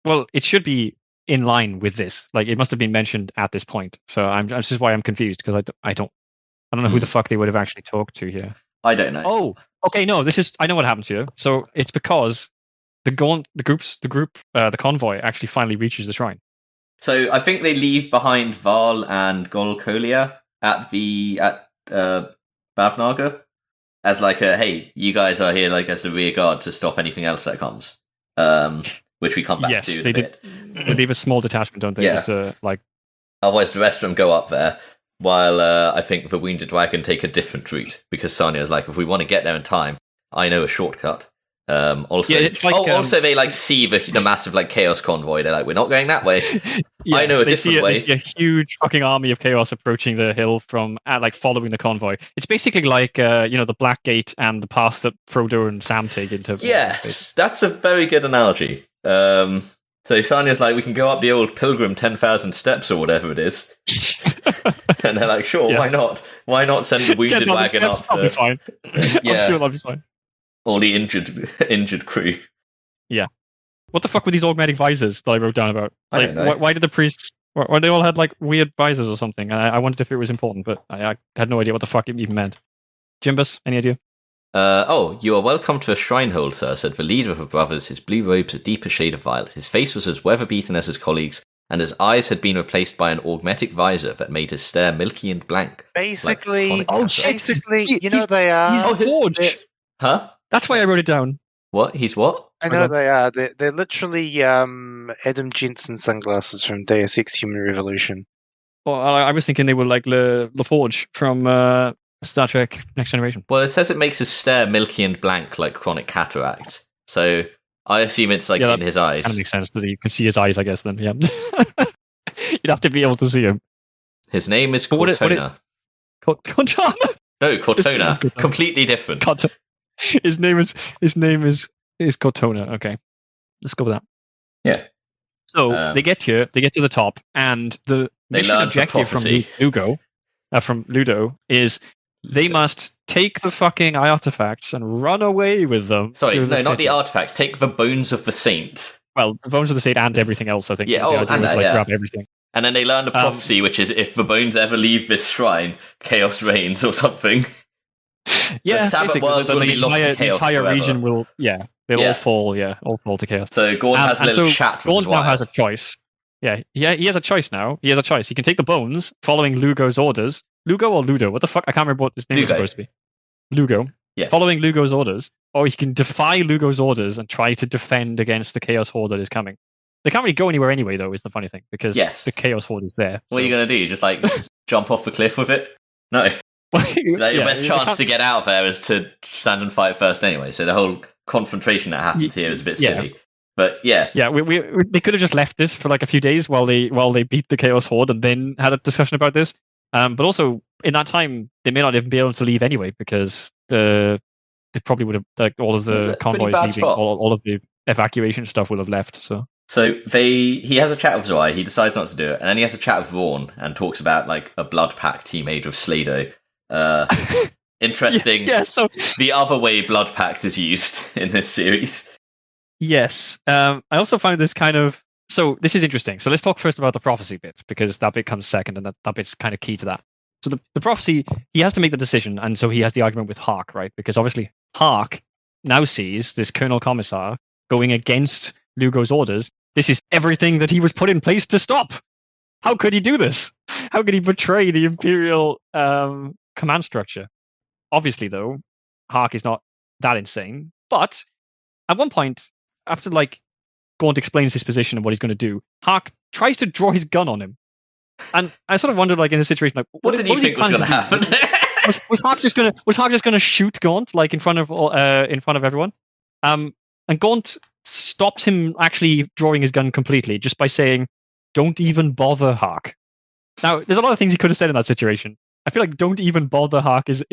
Well, it should be in line with this. Like, it must have been mentioned at this point. So this is why I'm confused, because I don't know who the fuck they would have actually talked to here. I don't know. Oh, okay, no, I know what happens here. So it's because the convoy actually finally reaches the shrine. So I think they leave behind Val and Golkolia at Bavnaga. As like hey, you guys are here like as the rear guard to stop anything else that comes, which we come back to. Yes, they did. They leave a small detachment, don't they? Yeah. Just Otherwise, the rest of them go up there, while I think the Wounded Dragon take a different route because Sanya's like, if we want to get there in time, I know a shortcut. Also, also they like see the massive like chaos convoy. They're like, we're not going that way. Yeah, I know a different way. They see a huge fucking army of chaos approaching the hill from like following the convoy. It's basically like the Black Gate and the path that Frodo and Sam take into. Yes, that's a very good analogy. So Sanya's like, we can go up the old pilgrim 10,000 steps or whatever it is. And they're like, sure, why not? Why not send the Wounded Wagon up? I'll be fine. Yeah. I'm sure I'll be fine. All the injured crew. Yeah. What the fuck were these augmetic visors that I wrote down about? I don't know. Why did the priests... Why they all had like weird visors or something? I wondered if it was important, but I had no idea what the fuck it even meant. Jimbus, any idea? You are welcome to a shrinehold, sir, said the leader of the brothers, his blue robes a deeper shade of violet. His face was as weather-beaten as his colleagues, and his eyes had been replaced by an augmetic visor that made his stare milky and blank. Basically, He's they are. He's a forge. Huh? That's why I wrote it down. What? He's what? I know they are. They're literally Adam Jensen sunglasses from Deus Ex Human Revolution. Well, I was thinking they were like LaForge from Star Trek Next Generation. Well, it says it makes his stare milky and blank like chronic cataract. So I assume it's like in his eyes. That makes sense that you can see his eyes, I guess, then. Yeah. You'd have to be able to see him. His name is Cortona. Cortona? No, Cortona. Completely different. His name is Cortona. Okay, let's go with that. Yeah. So they get to the top, and the mission objective from Ludo is they must take the fucking artifacts and run away with them. Sorry, not the artifacts. Take the bones of the saint. Well, the bones of the saint and everything else. I think. Yeah. Grab everything. And then they learn the prophecy, which is if the bones ever leave this shrine, chaos reigns or something. Yeah, Sabbath worlds will be lost to chaos the entire forever. Region will, they'll all fall to chaos. So Gaunt has a little chat with Gaunt now has a choice. Yeah, he has a choice now. He has a choice. He can take the bones, following Lugo's orders. Lugo or Ludo? What the fuck? I can't remember what his name was supposed to be. Lugo. Yes. Following Lugo's orders, or he can defy Lugo's orders and try to defend against the Chaos Horde that is coming. They can't really go anywhere anyway, though, is the funny thing, because the Chaos Horde is there. What are you going to do? Just like jump off the cliff with it? No. Your best chance to get out of there is to stand and fight first anyway. So the whole confrontation that happens here is a bit silly. But yeah, they could have just left this for like a few days while they beat the Chaos Horde and then had a discussion about this. But also in that time they may not even be able to leave anyway because they probably would have all of the convoys leaving, all of the evacuation stuff will have left. So So he has a chat with Zoe, he decides not to do it, and then he has a chat with Vaughn and talks about like a blood pact he made with Leto. Interesting. So the other way blood pact is used in this series. Yes. I also found this kind of... So this is interesting. So let's talk first about the prophecy bit, because that bit comes second, and that bit's kind of key to that. So the prophecy, he has to make the decision, and so he has the argument with Hawk, right? Because obviously Hawk now sees this Colonel Commissar going against Lugo's orders. This is everything that he was put in place to stop. How could he do this? How could he betray the Imperial command structure? Obviously, though, Hawk is not that insane. But at one point, after like Gaunt explains his position and what he's going to do, Hawk tries to draw his gun on him. And I sort of wondered, like in a situation like, what did you think was going to happen? was Hawk just going to shoot Gaunt like in front of everyone? And Gaunt stops him actually drawing his gun completely just by saying, "Don't even bother, Hawk." Now, there's a lot of things he could have said in that situation. I feel like "don't even bother, Hawk" is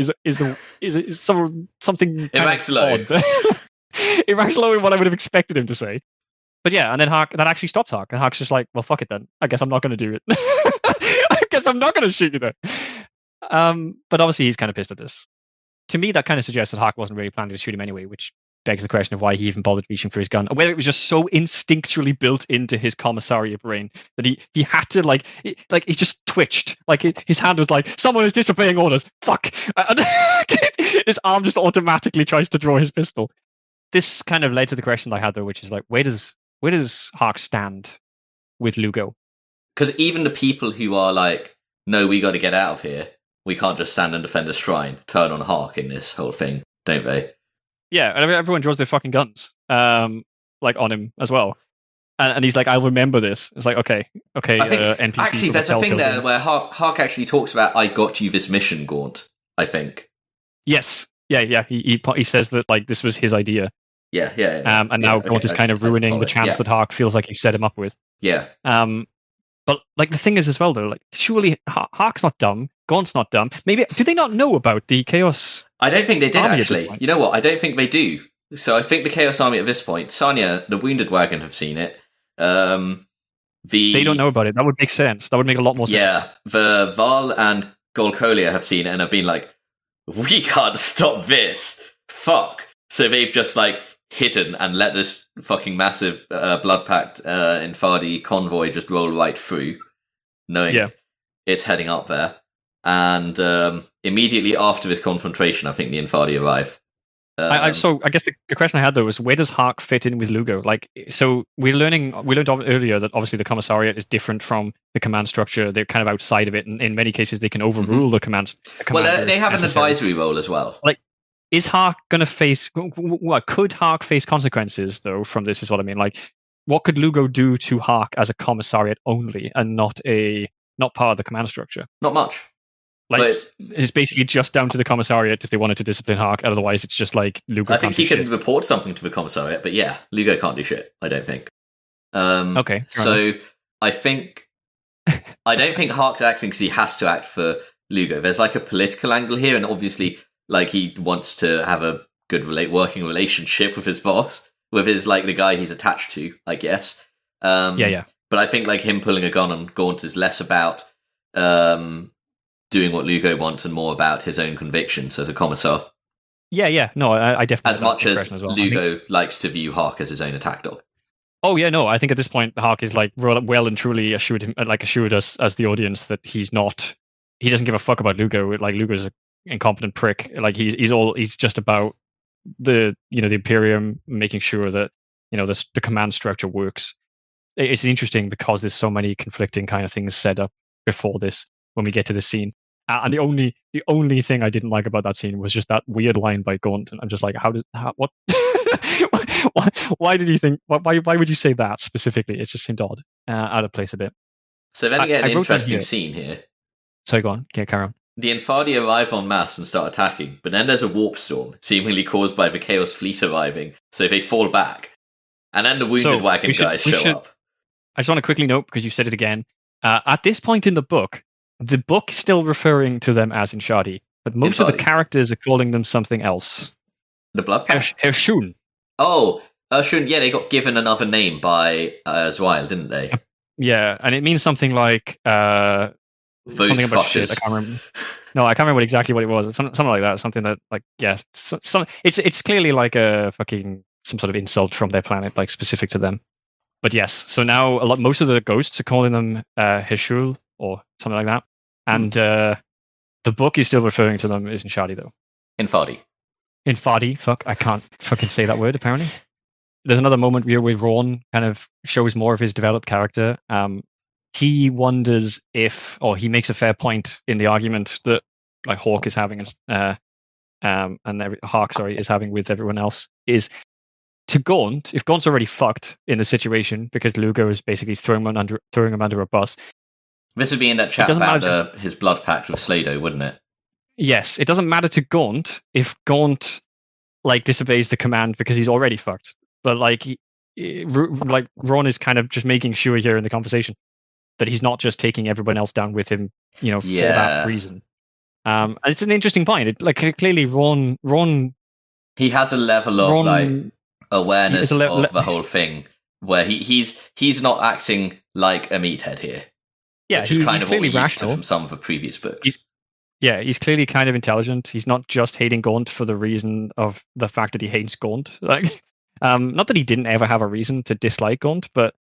something. It ranks low. It ranks low in what I would have expected him to say. But yeah, and then Hawk, that actually stops Hawk, and Hawk's just like, "Well, fuck it then. I guess I'm not going to do it. I guess I'm not going to shoot you then." But obviously he's kind of pissed at this. To me, that kind of suggests that Hawk wasn't really planning to shoot him anyway, which begs the question of why he even bothered reaching for his gun, or whether it was just so instinctually built into his commissariat brain that he had to he just twitched, like his hand was like, "Someone is disobeying orders, fuck," and his arm just automatically tries to draw his pistol. This kind of led to the question I had though, which is like, where does Hawk stand with Lugo? Because even the people who are like, "No, we got to get out of here. We can't just stand and defend the shrine," turn on Hawk in this whole thing, don't they? Yeah, and everyone draws their fucking guns, like on him as well. And he's like, "I'll remember this." It's like, okay. I think, NPCs actually, there's a thing there where Hawk actually talks about, "I got you this mission, Gaunt," I think. Yes. Yeah. He says that like this was his idea. Yeah. And now Gaunt is kind of ruining the chance that Hawk feels like he set him up with. Yeah. But like the thing is as well though, like surely Hawk's not dumb, Gaunt's not dumb. Maybe do they not know about the Chaos? I don't think they did actually. You know what? I don't think they do. So I think the Chaos Army at this point, Sanya, the Wounded Wagon have seen it. They don't know about it. That would make sense. That would make a lot more sense. Yeah, the Val and Golcolia have seen it and have been like, "We can't stop this. Fuck." So they've just like hidden and let this fucking massive blood pact Infadi convoy just roll right through, knowing it's heading up there. And immediately after this confrontation, I think the Infadi arrive. So I guess the question I had though was, where does Hawk fit in with Lugo? Like, so we learned earlier that obviously the commissariat is different from the command structure. They're kind of outside of it, and in many cases they can overrule the command. Well, they have an advisory role as well. Like, is Hawk going to face? What could Hawk face consequences though from this? Is what I mean. Like, what could Lugo do to Hawk as a commissariat only, and not part of the command structure? Not much. Like, it's basically just down to the commissariat if they wanted to discipline Hawk. Otherwise, it's just like Lugo. I think he can report something to the commissariat, but yeah, Lugo can't do shit. I don't think. Okay. So I don't think Hawk's acting because he has to act for Lugo. There's like a political angle here, and obviously, like he wants to have a good working relationship with his boss, with his like the guy he's attached to, I guess. Yeah. But I think like him pulling a gun on Gaunt is less about doing what Lugo wants and more about his own convictions as a commissar. Yeah. No, I definitely as much as Lugo likes to view Hawk as his own attack dog. Oh yeah, no, I think at this point Hawk is like well and truly assured us as the audience that he doesn't give a fuck about Lugo. Like Lugo's an incompetent prick. Like he's just about the Imperium, making sure that the command structure works. It's interesting because there's so many conflicting kind of things set up before this when we get to this scene. And the only thing I didn't like about that scene was just that weird line by Gaunt. And I'm just like, what? Why did you think? Why would you say that specifically? It just seemed odd, out of place a bit. So then we get an interesting scene here. So go on, carry on. The Infadi arrive en masse and start attacking, but then there's a warp storm, seemingly caused by the Chaos Fleet arriving, so they fall back. And then the Wounded Wagon guys show up. I just want to quickly note, because you said it again, at this point in the book is still referring to them as Inshadi, but most of the characters are calling them something else. The Blood Pact? Hershun. Oh, Sure, yeah, they got given another name by Zweil, didn't they? Yeah, and it means something like Those something about shit. I fuckers. can't remember. No, I can't remember exactly what it was. Something like that. Something that, like, yeah, it's clearly like a fucking some sort of insult from their planet, like specific to them. But yes, so now most of the ghosts are calling them Heshul or something like that, and the book is still referring to them as Nshadi though. Infadi. Infadi. Fuck, I can't fucking say that word apparently. There's another moment where Ron kind of shows more of his developed character. He wonders if, or he makes a fair point in the argument that like Hawk is having, Hawk, is having with everyone else, is to Gaunt. If Gaunt's already fucked in the situation because Lugo is basically throwing him under a bus. This would be in that chat about his blood pact with Leto, wouldn't it? Yes, it doesn't matter to Gaunt if Gaunt like disobeys the command because he's already fucked. But like Ron is kind of just making sure here in the conversation that he's not just taking everyone else down with him, for that reason. And it's an interesting point. Clearly, Ron. He has a level of awareness of the whole thing where he's not acting like a meathead here. Yeah, which is kind he's of clearly what we rational used to from some of the previous books. He's clearly kind of intelligent. He's not just hating Gaunt for the reason of the fact that he hates Gaunt. Not that he didn't ever have a reason to dislike Gaunt, but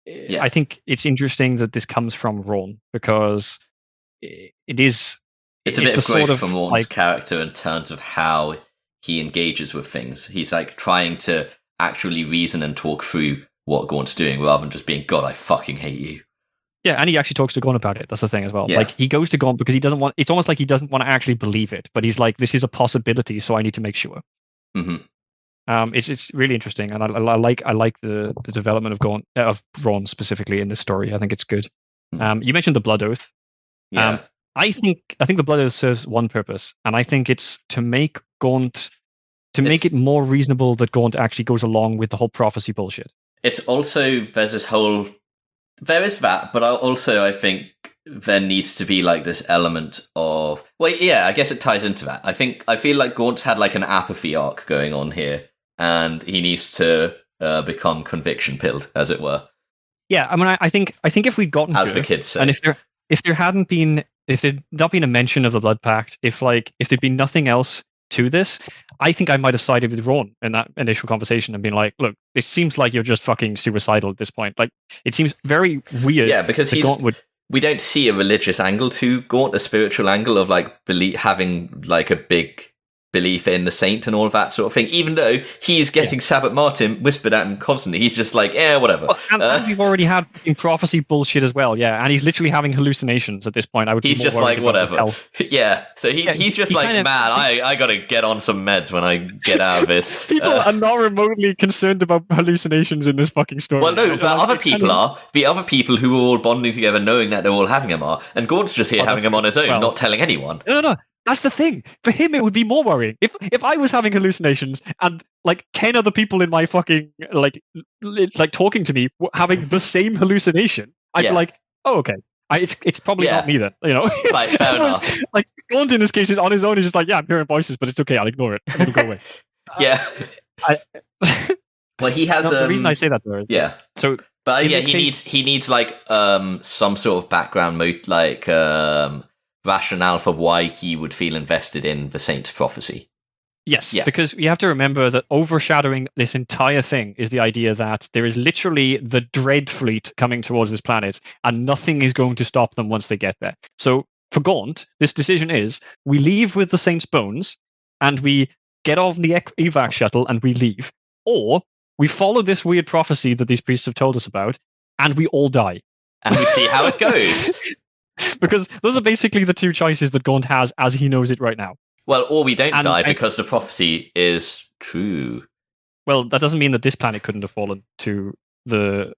I think it's interesting that this comes from Ron because it's a bit of growth from Ron's character in terms of how he engages with things. He's like trying to actually reason and talk through what Gaunt's doing rather than just being, God, I fucking hate you. Yeah, and he actually talks to Gaunt about it. That's the thing as well. Yeah. Like, he goes to Gaunt because he doesn't want... It's almost like he doesn't want to actually believe it, but he's like, this is a possibility, so I need to make sure. Mm-hmm. It's really interesting, and I like the development of Gaunt, of Ron specifically in this story. I think it's good. Mm-hmm. You mentioned the Blood Oath. Yeah. I think the Blood Oath serves one purpose, and I think it's to make Gaunt... make it more reasonable that Gaunt actually goes along with the whole prophecy bullshit. It's also... There's this whole... There is that, but also I think there needs to be like this element of... Well, yeah, I guess it ties into that. I feel like Gaunt's had like an apathy arc going on here, and he needs to become conviction pilled, as it were. Yeah, I mean, I think if we'd gotten as the kids say, and if there'd not been a mention of the Blood Pact, if there'd been nothing else to this, I think I might have sided with Ron in that initial conversation and been like, look, it seems like you're just fucking suicidal at this point. Like, it seems very weird. Yeah, because we don't see a religious angle to Gaunt, a spiritual angle of like having like a big belief in the saint and all of that sort of thing, even though he's getting Sabbath Martin whispered at him constantly. He's just like, whatever. Well, and we've already had prophecy bullshit as well, and he's literally having hallucinations at this point. He's just like, whatever. Yeah, so he's just like, man, I gotta get on some meds when I get out of this. People are not remotely concerned about hallucinations in this fucking story. Well, no, but other people are. The other people who are all bonding together knowing that they're all having them are, and Gaunt's just here having them on his own, not telling anyone. No. That's the thing. For him, it would be more worrying. If I was having hallucinations and like 10 other people in my fucking like talking to me having the same hallucination, I'd be like, oh, okay. It's probably not me then, Right, fair enough. Like Gaunt in this case is on his own. He's just like, I'm hearing voices, but it's okay. I'll ignore it. It'll go away. Yeah. Well, he has. The reason I say that though is so. But he needs like some sort of background rationale for why he would feel invested in the Saint's prophecy. Yes, because you have to remember that overshadowing this entire thing is the idea that there is literally the Dread Fleet coming towards this planet, and nothing is going to stop them once they get there. So for Gaunt, this decision is, we leave with the Saint's bones, and we get off the evac shuttle, and we leave. Or we follow this weird prophecy that these priests have told us about, and we all die. And we see how it goes. Because those are basically the two choices that Gaunt has as he knows it right now. Well, or we don't die because the prophecy is true. Well, that doesn't mean that this planet couldn't have fallen to the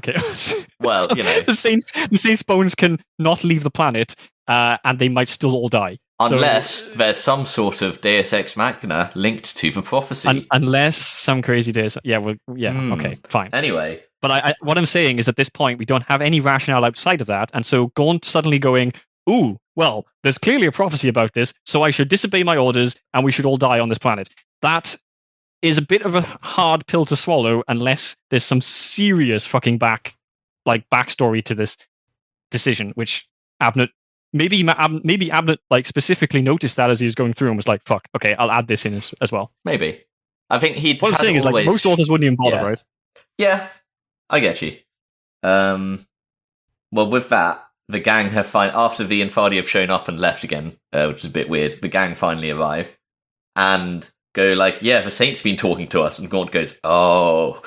chaos. Well, so the Saints' bones can not leave the planet, and they might still all die. Unless there's some sort of Deus Ex Machina linked to the prophecy. Unless some crazy Deus... okay, fine. Anyway... But what I'm saying is at this point, we don't have any rationale outside of that. And so Gaunt suddenly going, ooh, well, there's clearly a prophecy about this, so I should disobey my orders and we should all die on this planet. That is a bit of a hard pill to swallow unless there's some serious fucking backstory to this decision, which Abnett maybe Abnett like specifically noticed that as he was going through and was like, "Fuck, okay, I'll add this in as well." Maybe. I think he. What I'm saying is, like, most authors wouldn't even bother, right? Yeah, I get you. Well, with that, the gang have after the Infardi have shown up and left again, which is a bit weird. The gang finally arrive and go like, "Yeah, the Saint's been talking to us," and Gaunt goes, "Oh,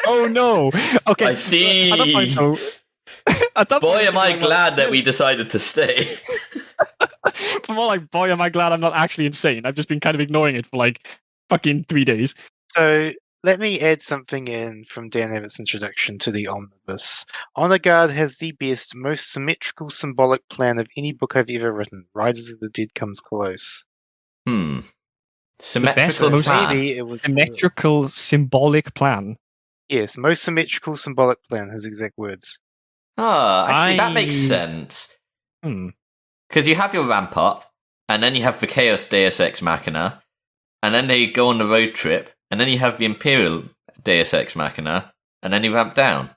oh no, okay, I see." At that point, though, boy, am I glad that we decided to stay. More like, boy, am I glad I'm not actually insane. I've just been kind of ignoring it for like fucking 3 days. So let me add something in from Dan Abbott's introduction to the Omnibus. Honor Guard has the best, most symmetrical, symbolic plan of any book I've ever written. Riders of the Dead comes close. Symmetrical plan. Maybe it was symmetrical, symbolic plan. Yes, most symmetrical, symbolic plan. His exact words. Actually, that makes sense. Because you have your ramp up, and then you have the Chaos Deus Ex Machina, and then they go on the road trip, and then you have the Imperial Deus Ex Machina, and then you ramp down.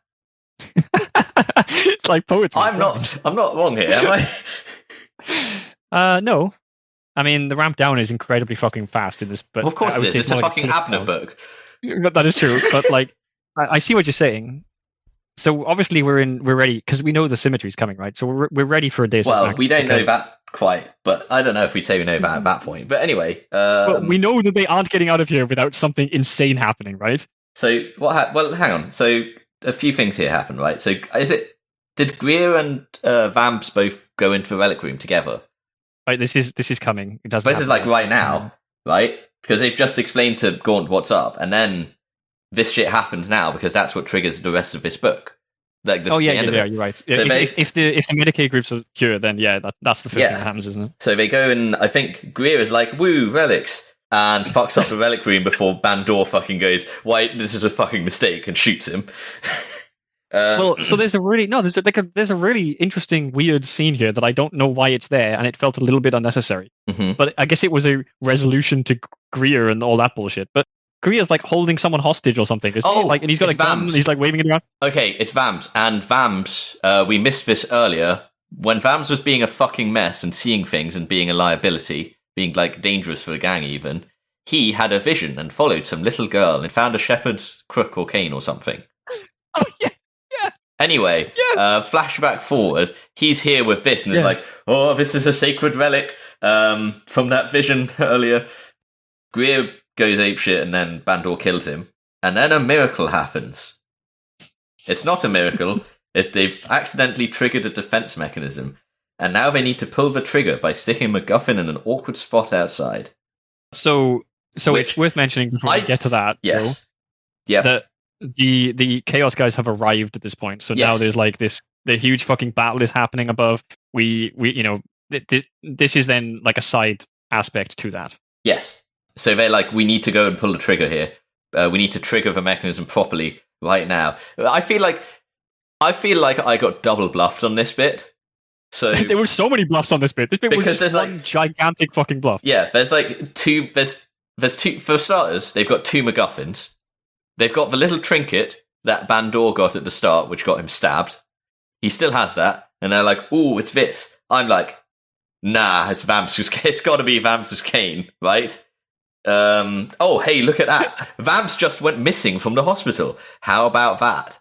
It's like poetry. I'm not wrong here, am I? No. I mean, the ramp down is incredibly fucking fast in this. But well, of course it is. It's a fucking Abnett book. That is true. But like, I see what you're saying. So obviously we're ready because we know the symmetry is coming, right? So we're ready for a Deus Ex Machina. Well, we don't know that quite, but I don't know if we'd say we know that at that point. But anyway, well, we know that they aren't getting out of here without something insane happening, right? So well, hang on. So a few things here happen, right? So did Greer and Vamps both go into the relic room together? Right. This is coming. It doesn't. But this is like right now, right? Because they've just explained to Gaunt what's up, and then this shit happens now because that's what triggers the rest of this book. Like you're right. So if the Medicaid groups are cured, then that's the first thing that happens, isn't it? So they go and I think Greer is like, "Woo, relics," and fucks up the relic room before Bandor fucking goes, "Why, this is a fucking mistake," and shoots him. Well, so there's a really interesting, weird scene here that I don't know why it's there, and it felt a little bit unnecessary. Mm-hmm. But I guess it was a resolution to Greer and all that bullshit. But Greer's like holding someone hostage or something. And he's got a gun. He's like waving it around. Okay, it's Vamps, and Vamps. We missed this earlier when Vamps was being a fucking mess and seeing things and being a liability, being like dangerous for the gang. Even he had a vision and followed some little girl and found a shepherd's crook or cane or something. Oh yeah. Anyway, flashback forward, he's here with this, and it's like, "Oh, this is a sacred relic from that vision earlier." Greer goes apeshit, and then Bandor kills him. And then a miracle happens. It's not a miracle. They've accidentally triggered a defense mechanism, and now they need to pull the trigger by sticking MacGuffin in an awkward spot outside. So it's worth mentioning before we get to that. Yes. Yeah. That the Chaos guys have arrived at this point. So now there's like the huge fucking battle is happening above. We this is then like a side aspect to that. Yes. So they're like, we need to go and pull the trigger here. We need to trigger the mechanism properly right now. I feel like I got double bluffed on this bit. So there were so many bluffs on this bit. This bit was just one gigantic fucking bluff. Yeah, there's like two. There's two. For starters, they've got two MacGuffins. They've got the little trinket that Bandor got at the start, which got him stabbed. He still has that, and they're like, "Ooh, it's this." I'm like, "Nah, it's Vamps'. It's got to be Vamps' cane, right?" Oh, hey, look at that. Vamps just went missing from the hospital. How about that?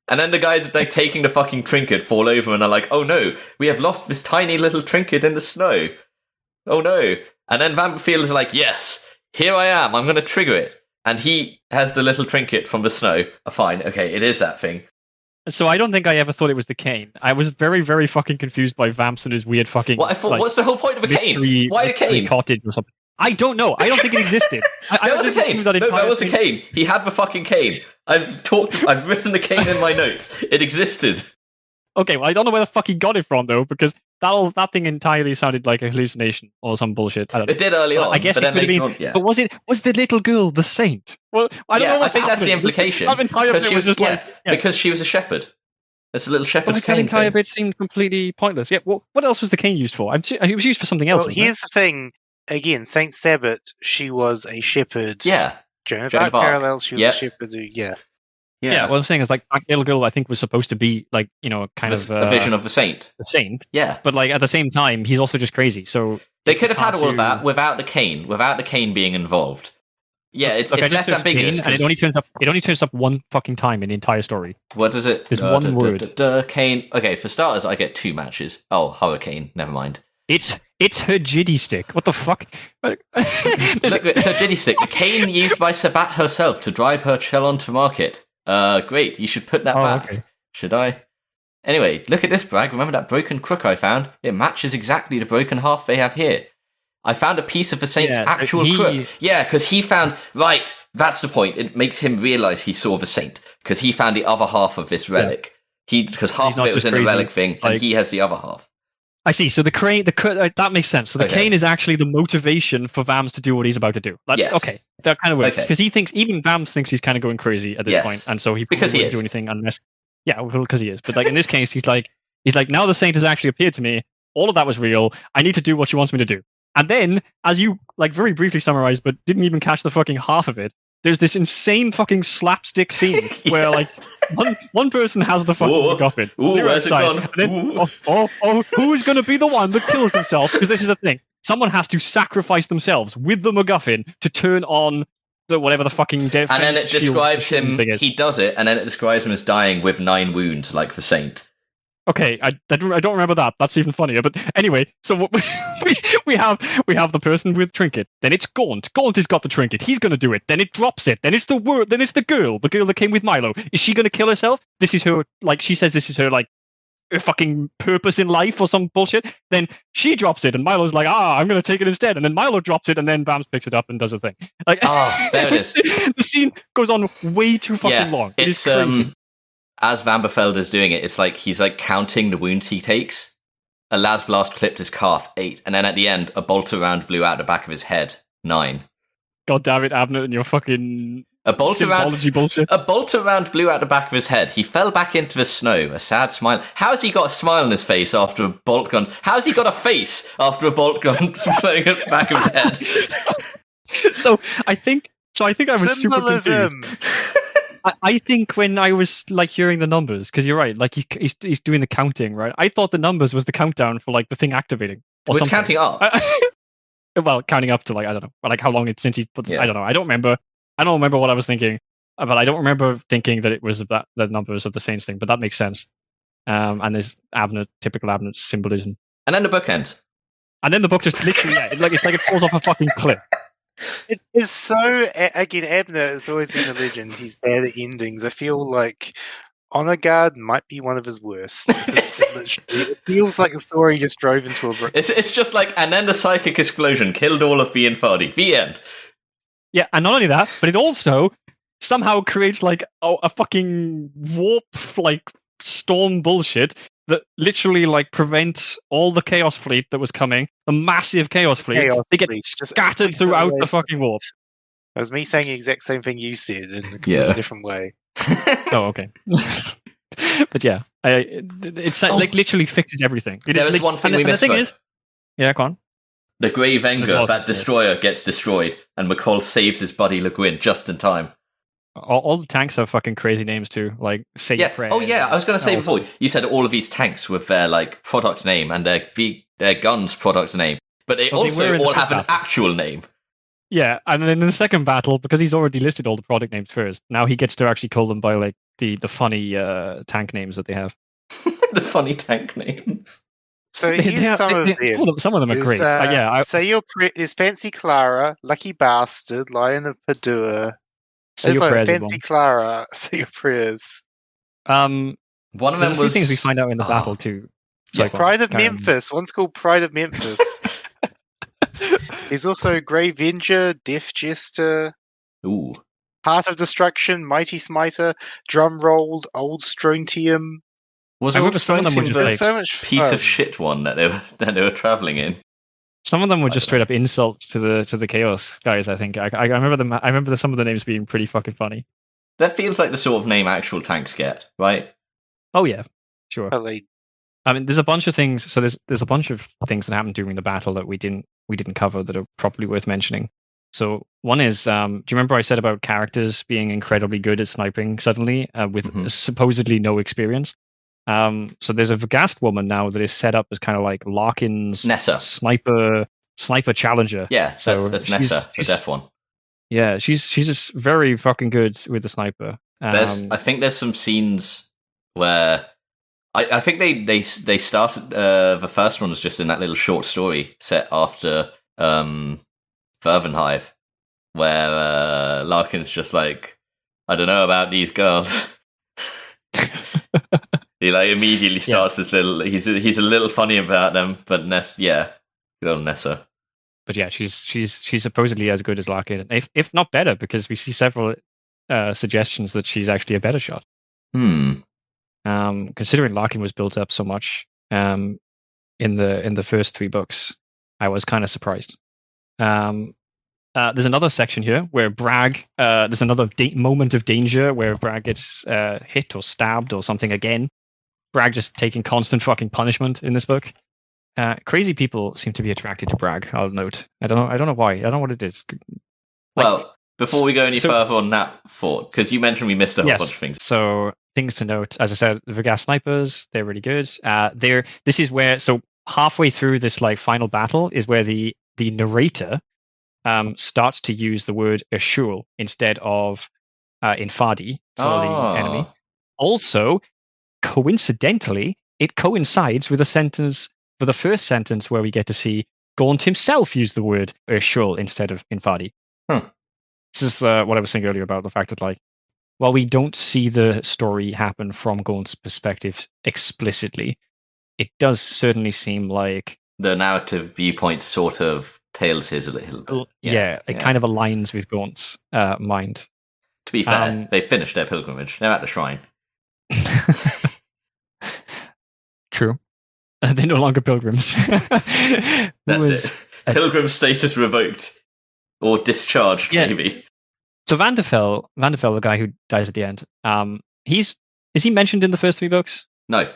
And then the guys like taking the fucking trinket fall over and are like, "Oh no, we have lost this tiny little trinket in the snow. Oh no." And then Vamp feels like, "Yes, here I am. I'm going to trigger it." And he has the little trinket from the snow. Fine, okay, it is that thing. So I don't think I ever thought it was the cane. I was very, very fucking confused by Vamps and his weird fucking... Well, I thought, what's the whole point of a cane? Why a cane? Cottage or something. I don't know. I don't think it existed. There was a cane. There was a cane. He had the fucking cane. I've written the cane in my notes. It existed. Okay, well, I don't know where the fuck he got it from, though, because that thing entirely sounded like a hallucination or some bullshit. I don't know. It did early on. I guess it could have been. Yeah. But was the little girl the saint? Well, I don't know. I think that's the implication. Because she was a shepherd. It's a little shepherd's cane. The entire bit seemed completely pointless. Yeah. Well, what else was the cane used for? It was used for something else. Well, here's the thing. again, Saint Sabbath, she was a shepherd. Yeah. Joan of Joan Arc of Arc. parallels, she was Yep. a shepherd. Yeah, what I'm saying is like Black Little Girl, I think was supposed to be like kind of a vision of the saint. the saint, Yeah. but like at the same time, he's also just crazy. So They could have had all of that without the cane being involved. Yeah, it's left ambiguous. And it only turns up one fucking time in the entire story. What is it? There's one word. Cane. Okay, for starters, I get 2 matches. Oh, hurricane. Never mind. It's her jiddy stick. What the fuck? Look, it's her jiddy stick. The cane used by Sabat herself to drive her Chelon to market. Great. You should put that back. Okay. Should I? Anyway, look at this brag. Remember that broken crook I found? It matches exactly the broken half they have here. I found a piece of the saint's actual crook. Yeah, because he found... Right, that's the point. It makes him realise he saw the saint, because he found the other half of this relic. Because half of it was in the relic thing, and he has the other half. I see. So the crane... that makes sense. So the cane is actually the motivation for Vams to do what he's about to do. Yes. Okay, that kind of works. Because he thinks... Even Vams thinks he's kind of going crazy at this point, and so he probably wouldn't do anything unless... Yeah, well, because he is. But like in this case, he's like, now the saint has actually appeared to me. All of that was real. I need to do what she wants me to do. And then, as you like very briefly summarized, but didn't even catch the fucking half of it, there's this insane fucking slapstick scene where like one person has the fucking MacGuffin. Where's it gone? And then, who's going to be the one that kills themselves? Because this is the thing. Someone has to sacrifice themselves with the MacGuffin to turn on whatever the fucking defense. And then it describes him, he does it, and then it describes him as dying with 9 wounds, like the saint. Okay, I don't remember that. That's even funnier. But anyway, so what we have the person with trinket. Then it's Gaunt. Gaunt has got the trinket. He's going to do it. Then it drops it. Then it's the girl that came with Milo. Is she going to kill herself? This is her, like, she says this is her, like, her fucking purpose in life or some bullshit. Then she drops it, and Milo's like, I'm going to take it instead. And then Milo drops it, and then Bams picks it up and does a thing. Like, there it is. The scene goes on way too fucking long. It's crazy. As Vanderfeld is doing it, it's like he's like counting the wounds he takes. A las blast clipped his calf, 8, and then at the end, a bolter round blew out the back of his head, 9. God damn it, Abnett, and your fucking symbology bullshit. A bolter round blew out the back of his head. He fell back into the snow, a sad smile. How's he got a smile on his face after a bolt gun? How's he got a face after a bolt gun blowing at the back of his head? So I think I was Symbolism. super confused. I think when I was like hearing the numbers, because you're right, like he's doing the counting, right? I thought the numbers was the countdown for like the thing activating. Or it's counting up. Well, counting up to like, I don't know, like how long it's since he put. I don't know. I don't remember what I was thinking, but I don't remember thinking that it was about the numbers of the Saints thing. But that makes sense. And there's typical Abnett symbolism. And then the book ends. And then the book just literally, it's like it falls off a fucking cliff. It is so, again, Abnett has always been a legend. He's bad at endings. I feel like Honor Guard might be one of his worst. It feels like the story just drove into a brick. It's just like, and then the psychic explosion killed all of the Infardi. The end. Yeah, and not only that, but it also somehow creates like a fucking warp, like storm bullshit that literally like prevents all the Chaos Fleet that was coming, a massive Chaos Fleet. They get scattered throughout the fucking warp. That was me saying the exact same thing you said in a completely different way. Oh, okay. But yeah, it's like literally fixes everything. There is one thing we missed. The thing is, yeah, go on. The Grave Anger, that destroyer gets destroyed, and McCall saves his buddy Le Guin just in time. All the tanks have fucking crazy names too, like Say Your Prayer. Oh yeah, I was going to say before, you said all of these tanks with their like product name and their guns product name, but they also all have an actual name. Yeah, and then in the second battle, because he's already listed all the product names first, now he gets to actually call them by like the funny tank names that they have. The funny tank names. So here's some of them. Some of them are great. There's Fancy Clara, Lucky Bastard, Lion of Padua. Say Your Prayers. Fancy Clara, Say Your Prayers. One of them was things we find out in the battle too. Pride of Memphis. One's called Pride of Memphis. There's also Grey Venger, Death Jester. Ooh. Heart of Destruction, Mighty Smiter, Drum Rolled, Old Strontium. Was I remember some of them were just so much piece of shit one that they were traveling in. Some of them were just straight up insults to the Chaos guys. I think I remember them. I remember some of the names being pretty fucking funny. That feels like the sort of name actual tanks get, right? Oh yeah, sure. Well, I mean, there's a bunch of things. So there's a bunch of things that happened during the battle that we didn't cover that are probably worth mentioning. So one is, do you remember I said about characters being incredibly good at sniping suddenly with supposedly no experience? So there's a Vergast woman now that is set up as kind of like Larkin's Nessa. sniper challenger. Yeah, so that's Nessa, the deaf one. Yeah, she's just very fucking good with the sniper. I think there's some scenes where I think they started the first one was just in that little short story set after Vervenhive, where Larkin's just like, I don't know about these girls. He like immediately starts this little. He's a little funny about them, but good old Nessa. But yeah, she's supposedly as good as Larkin, if not better, because we see several suggestions that she's actually a better shot. Considering Larkin was built up so much in the first 3 books, I was kind of surprised. There's another section here where Bragg. There's another moment of danger where Bragg gets hit or stabbed or something again. Bragg just taking constant fucking punishment in this book. Crazy people seem to be attracted to Bragg. I'll note. I don't know why. I don't know what it is. Well, before we go any further on that thought, because you mentioned we missed a whole bunch of things. So things to note, as I said, the Vergast snipers, they're really good. This is where, so halfway through this like final battle is where the narrator starts to use the word Ashul instead of Infadi for the enemy. Also, coincidentally, it coincides with a sentence, for the first sentence, where we get to see Gaunt himself use the word Ashul instead of Infadi. This is what I was saying earlier about the fact that, like, while we don't see the story happen from Gaunt's perspective explicitly, it does certainly seem like the narrative viewpoint sort of tails his a little bit. It kind of aligns with Gaunt's mind. To be fair, they finished their pilgrimage. They're at the shrine. True. They're no longer pilgrims. That's it. Pilgrim status revoked. Or discharged, maybe. So Vanderfell, the guy who dies at the end, is he mentioned in the first 3 books? No.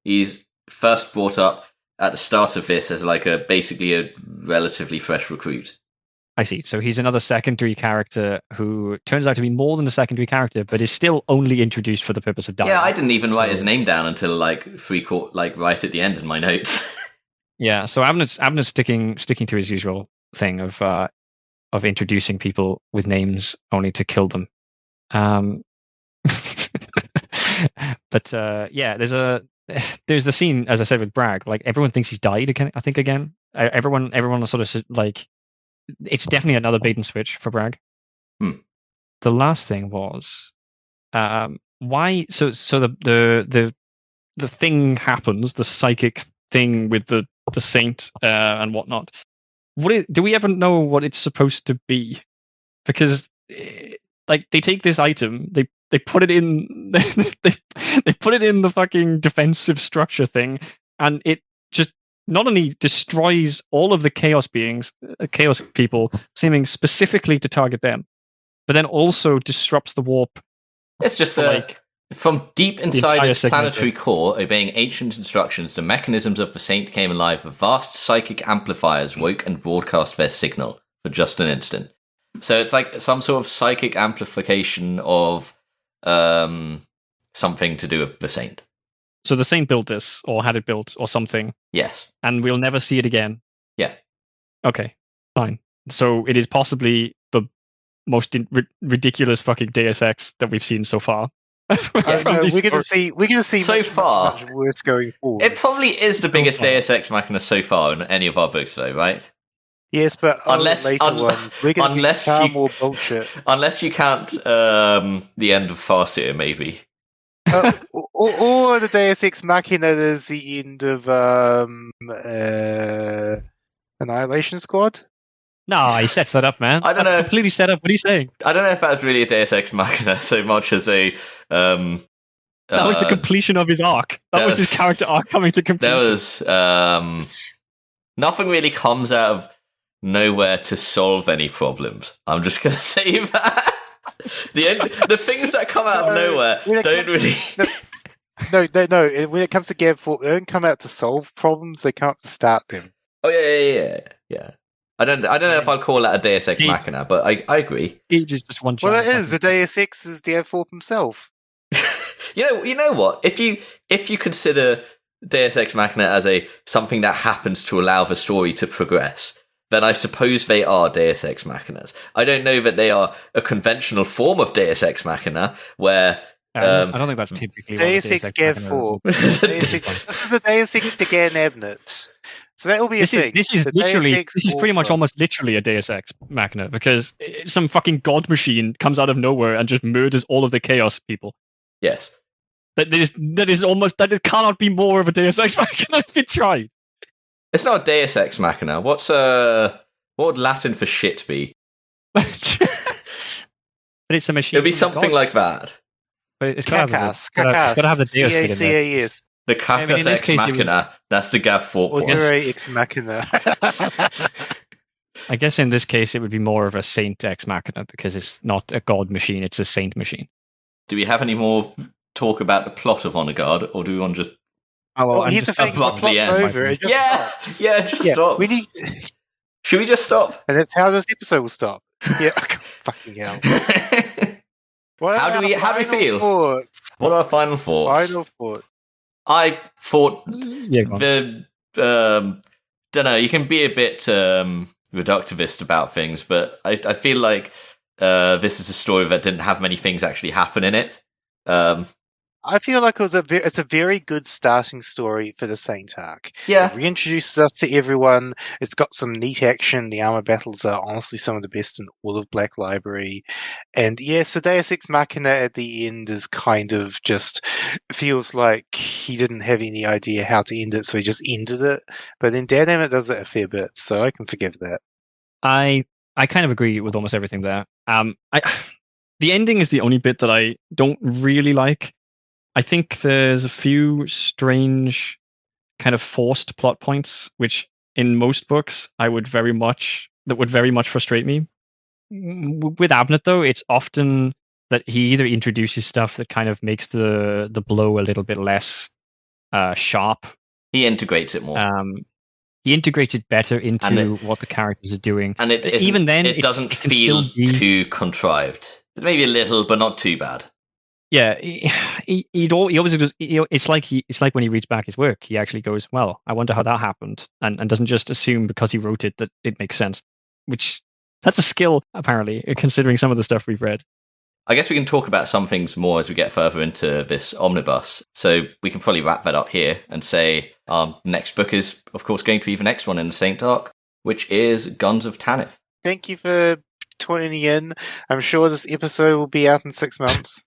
He's first brought up at the start of this as like basically a relatively fresh recruit. I see. So he's another secondary character who turns out to be more than a secondary character, but is still only introduced for the purpose of dying. Yeah, I didn't even write his name down until like right at the end in my notes. Yeah, so Abnett's sticking to his usual thing of introducing people with names only to kill them. But there's the scene, as I said, with Bragg. Like, everyone thinks he's died again. I think again. Everyone is sort of like, it's definitely another bait and switch for Bragg. The last thing was why. So the thing happens, the psychic thing with the saint and whatnot. Do we ever know what it's supposed to be? Because like, they take this item, they put it in they put it in the fucking defensive structure thing, and it just not only destroys all of the chaos people, seeming specifically to target them, but then also disrupts the warp. It's just from deep inside its planetary core, obeying ancient instructions, the mechanisms of the saint came alive. Vast psychic amplifiers woke and broadcast their signal for just an instant. So it's like some sort of psychic amplification of something to do with the saint. So the saint built this, or had it built, or something. Yes. And we'll never see it again. Yeah. Okay, fine. So it is possibly the most ridiculous fucking Deus Ex that we've seen so far. We're gonna see so far much worse going forward. It probably is the biggest Deus Ex Machina so far in any of our books, though, right? Yes, but unless later ones, we're going to be far more bullshit. Unless you count the end of Farseer, maybe. Or the Deus Ex Machina is the end of Annihilation Squad. No, he sets that up, man. I don't know. Completely set up. What are you saying? I don't know if that's really a Deus Ex Machina so much as a. That was the completion of his arc. That was his character arc coming to completion. There was nothing really comes out of nowhere to solve any problems. I'm just gonna say that the things that come out of nowhere don't really. No. When it comes to Gav 4, they don't come out to solve problems. They come out to start them. Oh yeah. I don't know if I'll call that a Deus Ex Machina, but I agree. Age is just one. Well, it giant is. The Deus Ex is Gav 4 himself. You know what? If you consider Deus Ex Machina as something that happens to allow the story to progress, then I suppose they are Deus Ex Machinas. I don't know that they are a conventional form of Deus Ex Machina where. I don't think that's typically Deus Ex Gav 4. This is a Deus Ex to Gan Abnett. So that will be a thing. This is pretty much almost literally a Deus Ex Machina, because some fucking god machine comes out of nowhere and just murders all of the Chaos people. Yes. That it cannot be more of a Deus Ex Machina if you tried. It's not Deus Ex Machina. What would Latin for shit be? But it's a machine. It'll be something like that. But it's got to have the Deus bit in there. Yes. The Cacus Ex Machina. That's the Gav 4 or Ex Machina. I guess in this case it would be more of a Saint Ex Machina, because it's not a god machine, it's a saint machine. Do we have any more talk about the plot of Honor Guard, or do we want to just here's the thing, abruptly end? Over, Just stop. Should we just stop? And that's how this episode will stop. Yeah, fucking hell. How do we feel? Thoughts? What are our final thoughts? I thought don't know, you can be a bit reductivist about things, but I feel like this is a story that didn't have many things actually happen in it. I feel like it's a very good starting story for the Saint arc. Yeah. It reintroduces us to everyone. It's got some neat action. The armor battles are honestly some of the best in all of Black Library. And so Deus Ex Machina at the end is kind of just feels like he didn't have any idea how to end it, so he just ended it. But then Dan Abnett does it a fair bit, so I can forgive that. I kind of agree with almost everything there. The ending is the only bit that I don't really like. I think there's a few strange kind of forced plot points, which in most books that would very much frustrate me. With Abnett, though, it's often that he either introduces stuff that kind of makes the blow a little bit less sharp. He integrates it more. He integrates it better into what the characters are doing. And it doesn't feel too contrived. Maybe a little, but not too bad. Yeah, he always goes. It's like when he reads back his work, he actually goes, "Well, I wonder how that happened," and doesn't just assume because he wrote it that it makes sense. Which that's a skill, apparently, considering some of the stuff we've read. I guess we can talk about some things more as we get further into this omnibus. So we can probably wrap that up here and say our next book is, of course, going to be the next one in the Saint arc, which is Guns of Tanith. Thank you for tuning in. I'm sure this episode will be out in 6 months.